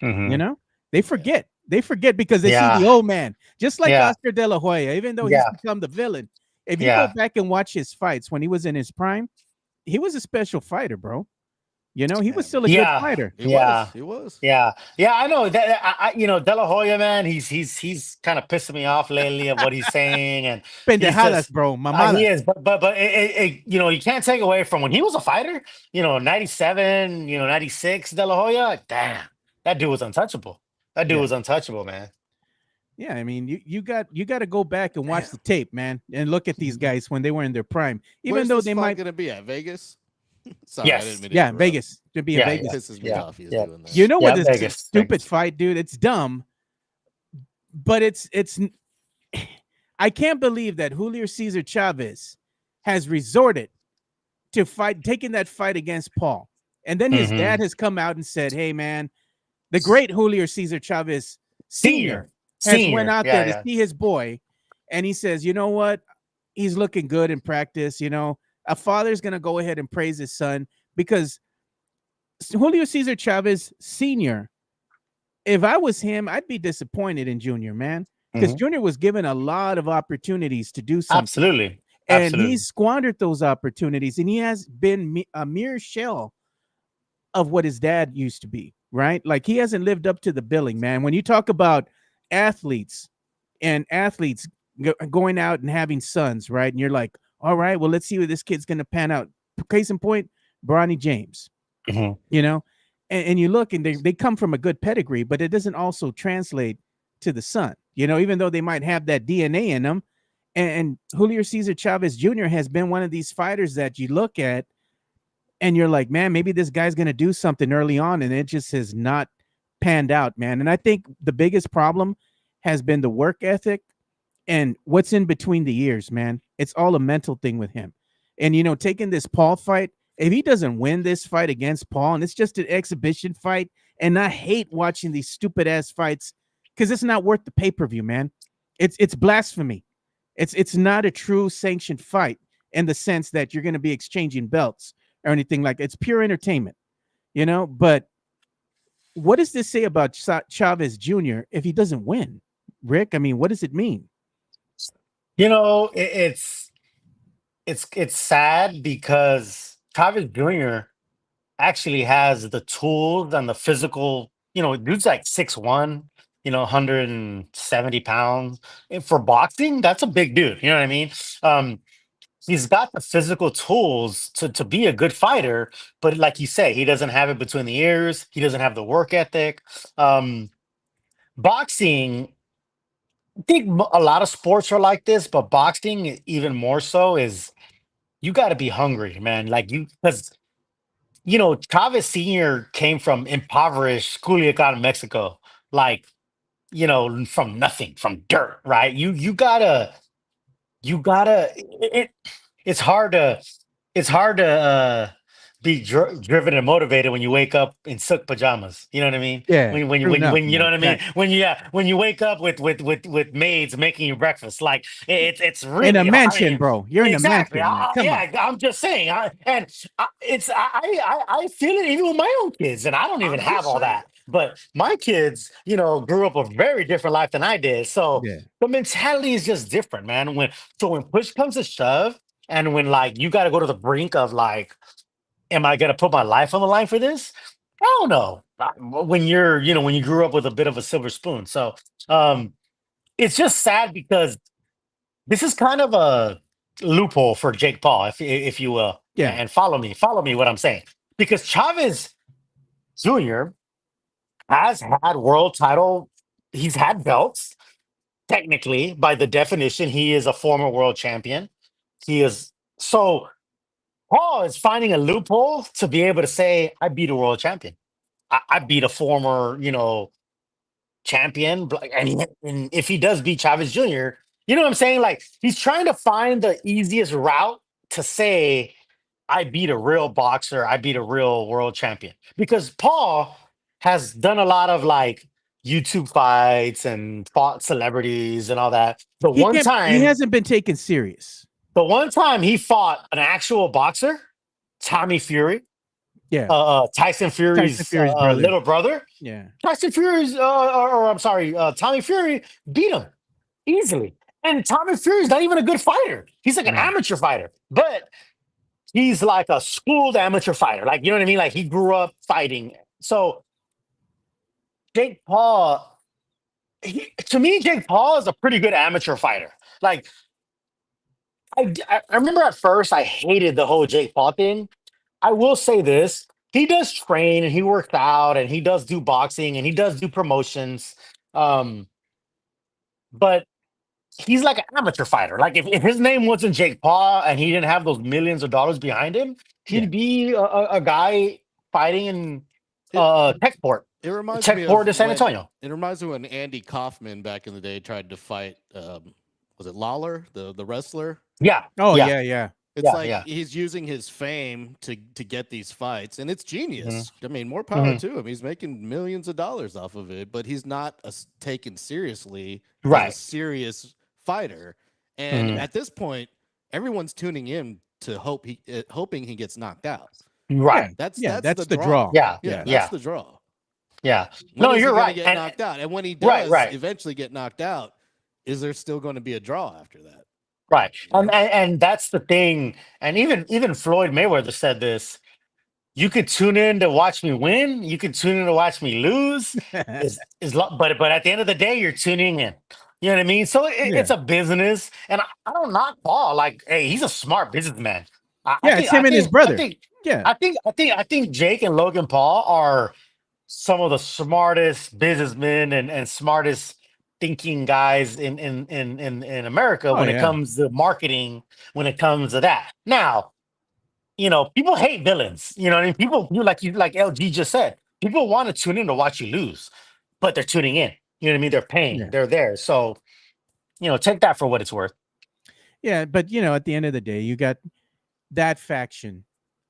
Speaker 2: Mhm.
Speaker 1: You know, they forget. They forget because they
Speaker 2: Yeah.
Speaker 1: see the old man, just like
Speaker 2: Yeah.
Speaker 1: Oscar De La Hoya. Even though he's become the villain, if you go back and watch his fights when he was in his prime, he was a special fighter, bro. He was still a good fighter.
Speaker 3: He was.
Speaker 2: Yeah, I know that. De La Hoya, man, he's kind of pissing me off lately of what he's saying, and
Speaker 1: Pendejadas, bro. Mamada.
Speaker 2: he is, but you can't take away from when he was a fighter. 97, 96, De La Hoya. Damn, that dude was untouchable. That dude was untouchable, man.
Speaker 1: Yeah, I mean, you got to go back and watch the tape, man, and look at these guys when they were in their prime. Even
Speaker 3: Where's
Speaker 1: though
Speaker 3: this
Speaker 1: they
Speaker 3: fight
Speaker 1: might
Speaker 3: going to be at Vegas. Sorry,
Speaker 2: Yes.
Speaker 3: I didn't mean to
Speaker 1: Yeah,
Speaker 3: interrupt.
Speaker 1: Vegas. To be in
Speaker 2: Yeah,
Speaker 1: Vegas.
Speaker 3: It pisses me
Speaker 2: Yeah.
Speaker 3: off. He's
Speaker 2: Yeah.
Speaker 3: doing that.
Speaker 1: You know what this
Speaker 2: Vegas.
Speaker 1: stupid fight, dude? It's dumb, but it's. I can't believe that Julio Cesar Chavez has resorted to taking that fight against Paul, and then his dad has come out and said, "Hey, man, the great Julio Cesar Chavez Senior went out there to see his boy, and he says, you know what? He's looking good in practice. A father's gonna go ahead and praise his son because Julio Cesar Chavez Sr. If I was him, I'd be disappointed in Junior, man, because Junior was given a lot of opportunities to do something.
Speaker 2: Absolutely.
Speaker 1: And he squandered those opportunities, and he has been a mere shell of what his dad used to be, right? Like he hasn't lived up to the billing, man. When you talk about athletes going out and having sons, right? And you're like, all right, well, let's see where this kid's going to pan out. Case in point, Bronny James, and you look and they come from a good pedigree, but it doesn't also translate to the son, even though they might have that DNA in them. And Julio Cesar Chavez Jr. has been one of these fighters that you look at and you're like, man, maybe this guy's going to do something early on. And it just has not panned out, man. And I think the biggest problem has been the work ethic and what's in between the ears, man. It's all a mental thing with him. And taking this Paul fight, if he doesn't win this fight against Paul, and it's just an exhibition fight, and I hate watching these stupid ass fights because it's not worth the pay-per-view, man. It's blasphemy. It's not a true sanctioned fight in the sense that you're going to be exchanging belts or anything like that. It's pure entertainment, But what does this say about Chavez Jr. if he doesn't win, Rick? I mean, what does it mean?
Speaker 2: It's sad because Chavez Jr. actually has the tools and the physical. Dude's like 6'1", 170 pounds. And for boxing, that's a big dude. You know what I mean? He's got the physical tools to be a good fighter, but like you say, he doesn't have it between the ears. He doesn't have the work ethic. Boxing, I think a lot of sports are like this, but boxing even more so is you got to be hungry, man. Like because Chavez Senior came from impoverished Culiacan, Mexico, like from nothing, from dirt, right? You gotta it's hard to be driven and motivated when you wake up in silk pajamas. You know what I mean?
Speaker 1: Yeah, true enough,
Speaker 2: When you know
Speaker 1: man.
Speaker 2: what I mean?
Speaker 1: Facts.
Speaker 2: When you wake up with maids making you breakfast, like it's
Speaker 1: In a
Speaker 2: really
Speaker 1: mansion,
Speaker 2: hard.
Speaker 1: bro. You're in a
Speaker 2: Exactly.
Speaker 1: mansion, man. Come on.
Speaker 2: Yeah, I'm just saying. I feel it even with my own kids, and I don't even
Speaker 3: I'm
Speaker 2: have
Speaker 3: just
Speaker 2: all
Speaker 3: saying.
Speaker 2: that. But my kids, grew up a very different life than I did. So
Speaker 1: Yeah.
Speaker 2: the mentality is just different, man. When push comes to shove, and when like you got to go to the brink of like, am I gonna put my life on the line for this? I don't know. When when you grew up with a bit of a silver spoon, so um, it's just sad because this is kind of a loophole for Jake Paul, if you will,
Speaker 1: Yeah.
Speaker 2: and follow me what I'm saying, because Chavez Jr. has had world title, he's had belts. Technically, by the definition, he is a former world champion. He is so Paul is finding a loophole to be able to say, I beat a world champion. I beat a former, champion. And if he does beat Chavez Jr., you know what I'm saying? Like he's trying to find the easiest route to say, I beat a real boxer, I beat a real world champion. Because Paul has done a lot of like YouTube fights and fought celebrities and all that.
Speaker 1: He hasn't been taken serious.
Speaker 2: The one time he fought an actual boxer, Tommy Fury,
Speaker 1: Yeah.
Speaker 2: Tyson
Speaker 1: Tyson
Speaker 2: Fury's
Speaker 1: Fury's brother.
Speaker 2: little brother.
Speaker 1: Yeah.
Speaker 2: Tyson Fury's, or I'm sorry, Tommy Fury beat him easily. And Tommy Fury's not even a good fighter. He's like an
Speaker 1: No.
Speaker 2: amateur fighter, but he's like a schooled amateur fighter. Like, you know what I mean? Like he grew up fighting. So Jake Paul, to me, Jake Paul is a pretty good amateur fighter. Like I remember at first I hated the whole Jake Paul thing. I will say this. He does train and he works out and he does do boxing and he does do promotions. Um, but he's like an amateur fighter. Like if his name wasn't Jake Paul and he didn't have those millions of dollars behind him,
Speaker 1: Yeah.
Speaker 2: he'd be a guy fighting in
Speaker 3: It,
Speaker 2: Techport.
Speaker 3: it reminds me
Speaker 2: Techport
Speaker 3: of
Speaker 2: to San
Speaker 3: when,
Speaker 2: Antonio.
Speaker 3: it reminds me when Andy Kaufman back in the day tried to fight. Was it Lawler, the wrestler?
Speaker 2: Yeah.
Speaker 1: Oh
Speaker 2: yeah.
Speaker 1: yeah.
Speaker 3: It's
Speaker 2: Yeah,
Speaker 3: like
Speaker 2: yeah.
Speaker 3: he's using his fame to get these fights, and it's genius. I mean, more
Speaker 2: Mm-hmm.
Speaker 3: power to him. He's making millions of dollars off of it, but he's not taken seriously as a
Speaker 2: Right.
Speaker 3: serious fighter. And
Speaker 2: Mhm.
Speaker 3: at this point, everyone's tuning in to hoping he gets knocked out.
Speaker 2: Right.
Speaker 3: That's
Speaker 1: That's
Speaker 3: the
Speaker 1: the draw.
Speaker 2: Yeah.
Speaker 3: Yeah,
Speaker 2: Yeah.
Speaker 3: that's the draw.
Speaker 2: Yeah.
Speaker 3: When
Speaker 2: No,
Speaker 3: is he
Speaker 2: you're
Speaker 3: gonna
Speaker 2: right.
Speaker 3: Get
Speaker 2: And-
Speaker 3: knocked out, and when he does
Speaker 2: right.
Speaker 3: eventually get knocked out, is there still going to be a draw after that?
Speaker 2: Right. And that's the thing. And even Floyd Mayweather said this. You could tune in to watch me win. You could tune in to watch me lose. But at the end of the day, you're tuning in. You know what I mean? So it's a business, and I don't knock Paul. Like, hey, he's a smart businessman.
Speaker 1: It's him and his brother.
Speaker 2: I think Jake and Logan Paul are some of the smartest businessmen and smartest thinking guys in America when it comes to marketing, when it comes to that. Now, people hate villains. You know what I mean? People, like LG just said, people want to tune in to watch you lose, but they're tuning in. You know what I mean? They're paying.
Speaker 1: Yeah.
Speaker 2: They're there. So, take that for what it's worth.
Speaker 1: Yeah, but at the end of the day, you got that faction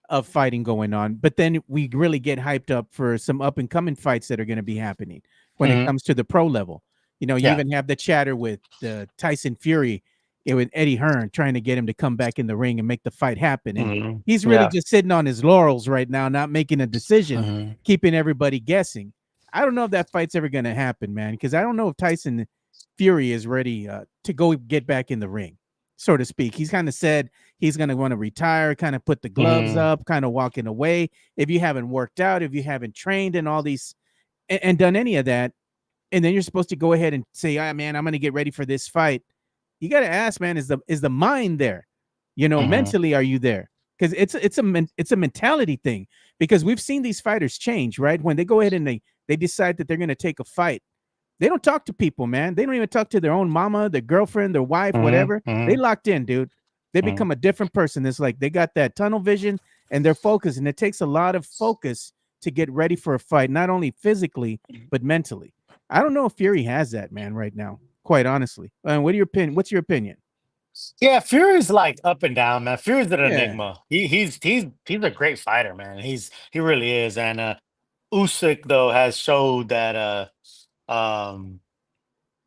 Speaker 1: of fighting going on, but then we really get hyped up for some up and coming fights that are going to be happening when it
Speaker 2: Mhm.
Speaker 1: comes to the pro level. You
Speaker 2: Yeah.
Speaker 1: even have the chatter with Tyson Fury, with Eddie Hearn trying to get him to come back in the ring and make the fight happen. And
Speaker 2: Mhm.
Speaker 1: he's really
Speaker 2: Yeah.
Speaker 1: just sitting on his laurels right now, not making a decision,
Speaker 2: Mhm.
Speaker 1: keeping everybody guessing. I don't know if that fight's ever going to happen, man, because I don't know if Tyson Fury is ready to go get back in the ring, so to speak. He's kind of said he's going to want to retire, kind of put the gloves
Speaker 2: Mhm.
Speaker 1: up, kind of walking away. If you haven't worked out, if you haven't trained and all these and done any of that, and then you're supposed to go ahead and say, man, I'm going to get ready for this fight. You got to ask, man, is the mind there?
Speaker 2: Mhm.
Speaker 1: Mentally, are you there? Because it's a mentality thing. Because we've seen these fighters change, right? When they go ahead and they decide that they're going to take a fight, they don't talk to people, man. They don't even talk to their own mama, their girlfriend, their wife,
Speaker 2: Mhm.
Speaker 1: whatever. They
Speaker 2: Mhm.
Speaker 1: locked in, dude. They
Speaker 2: Mhm.
Speaker 1: become a different person. It's like they got that tunnel vision and they're focused, and it takes a lot of focus to get ready for a fight, not only physically but mentally. I don't know if Fury has that, man, right now. Quite honestly, what are your opinion? What's your opinion?
Speaker 2: Yeah, Fury's like up and down, man. Fury's an
Speaker 1: Yeah,
Speaker 2: enigma. He's a great fighter, man. He really is. And Usyk though has showed that um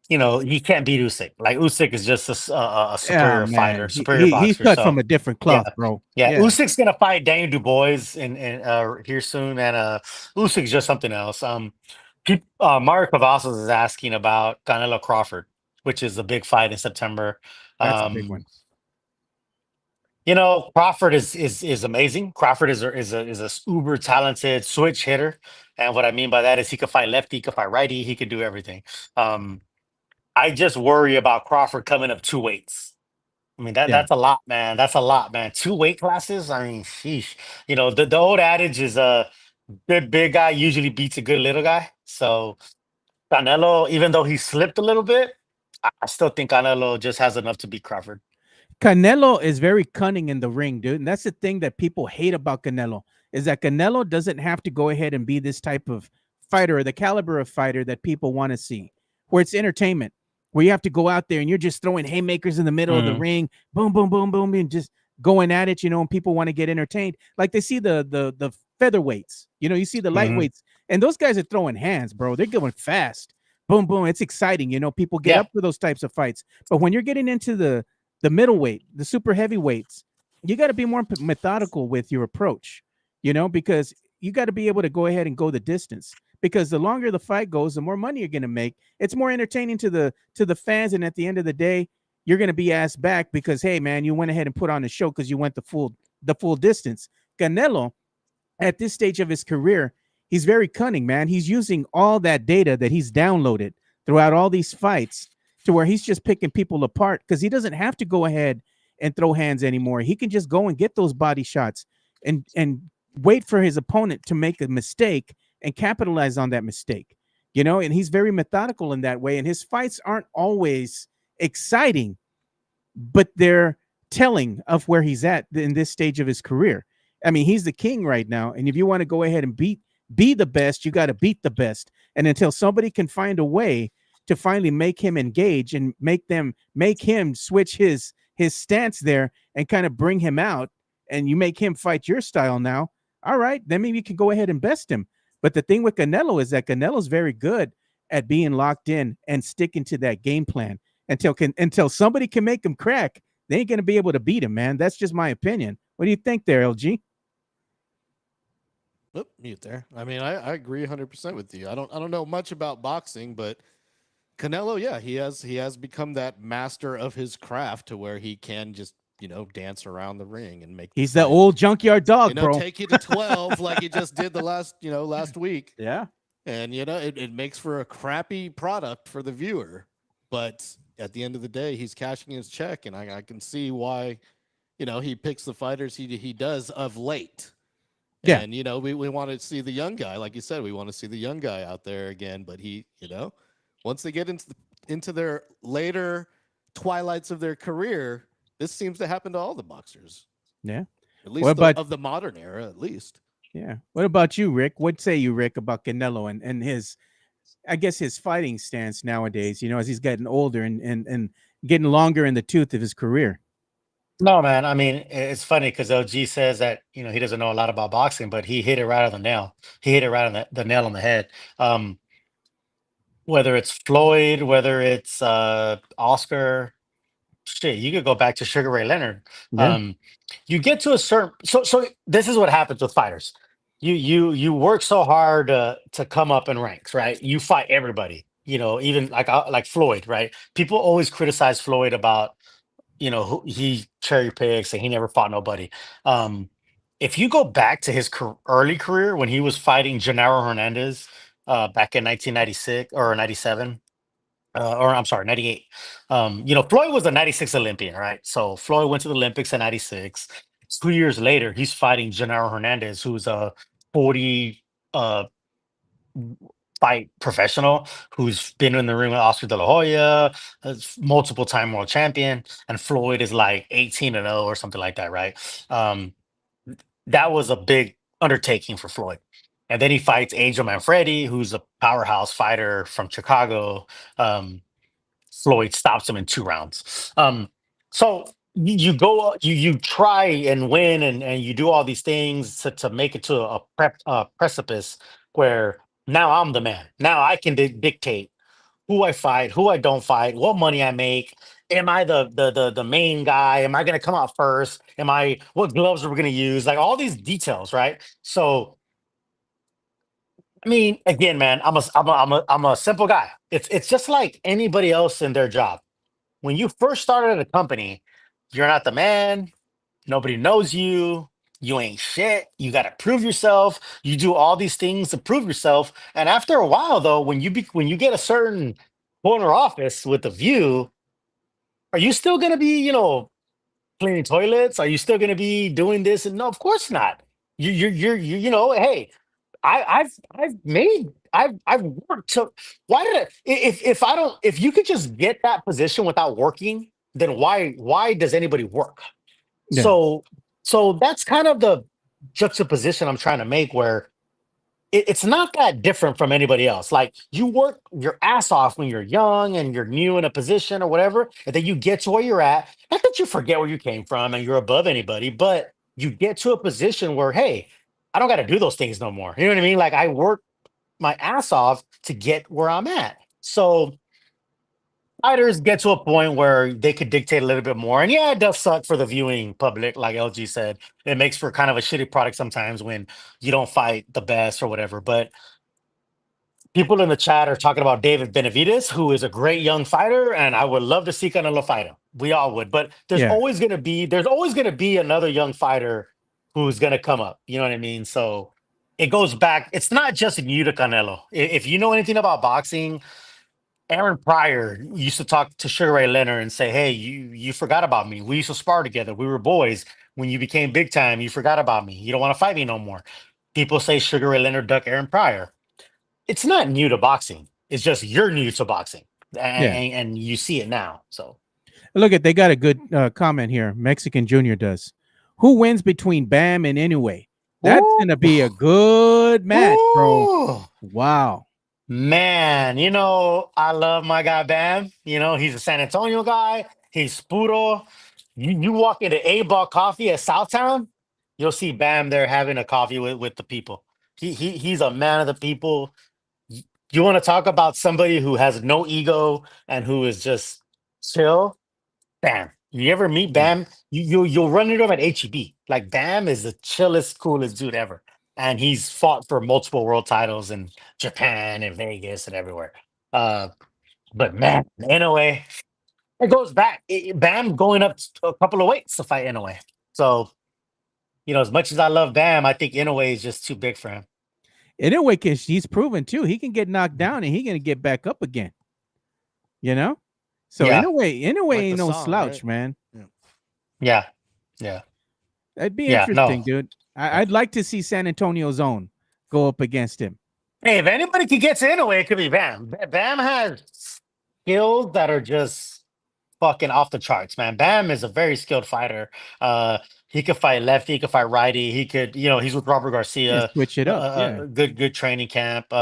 Speaker 2: he can't beat Usyk. Like Usyk is just a
Speaker 1: yeah,
Speaker 2: superior fighter,
Speaker 1: man.
Speaker 2: superior
Speaker 1: He's
Speaker 2: boxer.
Speaker 1: cut from
Speaker 2: So
Speaker 1: a different
Speaker 2: yeah,
Speaker 1: cloth, bro.
Speaker 2: yeah.
Speaker 1: Yeah,
Speaker 2: Usyk's gonna fight Daniel Dubois in here soon, and Usyk's just something else. Mario Cavazos is asking about Canelo Crawford, which is a big fight in September.
Speaker 1: that's a big one.
Speaker 2: Um, Crawford is amazing. Crawford is a uber talented switch hitter, and what I mean by that is he could fight lefty, he could fight righty, he could do everything. Um, I just worry about Crawford coming up two weights. I mean
Speaker 1: Yeah.
Speaker 2: that's a lot, man. That's a lot, man. Two weight classes. I mean, sheesh. The old adage is a good big guy usually beats a good little guy. So Canelo, even though he slipped a little bit, I still think Canelo just has enough to beat Crawford.
Speaker 1: Canelo is very cunning in the ring, dude. And that's the thing that people hate about Canelo is that Canelo doesn't have to go ahead and be this type of fighter or the caliber of fighter that people want to see, where it's entertainment, where you have to go out there and you're just throwing haymakers in the middle of the
Speaker 2: Mhm.
Speaker 1: ring, boom, boom, boom, boom, and just going at it, and people want to get entertained. Like they see the featherweights, you see the
Speaker 2: Mhm.
Speaker 1: lightweights, and those guys are throwing hands, bro. They're going fast. Boom, boom. It's exciting. People get
Speaker 2: Yeah.
Speaker 1: up for those types of fights. But when you're getting into the middleweight, the super heavyweights, you got to be more methodical with your approach, because you got to be able to go ahead and go the distance. Because the longer the fight goes, the more money you're going to make. It's more entertaining to the fans, and at the end of the day, you're going to be asked back because, hey, man, you went ahead and put on the show because you went the full distance. Canelo, at this stage of his career, he's very cunning, man. He's using all that data that he's downloaded throughout all these fights to where he's just picking people apart because he doesn't have to go ahead and throw hands anymore. He can just go and get those body shots and wait for his opponent to make a mistake and capitalize on that mistake. And he's very methodical in that way. And his fights aren't always exciting, but they're telling of where he's at in this stage of his career. I mean, he's the king right now, and if you want to go ahead and be the best, you got to beat the best. And until somebody can find a way to finally make him engage and make him switch his stance there and kind of bring him out, and you make him fight your style now, all right, then maybe you can go ahead and best him. But the thing with Canelo is that Canelo's very good at being locked in and sticking to that game plan until somebody can make him crack. They ain't gonna be able to beat him, man. That's just my opinion. What do you think there, LG?
Speaker 3: Oop, mute there. I mean, I agree 100% with you. I don't know much about boxing, but Canelo, yeah, he has become that master of his craft to where he can just dance around the ring and make
Speaker 1: He's
Speaker 3: the
Speaker 1: the
Speaker 3: fight,
Speaker 1: old junkyard dog, bro.
Speaker 3: take you to 12 like he just did the last week.
Speaker 1: Yeah.
Speaker 3: And it makes for a crappy product for the viewer, but at the end of the day, he's cashing his check, and I can see why he picks the fighters he does of late.
Speaker 1: Yeah.
Speaker 3: And we want to see the young guy, like you said, we want to see the young guy out there again. But he, once they get into their later twilights of their career, this seems to happen to all the boxers.
Speaker 1: Yeah.
Speaker 3: At least
Speaker 1: What about
Speaker 3: of the modern era, at least.
Speaker 1: Yeah. What about you, Rick? What say you, Rick, about Canelo and his I guess his fighting stance nowadays, as he's getting older and getting longer in the tooth of his career.
Speaker 2: No, man. I mean, it's funny because LG says that he doesn't know a lot about boxing, but he hit it right on the nail. He hit it right on the nail on the head. Whether it's Floyd, whether it's Oscar, shit, you could go back to Sugar Ray Leonard.
Speaker 1: Yeah.
Speaker 2: You get to a certain so this is what happens with fighters. You work so hard to come up in ranks, right? You fight everybody. Even like Floyd, right? People always criticize Floyd about who he cherry picks and he never fought nobody. If you go back to his early career when he was fighting Gennaro Hernandez back in 1996 or 97, or I'm sorry, 98. Floyd was a 96 Olympian, right? So Floyd went to the Olympics in 96. 2 years later, he's fighting Gennaro Hernandez, who's a 40 uh, fight professional who's been in the ring with Oscar De La Hoya, multiple time world champion, and Floyd is like 18-0 or something like that, right? That was a big undertaking for Floyd. And then he fights Angel Manfredi, who's a powerhouse fighter from Chicago. Floyd stops him in 2 rounds. So you go, you try and win, and you do all these things to make it to a precipice where now I'm the man. Now I can dictate who I fight, who I don't fight, what money I make. Am I the main guy? Am I going to come out first? What gloves are we going to use? Like all these details, right? So I mean, again, man, I'm a simple guy. It's just like anybody else in their job. When you first started at a company, you're not the man. Nobody knows you. You ain't shit. You got to prove yourself. You do all these things to prove yourself. And after a while, though, when you get a certain corner office with a view, are you still gonna be, cleaning toilets? Are you still gonna be doing this? And no, of course not. Hey, I've worked to why did I if I don't if you could just get that position without working, then why does anybody work?
Speaker 1: Yeah.
Speaker 2: So that's kind of the juxtaposition I'm trying to make where it's not that different from anybody else. Like you work your ass off when you're young and you're new in a position or whatever, and then you get to where you're at. Not that you forget where you came from and you're above anybody, but you get to a position where, hey, I don't got to do those things no more. You know what I mean? Like I work my ass off to get where I'm at. So fighters get to a point where they could dictate a little bit more. And yeah, it does suck for the viewing public, like LG said. It makes for kind of a shitty product sometimes when you don't fight the best or whatever. But people in the chat are talking about David Benavidez, who is a great young fighter, and I would love to see Canelo fight him. We all would. But there's
Speaker 1: Yeah.
Speaker 2: always gonna be another young fighter who's gonna come up. You know what I mean? So it goes back. It's not just new to Canelo. If you know anything about boxing, Aaron Pryor used to talk to Sugar Ray Leonard and say, "Hey, you forgot about me. We used to spar together. We were boys. When you became big time, you forgot about me. You don't want to fight me no more." People say Sugar Ray Leonard duck Aaron Pryor. It's not new to boxing. It's just you're new to boxing, and you see it now. So
Speaker 1: Look they got a good comment here. Mexican Junior does. Who wins between Bam and Inoue? That's
Speaker 2: Ooh.
Speaker 1: gonna be a good match, bro.
Speaker 2: Ooh.
Speaker 1: Wow.
Speaker 2: Man, I love my guy Bam. He's a San Antonio guy. He's puro. You walk into A-Ball Coffee at Southtown, you'll see Bam there having a coffee with the people. He's a man of the people. You want to talk about somebody who has no ego and who is just chill? Bam. You ever meet Bam? You'll run into him at HEB. Like Bam is the chillest, coolest dude ever. And he's fought for multiple world titles in Japan and Vegas and everywhere. But man, NOA, it goes back. Bam going up a couple of weights to fight NOA. So, as much as I love Bam, I think NOA is just too big for him.
Speaker 1: Inoue, he's proven too. He can get knocked down and he gonna get back up again. So
Speaker 2: Yeah.
Speaker 1: Inoue
Speaker 3: Like
Speaker 1: ain't
Speaker 3: the
Speaker 1: no
Speaker 3: song,
Speaker 1: slouch,
Speaker 3: right?
Speaker 1: man.
Speaker 2: Yeah.
Speaker 1: That'd be
Speaker 2: Yeah,
Speaker 1: interesting,
Speaker 2: no.
Speaker 1: dude. I'd like to see San Antonio's own go up against him.
Speaker 2: Hey, if anybody could get to NOA, it could be Bam. Bam has skills that are just fucking off the charts, man. Bam is a very skilled fighter. He could fight lefty, he could fight righty. He could, he's with Robert
Speaker 1: Yeah,
Speaker 2: Garcia.
Speaker 1: switch it up. Yeah.
Speaker 2: Good training camp.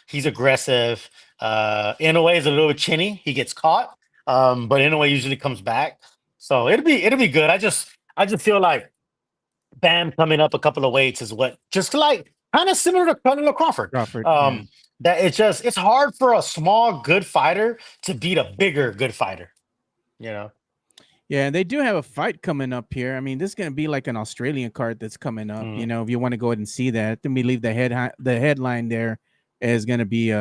Speaker 2: He's aggressive. Inoue is a little chinny. He gets caught, but Inoue usually comes back. So it'll be good. I just feel like Bam coming up a couple of weights is what just like kind of similar to Conor Crawford.
Speaker 1: Crawford.
Speaker 2: That it's hard for a small good fighter to beat a bigger good fighter.
Speaker 1: Yeah, they do have a fight coming up here. I mean, this is going to be like an Australian card that's coming up. If you want to go ahead and see that, then we leave the headline there is going to be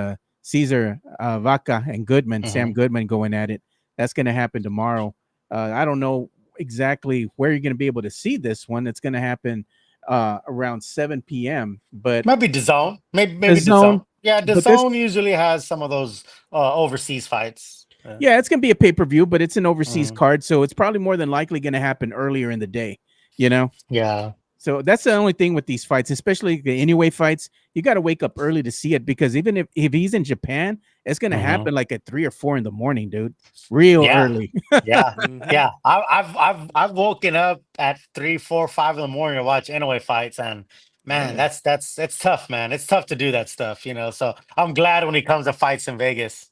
Speaker 1: Caesar Vaca and Goodman, Sam Goodman going at it. That's going to happen tomorrow. I don't know exactly where you're going to be able to see this one. It's going to happen around 7 p.m. But
Speaker 2: might be DAZN. Maybe
Speaker 1: DAZN.
Speaker 2: Yeah, DAZN usually has some of those overseas fights.
Speaker 1: Yeah, it's going to be a pay-per-view, but it's an overseas card, so it's probably more than likely going to happen earlier in the day,
Speaker 2: Yeah.
Speaker 1: So that's the only thing with these fights, especially the Inoue fights. You got to wake up early to see it because even if he's in Japan, it's going to happen like at 3 or 4 in the morning, dude. Real early.
Speaker 2: Yeah. I've woken up at 3, 4, 5 in the morning to watch Inoue fights, and man, it's tough, man. It's tough to do that stuff, So I'm glad when he comes to fights in Vegas,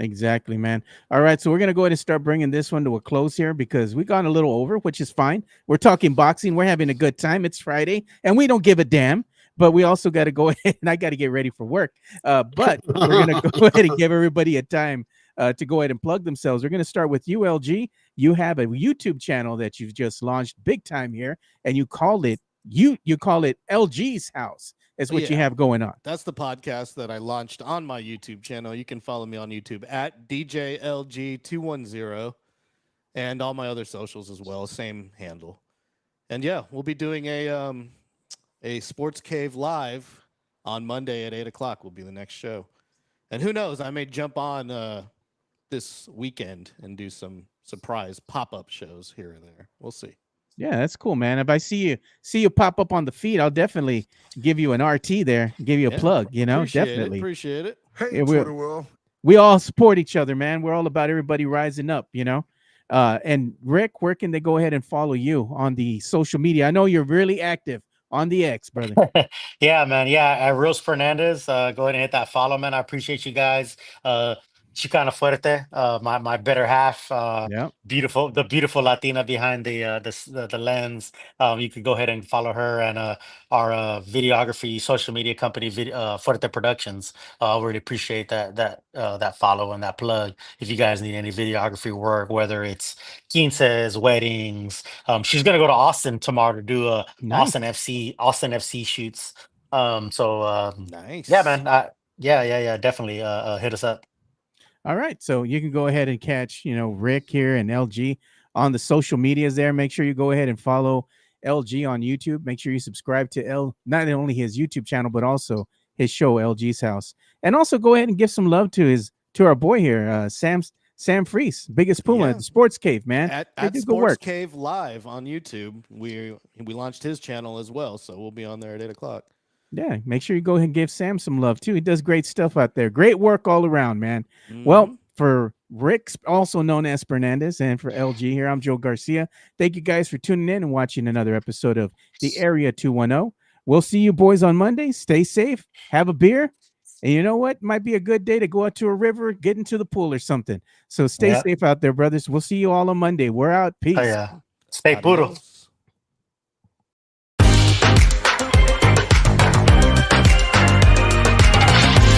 Speaker 1: Exactly, man. All right, so we're going to go ahead and start bringing this one to a close here because we gone a little over, which is fine. We're talking boxing. We're having a good time. It's Friday, and we don't give a damn, but we also got to go ahead, and I got to get ready for work. But we're going to go ahead and give everybody a time to go ahead and plug themselves. We're going to start with you, LG. You have a YouTube channel that you've just launched big time here, and you call it LG's House. Is what you have going on.
Speaker 3: That's the podcast that I launched on my YouTube channel. You can follow me on YouTube at DJLG210 and all my other socials as well. Same handle. And yeah, we'll be doing a Sports Cave live on Monday at 8:00 will be the next show. And who knows, I may jump on this weekend and do some surprise pop-up shows here and there. We'll see.
Speaker 1: Yeah, that's cool, man. If I see you pop up on the feed, I'll definitely give you an RT there, give you a plug, definitely.
Speaker 3: Appreciate it.
Speaker 5: Hey, Twitter world.
Speaker 1: We all support each other, man. We're all about everybody rising up, And Rick, where can they go ahead and follow you on the social media? I know you're really active on the X, brother.
Speaker 2: Yeah, man. Yeah, at Reels Fernandez. Go ahead and hit that follow, man. I appreciate you guys. Chicana Fuerte, my better half, the beautiful Latina behind the lens. You could go ahead and follow her and our videography social media company, Fuerte Productions. Really appreciate that follow and that plug. If you guys need any videography work, whether it's quinces, weddings, she's gonna go to Austin tomorrow to do Austin FC shoots.
Speaker 3: Nice.
Speaker 2: Yeah, man. Definitely hit us up.
Speaker 1: All right, so you can go ahead and catch, Rick here and LG on the social medias there. Make sure you go ahead and follow LG on YouTube. Make sure you subscribe to not only his YouTube channel, but also his show, LG's House. And also go ahead and give some love to our boy here, Sam Freese, Biggest Puma, the Sports Cave, man.
Speaker 3: At Sports Cave Live on YouTube. We launched his channel as well, so we'll be on there at 8:00.
Speaker 1: Yeah, make sure you go ahead and give Sam some love too. He does great stuff out there. Great work all around, man. Well, for Rick, also known as Fernandez, and for LG here, I'm Joe Garcia. Thank you guys for tuning in and watching another episode of the Area 210. We'll see you boys on Monday. Stay safe, have a beer, and you know what? Might be a good day to go out to a river, get into the pool or something. So stay safe out there, brothers. We'll see you all on Monday. We're out. Peace.
Speaker 2: Stay puro.